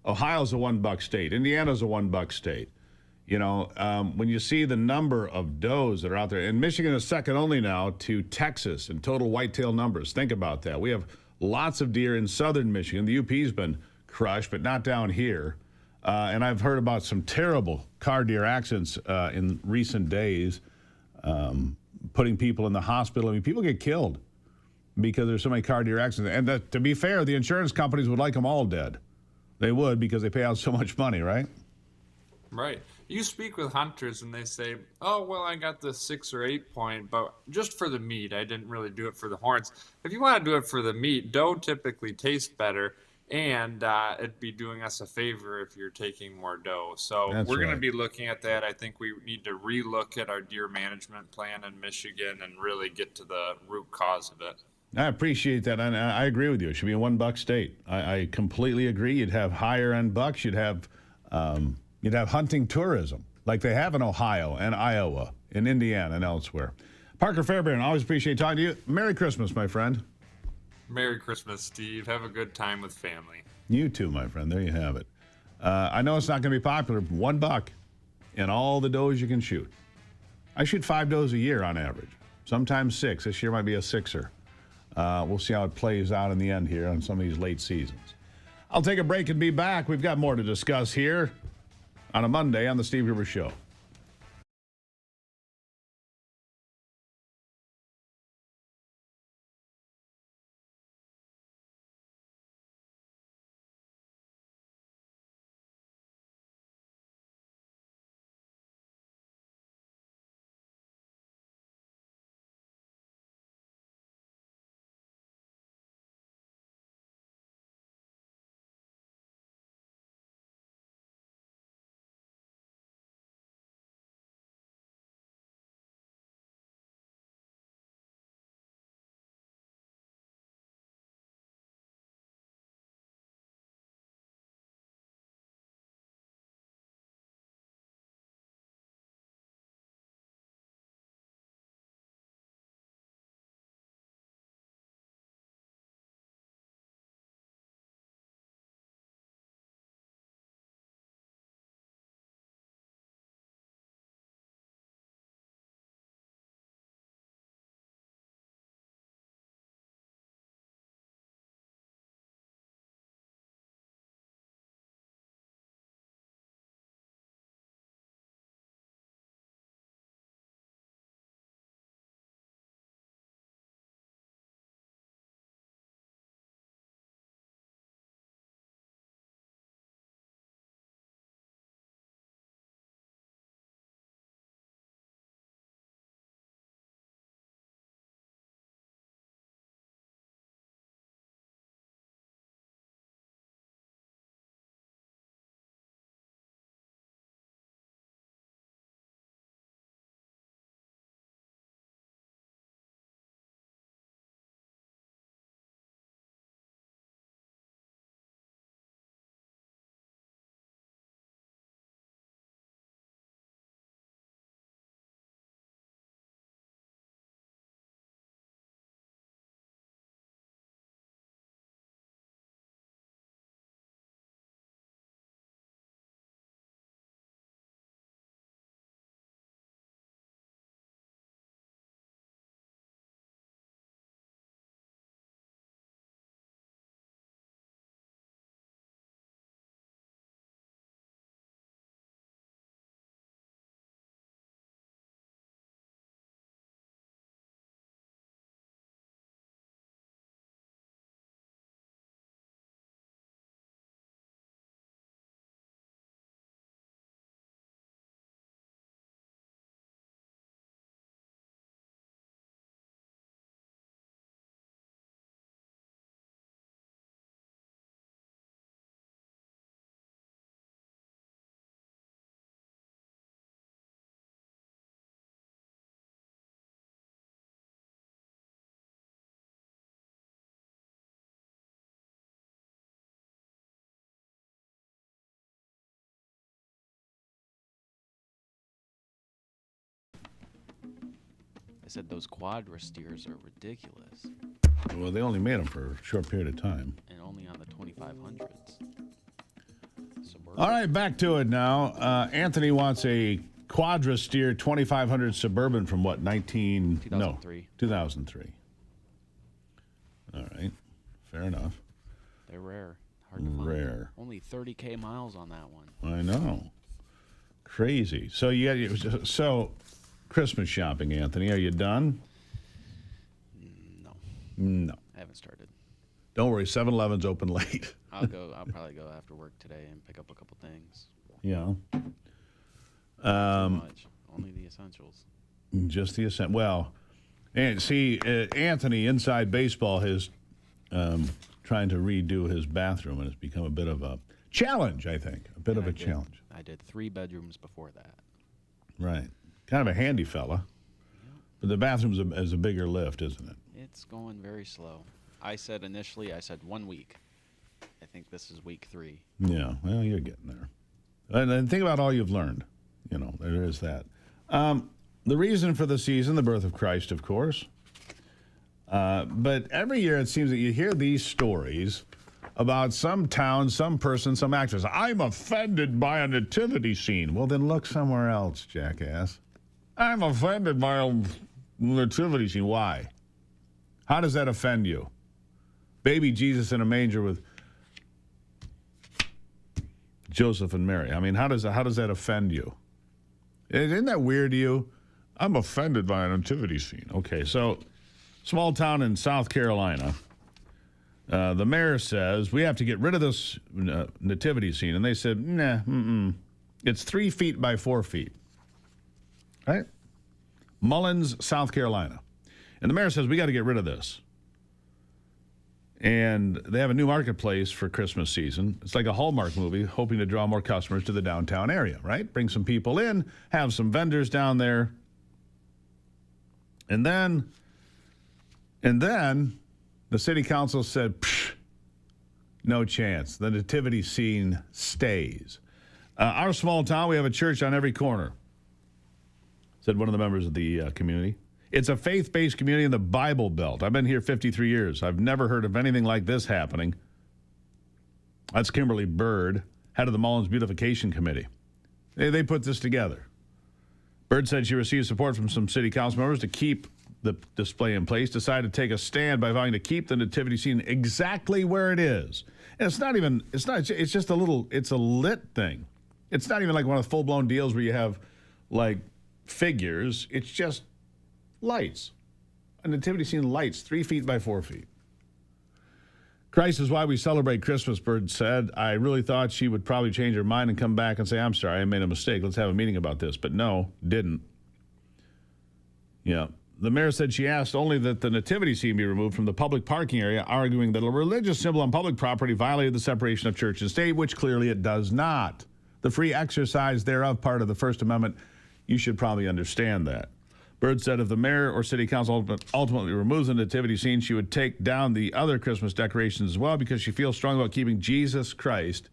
Ohio's a 1 buck state. Indiana's a 1 buck state. You know, when you see the number of does that are out there, and Michigan is second only now to Texas in total whitetail numbers. Think about that. We have lots of deer in southern Michigan. The UP's been crushed, but not down here. And I've heard about some terrible car deer accidents in recent days, putting people in the hospital. I mean, people get killed because there's so many car deer accidents. And to be fair, the insurance companies would like them all dead. They would, because they pay out so much money, right? Right. You speak with hunters and they say, oh, well, I got the 6 or 8 point, but just for the meat. I didn't really do it for the horns. If you want to do it for the meat, doe typically tastes better, and it'd be doing us a favor if you're taking more doe. So That's we're going right. to be looking at that. I think we need to relook at our deer management plan in Michigan and really get to the root cause of it. I appreciate that, and I agree with you. It should be a 1 buck state. I completely agree. You'd have higher end bucks. You'd have hunting tourism like they have in Ohio and Iowa, in Indiana and elsewhere. Parker Fairbairn, always appreciate talking to you. Merry Christmas, my friend. Merry Christmas, Steve. Have a good time with family. You too, my friend. There you have it. I know it's not going to be popular. 1 buck and all the does you can shoot. I shoot 5 does a year on average, sometimes 6. This year might be a 6er. We'll see how it plays out in the end here on some of these late seasons. I'll take a break and be back. We've got more to discuss here on a Monday on the Steve Gruber Show. said those quadra steers are ridiculous, Well, they only made them for a short period of time. and only on the 2500s. All right, back to it now. Anthony wants a Quadra Steer 2500 Suburban from what, 2003. 2003. All right, fair enough. They're rare. Hard to find. Rare. Only 30K miles on that one. I know. Crazy. So, so Christmas shopping, Anthony, are you done? No. No. I haven't started. Don't worry, 7-Eleven's open late. I'll probably go after work today and pick up a couple things. Yeah. Not too much. Only the essentials. Just the essentials. Well, and see, Anthony, inside baseball, is trying to redo his bathroom, and it's become a bit of a challenge, I think. A bit of a challenge. I did 3 bedrooms before that. Right. Kind of a handy fella. But the bathroom's is a bigger lift, isn't it? It's going very slow. I said 1 week. I think this is week 3. Yeah, well, you're getting there. And then think about all you've learned. You know, there is that. The reason for the season, the birth of Christ, of course. But every year it seems that you hear these stories about some town, some person, some actress. I'm offended by a nativity scene. Well, then look somewhere else, jackass. I'm offended by a nativity scene. Why? How does that offend you? Baby Jesus in a manger with Joseph and Mary. I mean, how does that offend you? Isn't that weird to you? I'm offended by a nativity scene. Okay, so small town in South Carolina. The mayor says, we have to get rid of this nativity scene. And they said, nah, it's 3 feet by 4 feet. Right? Mullins, South Carolina. And the mayor says, we got to get rid of this. And they have a new marketplace for Christmas season. It's like a Hallmark movie, hoping to draw more customers to the downtown area, right? Bring some people in, have some vendors down there. And then the city council said, no chance. The nativity scene stays. Our small town, we have a church on every corner, said one of the members of the community. It's a faith-based community in the Bible Belt. I've been here 53 years. I've never heard of anything like this happening. That's Kimberly Bird, head of the Mullins Beautification Committee. They put this together. Bird said she received support from some city council members to keep the display in place, decided to take a stand by vowing to keep the nativity scene exactly where it is. And it's just a lit thing. It's not even like one of the full-blown deals where you have like figures. It's just lights. A nativity scene lights, 3 feet by 4 feet. Christ is why we celebrate Christmas, Bird said. I really thought she would probably change her mind and come back and say, I'm sorry, I made a mistake. Let's have a meeting about this. But no, didn't. Yeah. The mayor said she asked only that the nativity scene be removed from the public parking area, arguing that a religious symbol on public property violated the separation of church and state, which clearly it does not. The free exercise thereof, part of the First Amendment, you should probably understand that. Bird said if the mayor or city council ultimately removes the nativity scene, she would take down the other Christmas decorations as well because she feels strongly about keeping Jesus Christ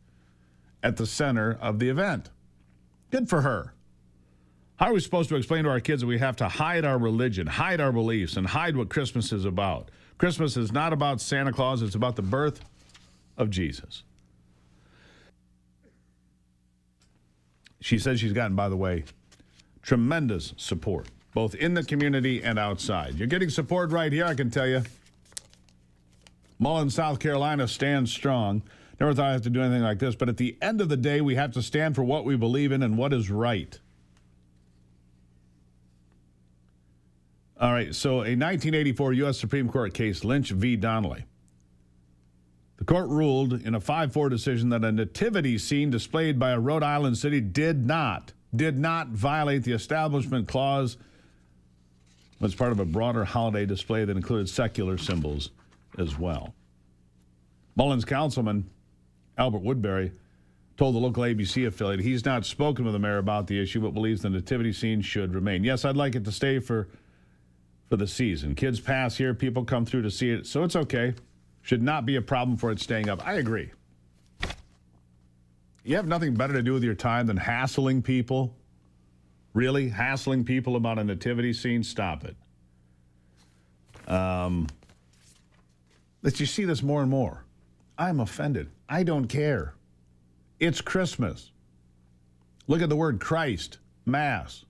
at the center of the event. Good for her. How are we supposed to explain to our kids that we have to hide our religion, hide our beliefs, and hide what Christmas is about? Christmas is not about Santa Claus. It's about the birth of Jesus. She says she's gotten, by the way, tremendous support, both in the community and outside. You're getting support right here, I can tell you. Mullins, South Carolina stands strong. Never thought I'd have to do anything like this, but at the end of the day, we have to stand for what we believe in and what is right. All right, so a 1984 U.S. Supreme Court case, Lynch v. Donnelly. The court ruled in a 5-4 decision that a nativity scene displayed by a Rhode Island city did not violate the Establishment Clause as part of a broader holiday display that included secular symbols as well. Mullins councilman Albert Woodbury told the local ABC affiliate he's not spoken with the mayor about the issue but believes the nativity scene should remain. Yes, I'd like it to stay for the season. Kids pass here, people come through to see it, so it's okay. Should not be a problem for it staying up. I agree. You have nothing better to do with your time than hassling people? Really? Hassling people about a nativity scene? Stop it. That you see this more and more. I'm offended. I don't care. It's Christmas. Look at the word Christ, Mass.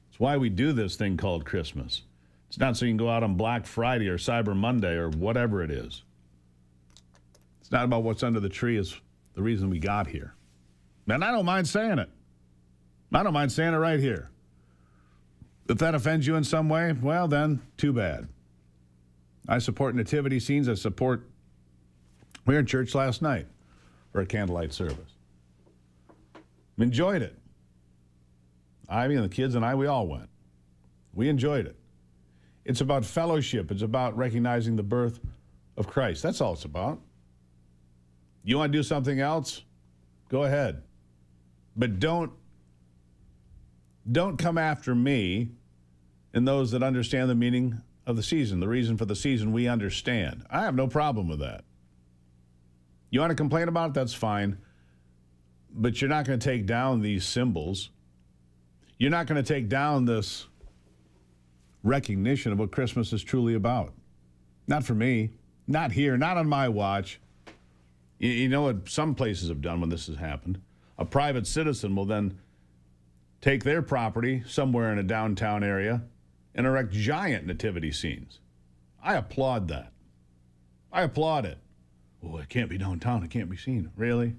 It's why we do this thing called Christmas. It's not so you can go out on Black Friday or Cyber Monday or whatever it is. It's not about what's under the tree. It's the reason we got here. And I don't mind saying it. I don't mind saying it right here. If that offends you in some way, well, then, too bad. I support nativity scenes. We were in church last night for a candlelight service. Enjoyed it. Ivy and the kids and I, we all went. We enjoyed it. It's about fellowship. It's about recognizing the birth of Christ. That's all it's about. You want to do something else? Go ahead. But don't come after me and those that understand the meaning of the season, the reason for the season we understand. I have no problem with that. You want to complain about it? That's fine. But you're not going to take down these symbols. You're not going to take down this recognition of what Christmas is truly about. Not for me. Not here. Not on my watch. You know what some places have done when this has happened? A private citizen will then take their property somewhere in a downtown area and erect giant nativity scenes. I applaud that. I applaud it. Oh, it can't be downtown. It can't be seen. Really?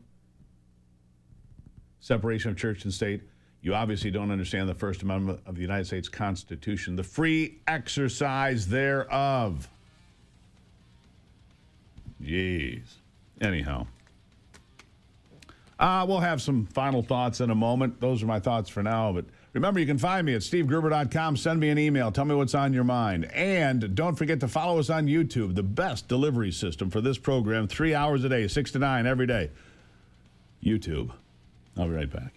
Separation of church and state. You obviously don't understand the First Amendment of the United States Constitution, the free exercise thereof. Jeez. Anyhow. We'll have some final thoughts in a moment. Those are my thoughts for now. But remember, you can find me at stevegruber.com. Send me an email. Tell me what's on your mind. And don't forget to follow us on YouTube, the best delivery system for this program, 3 hours a day, 6 to 9 every day. YouTube. I'll be right back.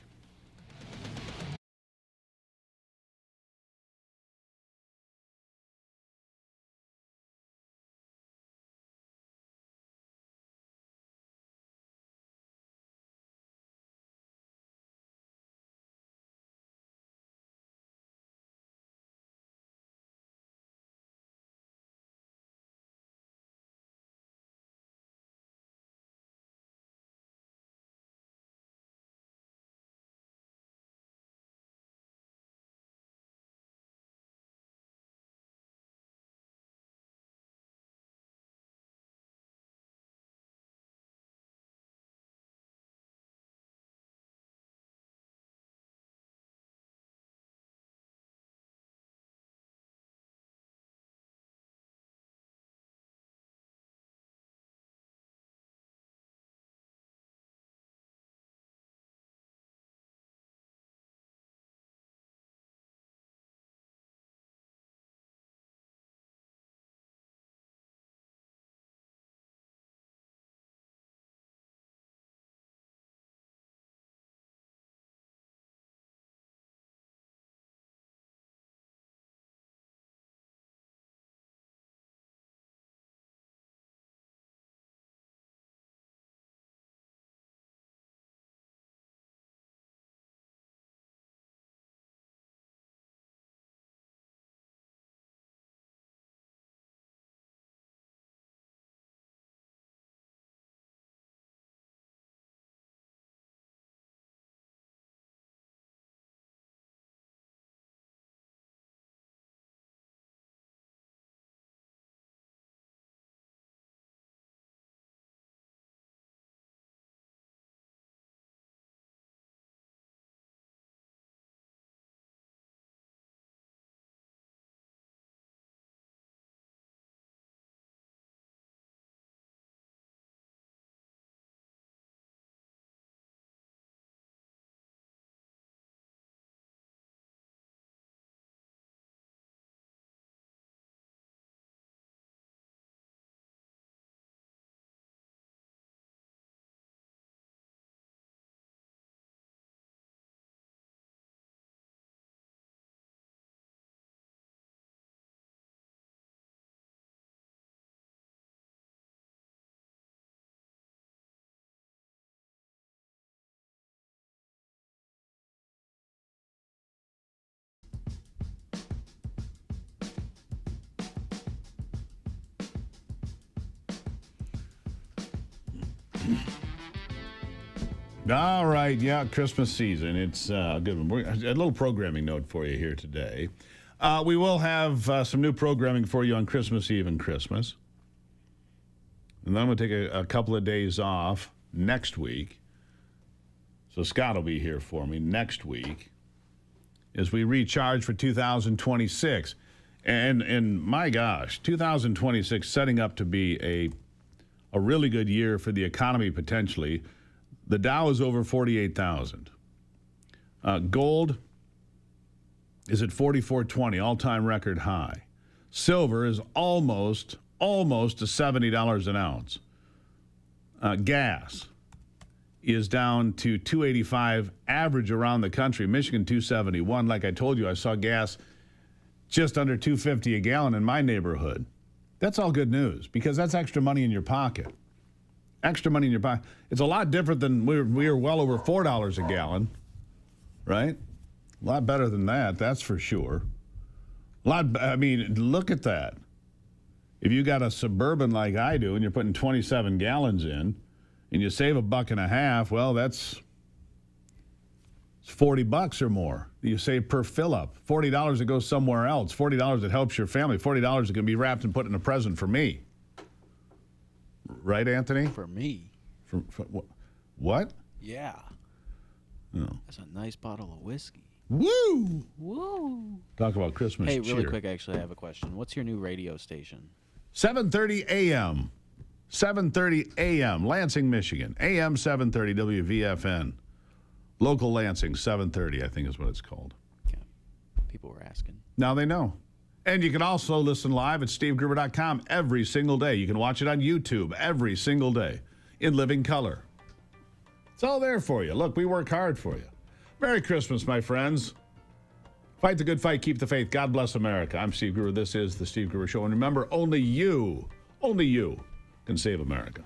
All right, yeah, Christmas season. It's a good one. A little programming note for you here today. We will have some new programming for you on Christmas Eve and Christmas. And then I'm going to take a couple of days off next week. So Scott will be here for me next week as we recharge for 2026. And my gosh, 2026 setting up to be a really good year for the economy potentially. The Dow is over 48,000. Gold is at 44.20, all-time record high. Silver is almost to $70 an ounce. Gas is down to $2.85 average around the country. Michigan $2.71. Like I told you, I saw gas just under $2.50 a gallon in my neighborhood. That's all good news because that's extra money in your pocket. Extra money in your pocket. It's a lot different than we were well over $4 a gallon, right? A lot better than that, that's for sure. I mean, look at that. If you got a Suburban like I do and you're putting 27 gallons in and you save $1.50, well, that's $40 or more you save per fill-up. $40 that goes somewhere else. $40 that helps your family. $40 that can be wrapped and put in a present for me. Right, Anthony? For me. For what? Yeah. Oh. That's a nice bottle of whiskey. Woo! Woo! Talk about Christmas Hey, cheer. really quick, actually, I have a question. What's your new radio station? 7:30 a.m. 7:30 a.m. Lansing, Michigan. AM 730 WVFN. Local Lansing, 7:30, I think is what it's called. Okay. People were asking. Now they know. And you can also listen live at stevegruber.com every single day. You can watch it on YouTube every single day in living color. It's all there for you. Look, we work hard for you. Merry Christmas, my friends. Fight the good fight, keep the faith. God bless America. I'm Steve Gruber. This is The Steve Gruber Show. And remember, only you can save America.